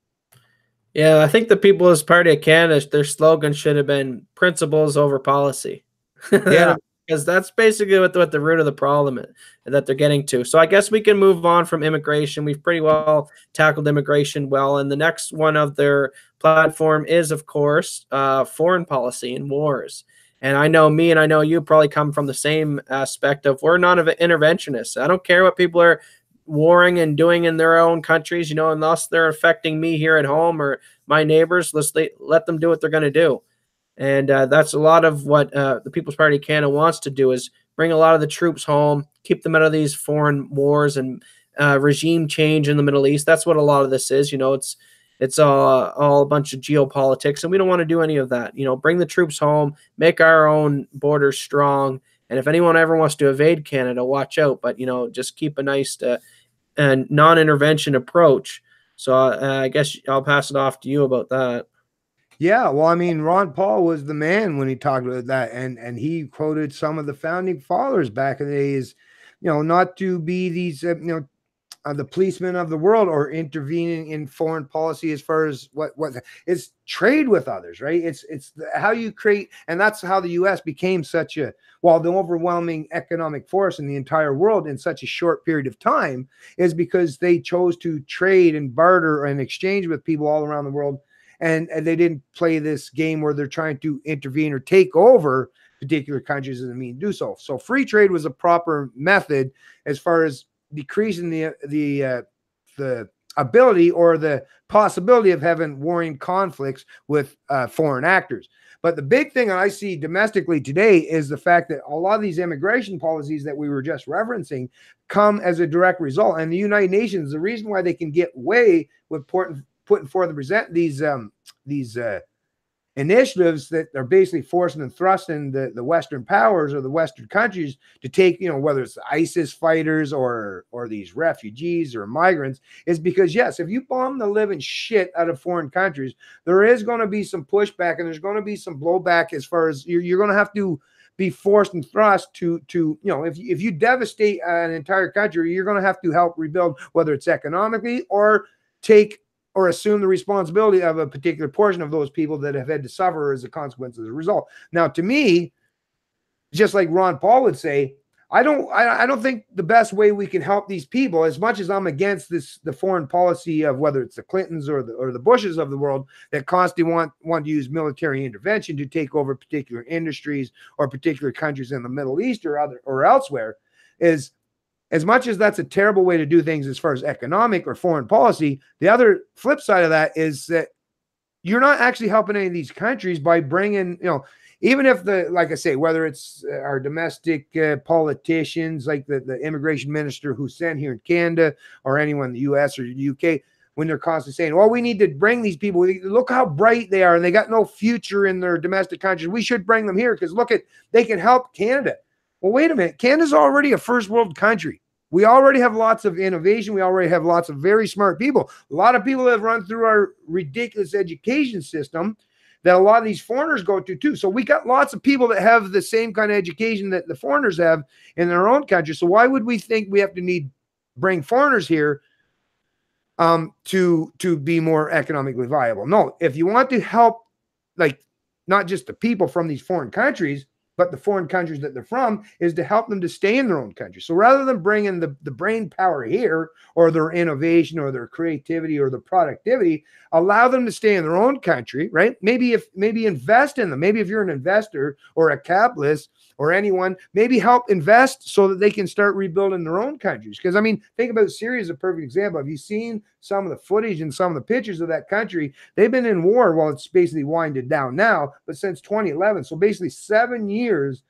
Yeah, I think the People's Party of Canada, their slogan should have been principles over policy. Yeah. Because that's basically what the root of the problem is, that they're getting to. So I guess we can move on from immigration. We've pretty well tackled immigration well. And the next one of their platform is, of course, foreign policy and wars. And I know me and I know you probably come from the same aspect of, we're not interventionists. I don't care what people are warring and doing in their own countries, unless they're affecting me here at home or my neighbors. Let them do what they're going to do. And that's a lot of what the People's Party of Canada wants to do, is bring a lot of the troops home, keep them out of these foreign wars and regime change in the Middle East. That's what a lot of this is. It's all a bunch of geopolitics, and we don't want to do any of that. Bring the troops home, make our own borders strong. And if anyone ever wants to evade Canada, watch out. But, just keep a nice and non-intervention approach. So I guess I'll pass it off to you about that. Yeah, well, I mean, Ron Paul was the man when he talked about that, and he quoted some of the founding fathers back in the days, not to be these, the policemen of the world or intervening in foreign policy as far as what it's trade with others, right? It's how you create, and that's how the U.S. became such the overwhelming economic force in the entire world in such a short period of time, is because they chose to trade and barter and exchange with people all around the world. And they didn't play this game where they're trying to intervene or take over particular countries as a means to do so. So free trade was a proper method as far as decreasing the ability or the possibility of having warring conflicts with foreign actors. But the big thing I see domestically today is the fact that a lot of these immigration policies that we were just referencing come as a direct result. And the United Nations, the reason why they can get away with putting forth and present these initiatives that are basically forcing and thrusting the Western powers or the Western countries to take, whether it's ISIS fighters or these refugees or migrants, is because, yes, if you bomb the living shit out of foreign countries, there is going to be some pushback and there's going to be some blowback as far as you're going to have to be forced and thrust to if you devastate an entire country, you're going to have to help rebuild, whether it's economically or take or assume the responsibility of a particular portion of those people that have had to suffer as a consequence as a result. Now, to me, just like Ron Paul would say, I don't think the best way we can help these people, as much as I'm against the foreign policy of whether it's the Clintons or the Bushes of the world that constantly want to use military intervention to take over particular industries or particular countries in the Middle East or elsewhere, is, as much as that's a terrible way to do things as far as economic or foreign policy, the other flip side of that is that you're not actually helping any of these countries by bringing, even if like I say, whether it's our domestic politicians, like the immigration minister who's sent here in Canada, or anyone in the US or the UK, when they're constantly saying, well, we need to bring these people. Look how bright they are and they got no future in their domestic countries. We should bring them here because they can help Canada. Well, wait a minute. Canada's already a first world country. We already have lots of innovation. We already have lots of very smart people. A lot of people have run through our ridiculous education system that a lot of these foreigners go to too. So we got lots of people that have the same kind of education that the foreigners have in their own country. So why would we think we have to bring foreigners here to be more economically viable? No, if you want to help, like, not just the people from these foreign countries, but the foreign countries that they're from, is to help them to stay in their own country. So rather than bringing the brain power here, or their innovation or their creativity or their productivity, allow them to stay in their own country, right? Maybe invest in them. Maybe if you're an investor or a capitalist or anyone, maybe help invest so that they can start rebuilding their own countries. Because, I mean, think about Syria as a perfect example. Have you seen some of the footage and some of the pictures of that country? They've been in war. Well, it's basically winded down now, but since 2011. So basically 7 years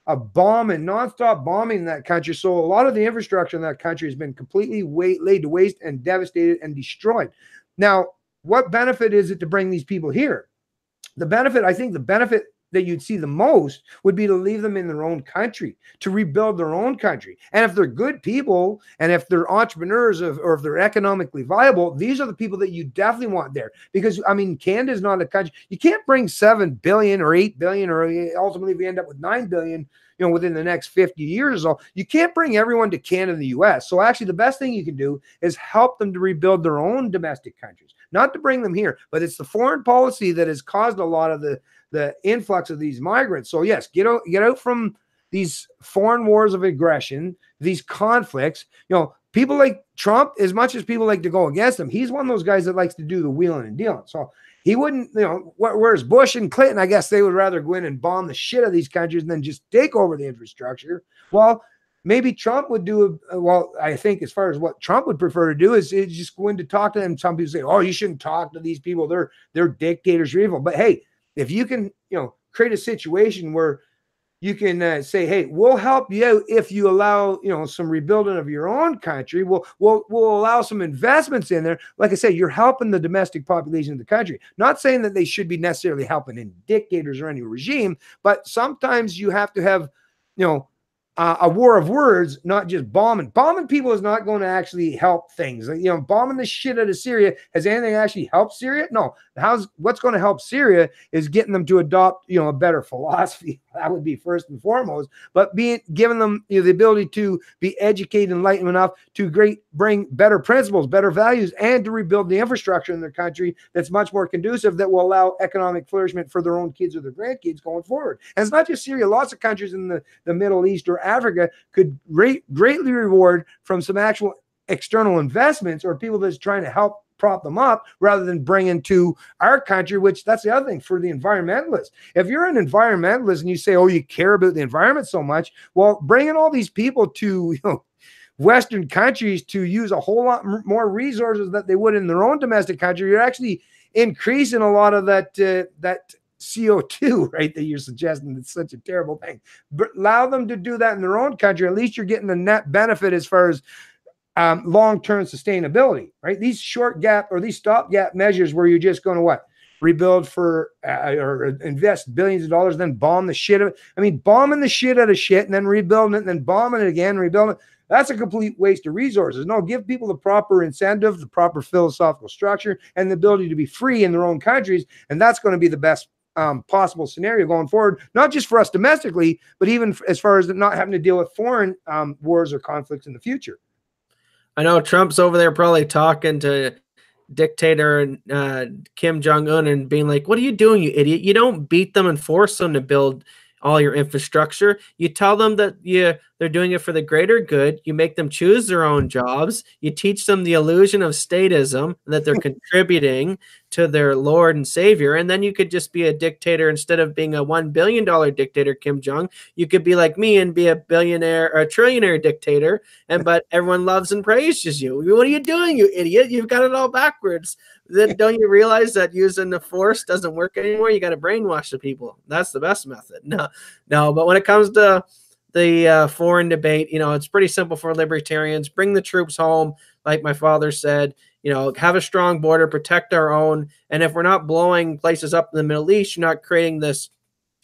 of bombing, nonstop bombing in that country. So a lot of the infrastructure in that country has been completely laid to waste and devastated and destroyed. Now, what benefit is it to bring these people here? I think the benefit that you'd see the most would be to leave them in their own country, to rebuild their own country. And if they're good people, and if they're entrepreneurs, or if they're economically viable, these are the people that you definitely want there. Because, I mean, Canada is not a country. You can't bring 7 billion or 8 billion, or ultimately we end up with 9 billion, within the next 50 years or so. You can't bring everyone to Canada and the US. So actually the best thing you can do is help them to rebuild their own domestic countries, not to bring them here. But it's the foreign policy that has caused a lot of the influx of these migrants. So yes, get out from these foreign wars of aggression, these conflicts. People like Trump, as much as people like to go against him, he's one of those guys that likes to do the wheeling and dealing. So he wouldn't, whereas Bush and Clinton, I guess they would rather go in and bomb the shit out of these countries than just take over the infrastructure. Well, maybe Trump would do I think as far as what Trump would prefer to do is just go in to talk to them. Some people say, oh, you shouldn't talk to these people. They're dictators or evil. But hey, if you can, create a situation where you can say, hey, we'll help you out if you allow, some rebuilding of your own country. We'll allow some investments in there. Like I said, you're helping the domestic population of the country. Not saying that they should be necessarily helping in dictators or any regime, but sometimes you have to have, a war of words, not just bombing. Bombing people is not going to actually help things. Bombing the shit out of Syria, has anything actually helped Syria? No. What's going to help Syria is getting them to adopt, a better philosophy. That would be first and foremost. But giving them the ability to be educated and enlightened enough to bring better principles, better values, and to rebuild the infrastructure in their country that's much more conducive, that will allow economic flourishment for their own kids or their grandkids going forward. And it's not just Syria. Lots of countries in the Middle East or Africa could greatly reward from some actual external investments, or people that's trying to help prop them up, rather than bring into our country, which that's the other thing for the environmentalists. If you're an environmentalist and you say, oh, you care about the environment so much, well, bringing all these people to Western countries to use a whole lot more resources that they would in their own domestic country, you're actually increasing a lot of that CO2, right, that you're suggesting. It's such a terrible thing. But allow them to do that in their own country. At least you're getting the net benefit as far as long-term sustainability, right? These short gap or these stopgap measures where you're just going to rebuild for or invest billions of dollars, then bomb the shit out of it. I mean, bombing the shit out of shit and then rebuilding it and then bombing it again, rebuilding it. That's a complete waste of resources. No, give people the proper incentive, the proper philosophical structure, and the ability to be free in their own countries. And that's going to be the best possible scenario going forward, not just for us domestically, but even as far as not having to deal with foreign wars or conflicts in the future. I know Trump's over there probably talking to dictator Kim Jong-un and being like, what are you doing, you idiot? You don't beat them and force them to build all your infrastructure. You tell them that they're doing it for the greater good. You make them choose their own jobs. You teach them the illusion of statism, that they're contributing to their Lord and Savior. And then you could just be a dictator. Instead of being a $1 billion dictator, Kim Jong, you could be like me and be a billionaire or a trillionaire dictator. But everyone loves and praises you. What are you doing, you idiot? You've got it all backwards. Then don't you realize that using the force doesn't work anymore? You got to brainwash the people. That's the best method. No. But when it comes to the foreign debate, it's pretty simple for libertarians. Bring the troops home, like my father said. Have a strong border, protect our own. And if we're not blowing places up in the Middle East, you're not creating this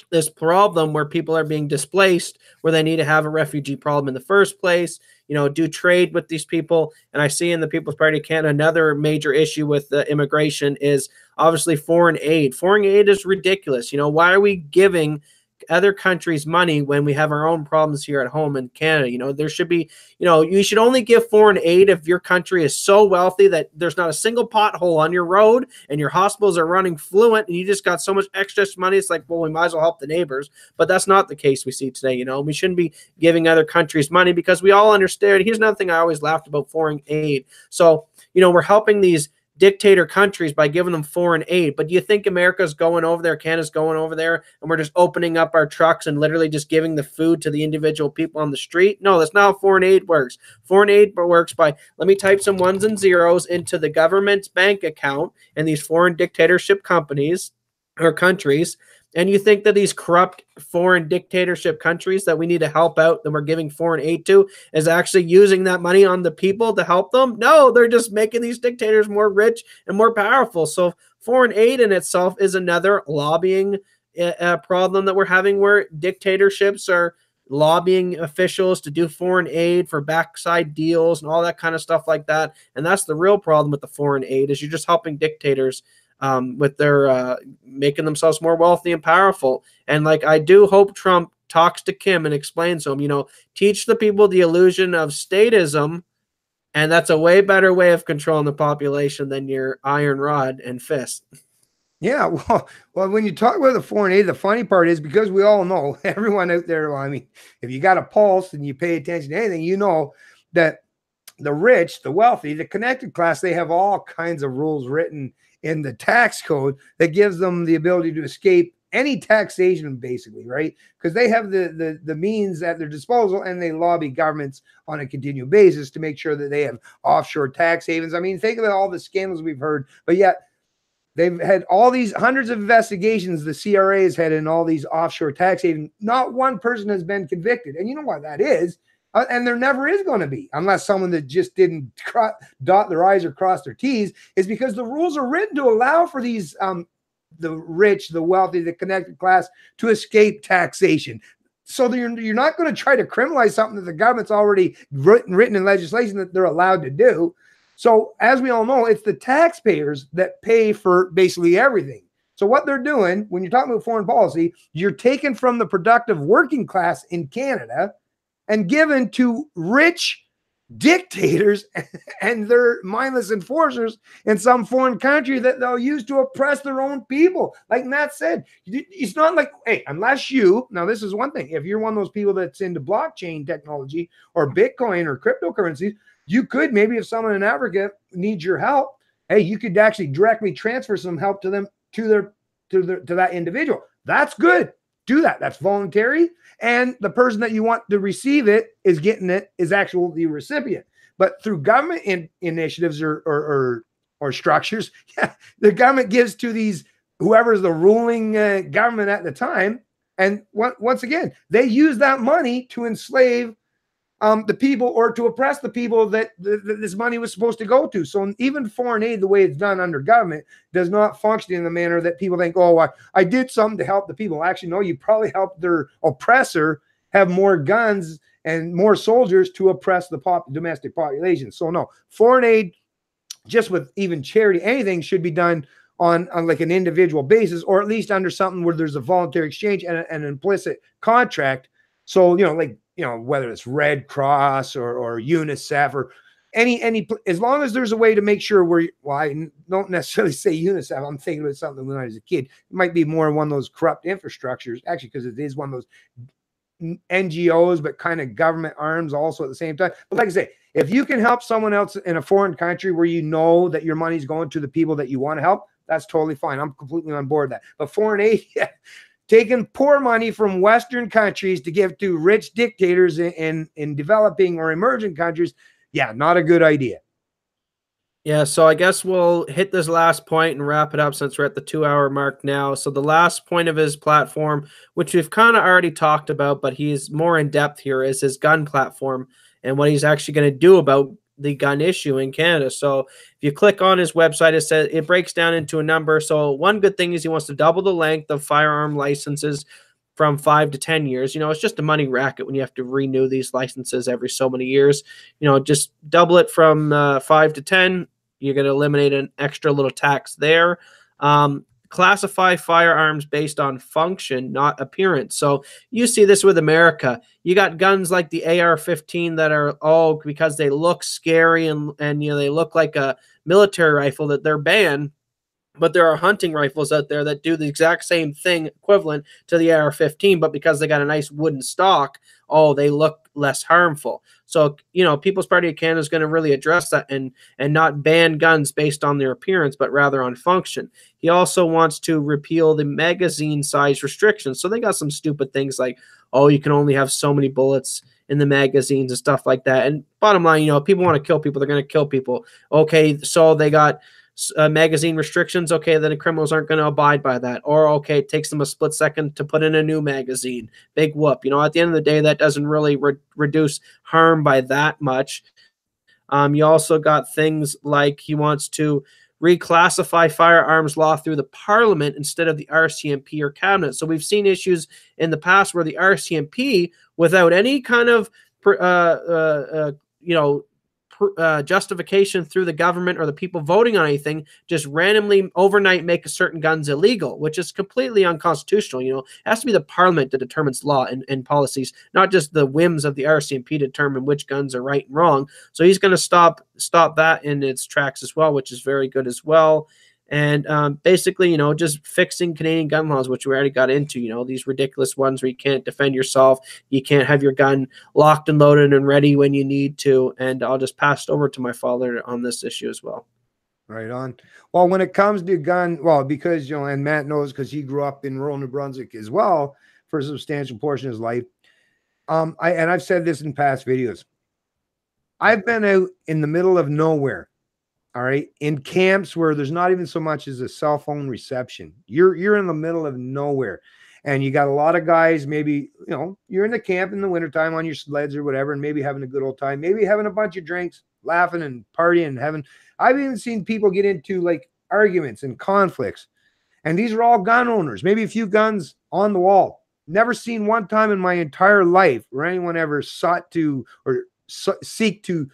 this problem where people are being displaced, where they need to have a refugee problem in the first place, do trade with these people. And I see in the People's Party of Canada another major issue with the immigration is obviously foreign aid. Foreign aid is ridiculous. Why are we giving other countries money when we have our own problems here at home in Canada? There should be, you should only give foreign aid if your country is so wealthy that there's not a single pothole on your road and your hospitals are running fluent and you just got so much extra money. It's like, well, we might as well help the neighbors. But that's not the case we see today. We shouldn't be giving other countries money because we all understand. Here's another thing I always laughed about foreign aid. So, we're helping these dictator countries by giving them foreign aid. But do you think America's going over there, Canada's going over there, and we're just opening up our trucks and literally just giving the food to the individual people on the street? No, that's not how foreign aid works. Foreign aid works by, let me type some ones and zeros into the government's bank account and these foreign dictatorship companies or countries. And you think that these corrupt foreign dictatorship countries that we need to help out, that we're giving foreign aid to, is actually using that money on the people to help them? No, they're just making these dictators more rich and more powerful. So foreign aid in itself is another lobbying problem that we're having, where dictatorships are lobbying officials to do foreign aid for backside deals and all that kind of stuff like that. And that's the real problem with the foreign aid, is you're just helping dictators with their making themselves more wealthy and powerful. And like, I do hope Trump talks to Kim and explains to him, teach the people the illusion of statism, and that's a way better way of controlling the population than your iron rod and fist. Yeah, well, when you talk about the foreign aid, the funny part is, because we all know, everyone out there, well, I mean, if you got a pulse and you pay attention to anything, you know that the rich, the wealthy, the connected class, they have all kinds of rules written in the tax code that gives them the ability to escape any taxation, basically, right? Because they have the means at their disposal, and they lobby governments on a continual basis to make sure that they have offshore tax havens. I mean, think about all the scandals we've heard, but yet they've had all these hundreds of investigations the CRA has had in all these offshore tax havens. Not one person has been convicted. And you know why that is? And there never is going to be, unless someone that just didn't dot their I's or cross their T's, is because the rules are written to allow for these, the rich, the wealthy, the connected class to escape taxation. So you're not going to try to criminalize something that the government's already written in legislation that they're allowed to do. So as we all know, it's the taxpayers that pay for basically everything. So what they're doing, when you're talking about foreign policy, you're taking from the productive working class in Canada and given to rich dictators and their mindless enforcers in some foreign country that they'll use to oppress their own people. Like Matt said, it's not like, hey, unless now this is one thing. If you're one of those people that's into blockchain technology or Bitcoin or cryptocurrencies, you could, maybe if someone in Africa needs your help, hey, you could actually directly transfer some help to them, to that individual. That's good. Do that. That's voluntary. And the person that you want to receive it is getting it, is actually the recipient. But through government initiatives or structures, yeah, the government gives to these, whoever's the ruling government at the time. And once again, they use that money to enslave the people, or to oppress the people that this money was supposed to go to. So even foreign aid, the way it's done under government, does not function in the manner that people think, oh, I did something to help the people. Actually, no, you probably helped their oppressor have more guns and more soldiers to oppress the domestic population. So no, foreign aid, just with even charity, anything, should be done on like an individual basis, or at least under something where there's a voluntary exchange and an implicit contract. So, whether it's Red Cross or UNICEF or any, as long as there's a way to make sure I don't necessarily say UNICEF. I'm thinking about something when I was a kid. It might be more one of those corrupt infrastructures, actually, because it is one of those NGOs, but kind of government arms also at the same time. But like I say, if you can help someone else in a foreign country where you know that your money's going to the people that you want to help, that's totally fine. I'm completely on board with that. But foreign aid, yeah, taking poor money from Western countries to give to rich dictators in developing or emerging countries, yeah, not a good idea. Yeah, so I guess we'll hit this last point and wrap it up, since we're at the 2-hour mark now. So the last point of his platform, which we've kind of already talked about, but he's more in depth here, is his gun platform and what he's actually going to do about the gun issue in Canada. So if you click on his website, it says, it breaks down into a number. So one good thing is he wants to double the length of firearm licenses from 5 to 10 years. It's just a money racket when you have to renew these licenses every so many years. Just double it from 5 to 10. You're going to eliminate an extra little tax there. Classify firearms based on function, not appearance. So you see this with America. You got guns like the AR-15 that are all because they look scary and they look like a military rifle that they're banned. But there are hunting rifles out there that do the exact same thing equivalent to the AR-15, but because they got a nice wooden stock, they look less harmful. So, People's Party of Canada is going to really address that and not ban guns based on their appearance, but rather on function. He also wants to repeal the magazine size restrictions. So they got some stupid things like, you can only have so many bullets in the magazines and stuff like that. And bottom line, people want to kill people. They're going to kill people. Okay, so they got magazine restrictions. Okay, then the criminals aren't going to abide by that. Or, okay, it takes them a split second to put in a new magazine. Big whoop. At the end of the day, that doesn't really reduce harm by that much. You also got things like he wants to reclassify firearms law through the Parliament instead of the RCMP or Cabinet. So we've seen issues in the past where the RCMP, without any kind of justification through the government or the people voting on anything, just randomly overnight make certain guns illegal, which is completely unconstitutional. It has to be the Parliament that determines law and policies, not just the whims of the RCMP to determine which guns are right and wrong. So he's going to stop that in its tracks as well, which is very good as well. And basically, just fixing Canadian gun laws, which we already got into, these ridiculous ones where you can't defend yourself, you can't have your gun locked and loaded and ready when you need to. And I'll just pass it over to my father on this issue as well. Right on. Well, when it comes to because, and Matt knows because he grew up in rural New Brunswick as well for a substantial portion of his life. I've said this in past videos. I've been out in the middle of nowhere. All right. In camps where there's not even so much as a cell phone reception, you're in the middle of nowhere and you got a lot of guys, maybe, you're in the camp in the wintertime on your sleds or whatever, and maybe having a good old time, maybe having a bunch of drinks, laughing and partying and I've even seen people get into like arguments and conflicts. And these are all gun owners, maybe a few guns on the wall. Never seen one time in my entire life where anyone ever sought to or seek to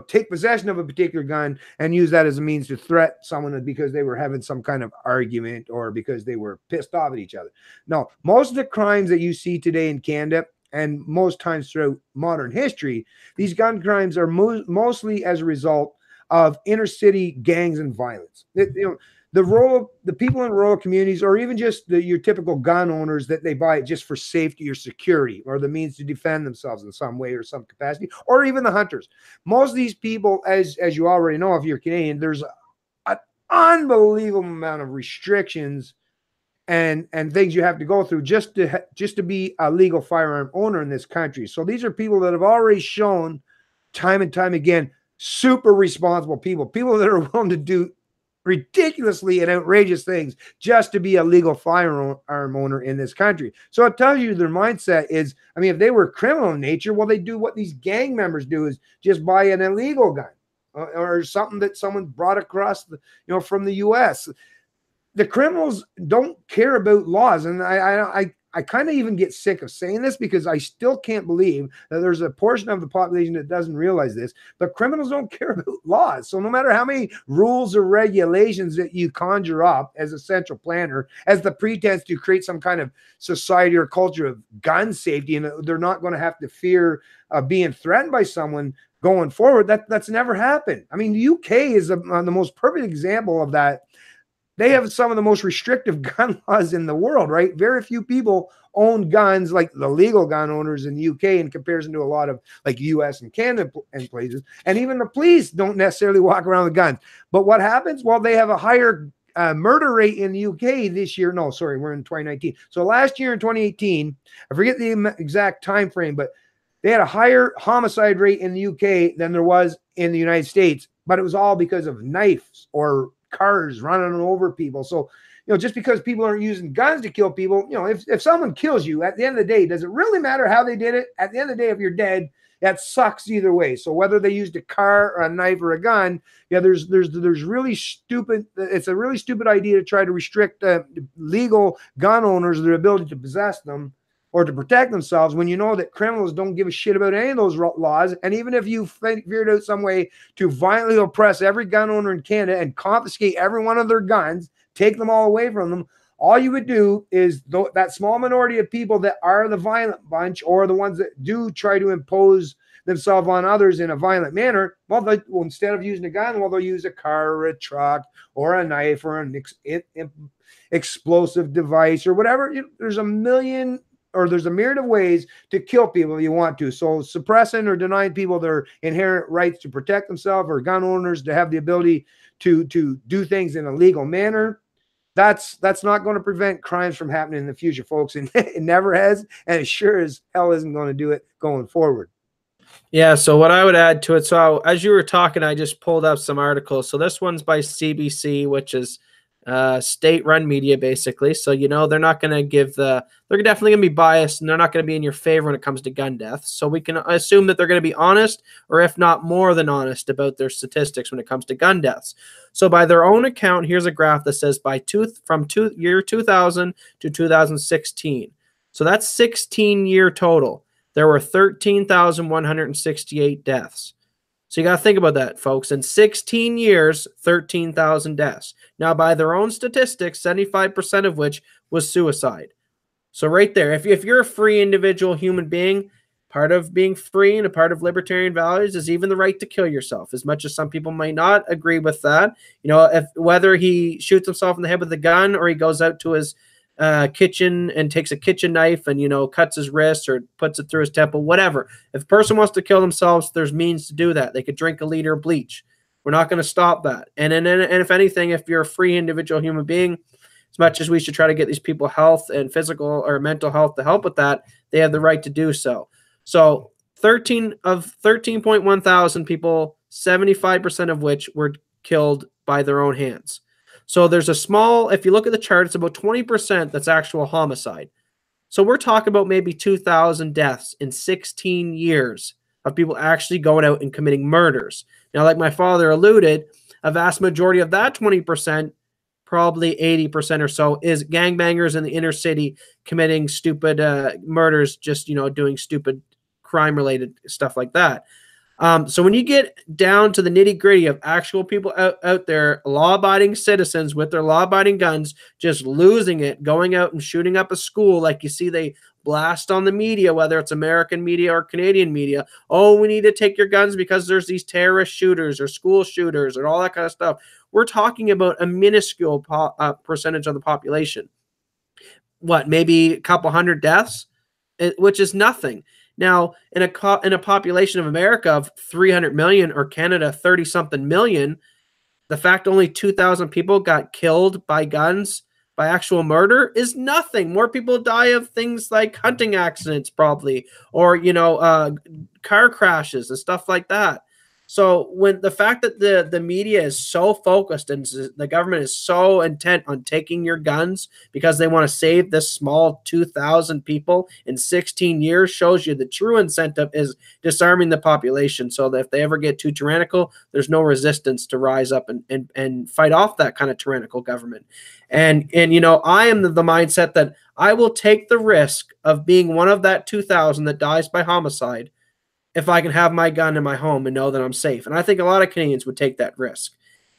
take possession of a particular gun and use that as a means to threat someone because they were having some kind of argument or because they were pissed off at each other. No, most of the crimes that you see today in Canada and most times throughout modern history, these gun crimes are mostly as a result of inner city gangs and violence. The people in rural communities, or even just your typical gun owners that they buy it just for safety or security or the means to defend themselves in some way or some capacity, or even the hunters. Most of these people, as you already know, if you're Canadian, there's an unbelievable amount of restrictions and things you have to go through just to be a legal firearm owner in this country. So these are people that have already shown time and time again, super responsible people that are willing to do ridiculously and outrageous things just to be a legal firearm owner in this country. So it tells you their mindset is, if they were criminal in nature, well, they do what these gang members do, is just buy an illegal gun or something that someone brought across from the US. The criminals don't care about laws. And I kind of even get sick of saying this because I still can't believe that there's a portion of the population that doesn't realize this, but criminals don't care about laws. So no matter how many rules or regulations that you conjure up as a central planner, as the pretense to create some kind of society or culture of gun safety, and they're not going to have to fear being threatened by someone going forward, that's never happened. The UK is the most perfect example of that. They have some of the most restrictive gun laws in the world, right? Very few people own guns like the legal gun owners in the UK in comparison to a lot of like US and Canada and places. And even the police don't necessarily walk around with guns. But what happens? Well, they have a higher murder rate in the UK this year. No, sorry, we're in 2019. So last year in 2018, I forget the exact time frame, but they had a higher homicide rate in the UK than there was in the United States. But it was all because of knives or cars running over people. So, just because people aren't using guns to kill people, if someone kills you, at the end of the day, does it really matter how they did it? At the end of the day, if you're dead, that sucks either way. So whether they used a car or a knife or a gun, there's really stupid. It's a really stupid idea to try to restrict legal gun owners their ability to possess them or to protect themselves when you know that criminals don't give a shit about any of those laws. And even if you figured out some way to violently oppress every gun owner in Canada and confiscate every one of their guns, take them all away from them, all you would do is that small minority of people that are the violent bunch or the ones that do try to impose themselves on others in a violent manner, well, instead of using a gun, well, they'll use a car or a truck or a knife or an explosive device or whatever. There's a myriad of ways to kill people if you want to. So suppressing or denying people their inherent rights to protect themselves, or gun owners to have the ability to do things in a legal manner, that's not going to prevent crimes from happening in the future, folks. And it never has, and it sure as hell isn't going to do it going forward. Yeah, so what I would add to it, so as you were talking, I just pulled up some articles. So this one's by CBC, which is state-run media, basically. So, they're not going to they're definitely going to be biased, and they're not going to be in your favor when it comes to gun deaths. So we can assume that they're going to be honest, or if not more than honest, about their statistics when it comes to gun deaths. So by their own account, here's a graph that says from year 2000 to 2016. So that's 16-year total. There were 13,168 deaths. So you got to think about that, folks. In 16 years, 13,000 deaths. Now, by their own statistics, 75% of which was suicide. So right there, if you're a free individual human being, part of being free and a part of libertarian values is even the right to kill yourself, as much as some people might not agree with that. Whether he shoots himself in the head with a gun or he goes out to his kitchen and takes a kitchen knife and cuts his wrist or puts it through his temple, whatever. If a person wants to kill themselves, there's means to do that. They could drink a liter of bleach. We're not going to stop that. And if anything, if you're a free individual human being, as much as we should try to get these people health and physical or mental health to help with that, they have the right to do so. So 13.1 thousand people, 75% of which were killed by their own hands. So there's if you look at the chart, it's about 20% that's actual homicide. So we're talking about maybe 2,000 deaths in 16 years of people actually going out and committing murders. Now, like my father alluded, a vast majority of that 20%, probably 80% or so, is gangbangers in the inner city committing stupid murders, just, doing stupid crime-related stuff like that. So when you get down to the nitty-gritty of actual people out there, law-abiding citizens with their law-abiding guns, just losing it, going out and shooting up a school like you see they blast on the media, whether it's American media or Canadian media. Oh, we need to take your guns because there's these terrorist shooters or school shooters and all that kind of stuff. We're talking about a minuscule percentage of the population. What, maybe a couple hundred deaths, which is nothing. Now, in a population of America of 300 million or Canada 30-something million, the fact only 2,000 people got killed by guns, by actual murder, is nothing. More people die of things like hunting accidents probably, or, car crashes and stuff like that. So when the fact that the media is so focused and the government is so intent on taking your guns because they want to save this small 2,000 people in 16 years shows you the true incentive is disarming the population, so that if they ever get too tyrannical, there's no resistance to rise up and fight off that kind of tyrannical government. And I am the mindset that I will take the risk of being one of that 2,000 that dies by homicide if I can have my gun in my home and know that I'm safe. And I think a lot of Canadians would take that risk.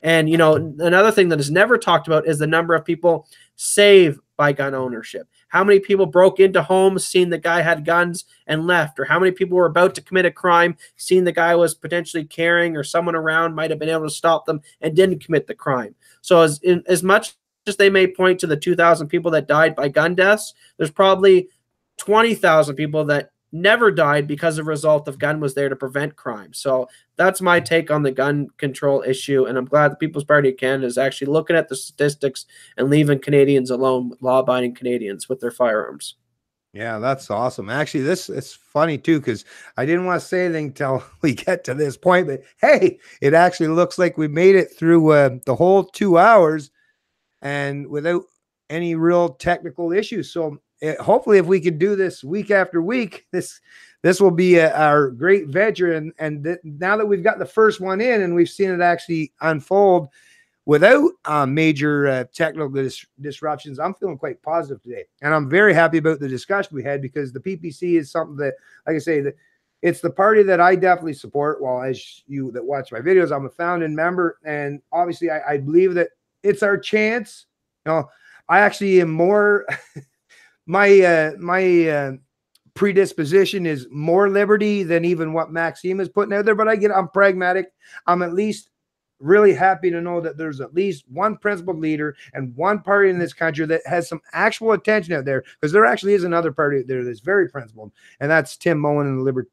And, another thing that is never talked about is the number of people saved by gun ownership. How many people broke into homes, seen the guy had guns and left? Or how many people were about to commit a crime, seen the guy was potentially carrying, or someone around might have been able to stop them and didn't commit the crime? So as much as they may point to the 2,000 people that died by gun deaths, there's probably 20,000 people that never died because the result of gun was there to prevent crime. So that's my take on the gun control issue. And I'm glad the People's Party of Canada is actually looking at the statistics and leaving Canadians alone, law-abiding Canadians, with their firearms. Yeah, that's awesome. Actually, it's funny too, because I didn't want to say anything until we get to this point, but hey, it actually looks like we made it through the whole 2 hours and without any real technical issues. So hopefully, if we could do this week after week, this will be our great venture. And now that we've got the first one in and we've seen it actually unfold without major technical disruptions, I'm feeling quite positive today. And I'm very happy about the discussion we had, because the PPC is something that, like I say, that it's the party that I definitely support. Well, as you that watch my videos, I'm a founding member. And obviously, I believe that it's our chance. I actually am more, my predisposition is more liberty than even what Maxime is putting out there. But I'm pragmatic. I'm at least really happy to know that there's at least one principled leader and one party in this country that has some actual attention out there, because there actually is another party out there that's very principled, and that's Tim Moen and the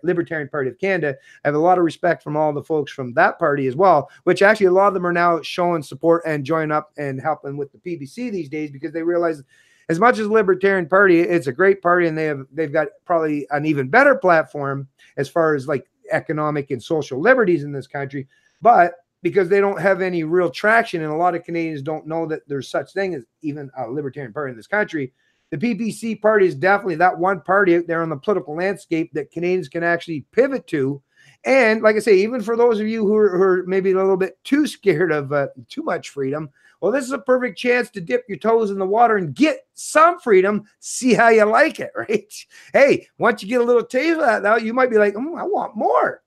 Libertarian Party of Canada. I have a lot of respect from all the folks from that party as well, which actually a lot of them are now showing support and joining up and helping with the PPC these days, because they realize, as much as the Libertarian Party, it's a great party, and they've got probably an even better platform as far as like economic and social liberties in this country. But because they don't have any real traction, and a lot of Canadians don't know that there's such thing as even a Libertarian Party in this country, the PPC party is definitely that one party out there on the political landscape that Canadians can actually pivot to. And like I say, even for those of you who are maybe a little bit too scared of too much freedom, well, this is a perfect chance to dip your toes in the water and get some freedom, see how you like it, right? Hey, once you get a little taste of that, now you might be like, I want more.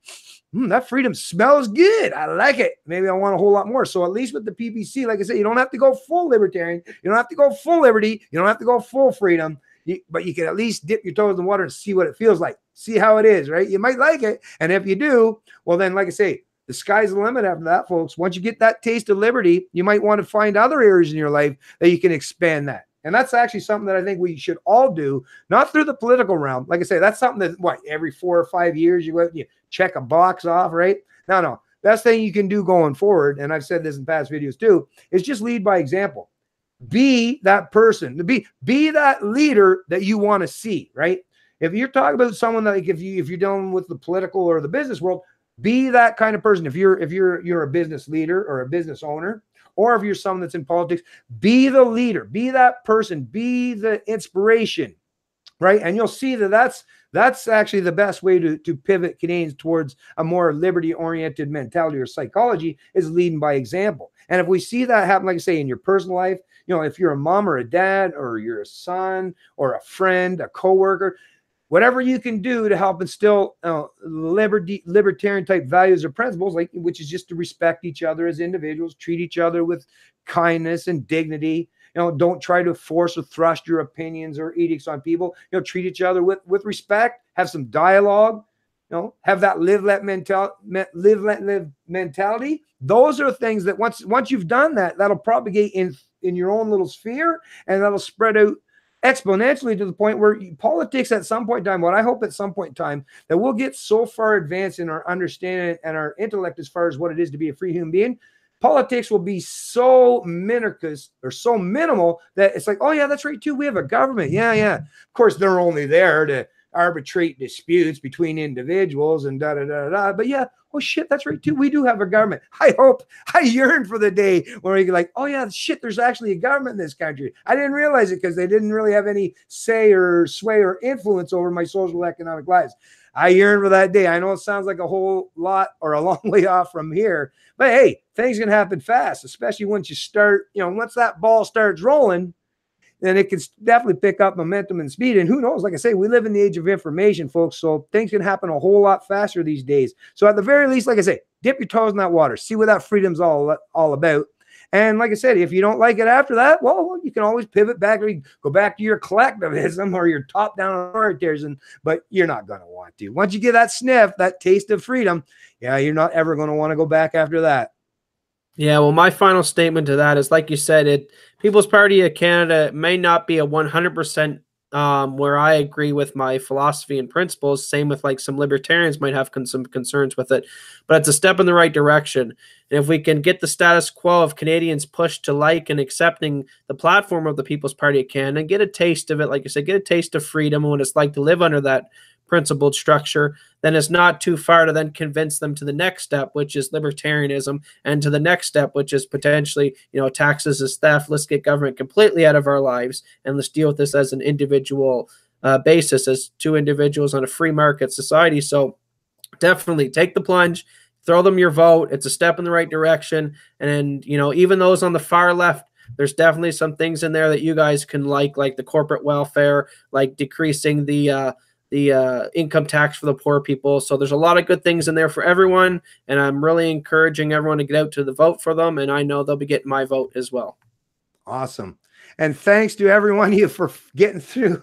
That freedom smells good. I like it. Maybe I want a whole lot more. So at least with the PPC, like I said, you don't have to go full libertarian. You don't have to go full liberty. You don't have to go full freedom. But you can at least dip your toes in the water and see what it feels like. See how it is, right? You might like it. And if you do, well, then, like I say, the sky's the limit after that, folks. Once you get that taste of liberty, you might want to find other areas in your life that you can expand that. And that's actually something that I think we should all do, not through the political realm. Like I say, that's something that, every 4 or 5 years you check a box off, right? No. Best thing you can do going forward, and I've said this in past videos too, is just lead by example. Be that person. Be that leader that you want to see, right? If you're talking about someone that, like, if you're dealing with the political or the business world, be that kind of person. If you're a business leader or a business owner, or if you're someone that's in politics, be the leader, be that person, be the inspiration, right? And you'll see that that's actually the best way to pivot Canadians towards a more liberty-oriented mentality or psychology, is leading by example. And if we see that happen, like I say, in your personal life, if you're a mom or a dad, or you're a son or a friend, a coworker, whatever you can do to help instill libertarian type values or principles, which is just to respect each other as individuals, treat each other with kindness and dignity. Don't try to force or thrust your opinions or edicts on people. Treat each other with respect. Have some dialogue. Have that live let mentality. Those are things that once you've done that, that'll propagate in your own little sphere, and that'll spread out exponentially to the point where politics at some point in time, what I hope at some point in time, that we'll get so far advanced in our understanding and our intellect as far as what it is to be a free human being, politics will be so minuscule or so minimal that it's like, oh yeah, that's right too. We have a government. Yeah. Of course, they're only there to arbitrate disputes between individuals and But yeah, oh shit, that's right too. We do have a government. I yearn for the day where you're like, oh yeah, shit, there's actually a government in this country. I didn't realize it because they didn't really have any say or sway or influence over my social economic lives. I yearn for that day. I know it sounds like a whole lot or a long way off from here, but hey, things can happen fast, especially once you start, once that ball starts rolling, then it can definitely pick up momentum and speed. And who knows, like I say, we live in the age of information, folks, so things can happen a whole lot faster these days. So at the very least, like I say, dip your toes in that water, see what that freedom's all about. And like I said, if you don't like it after that, well, you can always pivot back, or go back to your collectivism or your top-down authoritarianism, but you're not going to want to. Once you get that sniff, that taste of freedom, yeah, you're not ever going to want to go back after that. Yeah, well, my final statement to that is, like you said, People's Party of Canada may not be a 100% where I agree with my philosophy and principles. Same with some libertarians might have some concerns with it, but it's a step in the right direction. And if we can get the status quo of Canadians pushed to and accepting the platform of the People's Party of Canada, and get a taste of it, like you said, get a taste of freedom and what it's like to live under that principled structure, then it's not too far to then convince them to the next step, which is libertarianism, and to the next step, which is potentially, taxes as theft. Let's get government completely out of our lives, and let's deal with this as an individual basis, as two individuals on a free market society. So definitely take the plunge, throw them your vote. It's a step in the right direction. And, even those on the far left, there's definitely some things in there that you guys can like the corporate welfare, like decreasing the income tax for the poor people. So there's a lot of good things in there for everyone. And I'm really encouraging everyone to get out to the vote for them. And I know they'll be getting my vote as well. Awesome. And thanks to everyone of you for getting through.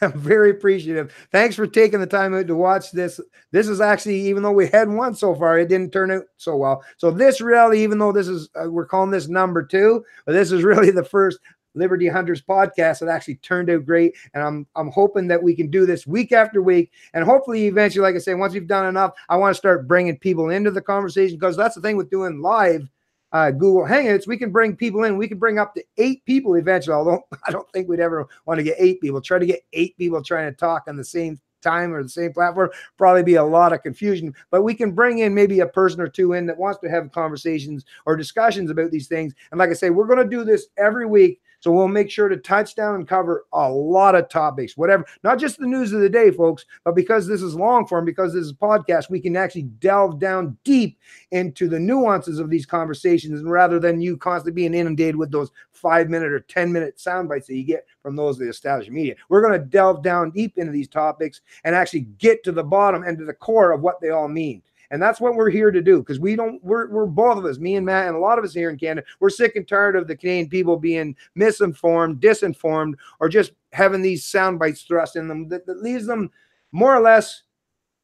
I'm very appreciative. Thanks for taking the time out to watch this. This is actually, even though we had one so far, it didn't turn out so well. So this really, even though this is, we're calling this number 2, but this is really the first Liberty Hunters podcast that actually turned out great. And I'm hoping that we can do this week after week. And hopefully eventually, like I say, once we've done enough, I want to start bringing people into the conversation, because that's the thing with doing live Google Hangouts. We can bring people in. We can bring up to 8 people eventually, although I don't think we'd ever want to get 8 people. Try to get 8 people trying to talk on the same time or the same platform, probably be a lot of confusion. But we can bring in maybe a person or two in that wants to have conversations or discussions about these things. And like I say, we're going to do this every week. So we'll make sure to touch down and cover a lot of topics, whatever, not just the news of the day, folks, but because this is long form, because this is a podcast, we can actually delve down deep into the nuances of these conversations, and rather than you constantly being inundated with those 5-minute or 10-minute sound bites that you get from those of the established media. We're going to delve down deep into these topics and actually get to the bottom and to the core of what they all mean. And that's what we're here to do, because we're both of us, me and Matt, and a lot of us here in Canada, we're sick and tired of the Canadian people being misinformed, disinformed, or just having these sound bites thrust in them that leaves them more or less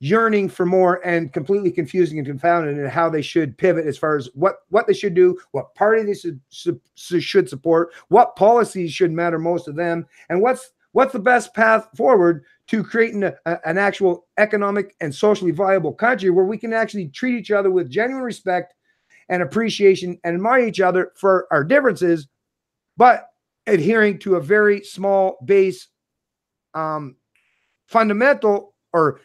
yearning for more and completely confusing and confounded in how they should pivot as far as what they should do, what party they should support, what policies should matter most to them, and what's the best path forward to creating an actual economic and socially viable country where we can actually treat each other with genuine respect and appreciation and admire each other for our differences, but adhering to a very small base fundamental or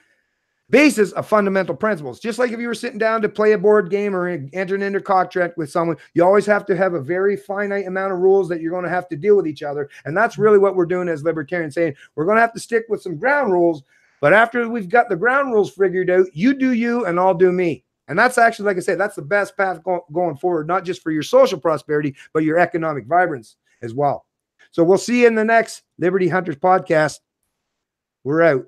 basis of fundamental principles. Just like if you were sitting down to play a board game or enter an intercontract with someone, you always have to have a very finite amount of rules that you're going to have to deal with each other. And that's really what we're doing as libertarians, saying we're going to have to stick with some ground rules, but after we've got the ground rules figured out, you do you and I'll do me. And that's actually, like I said, that's the best path going forward, not just for your social prosperity, but your economic vibrance as well. So we'll see you in the next Liberty Hunters podcast. We're out.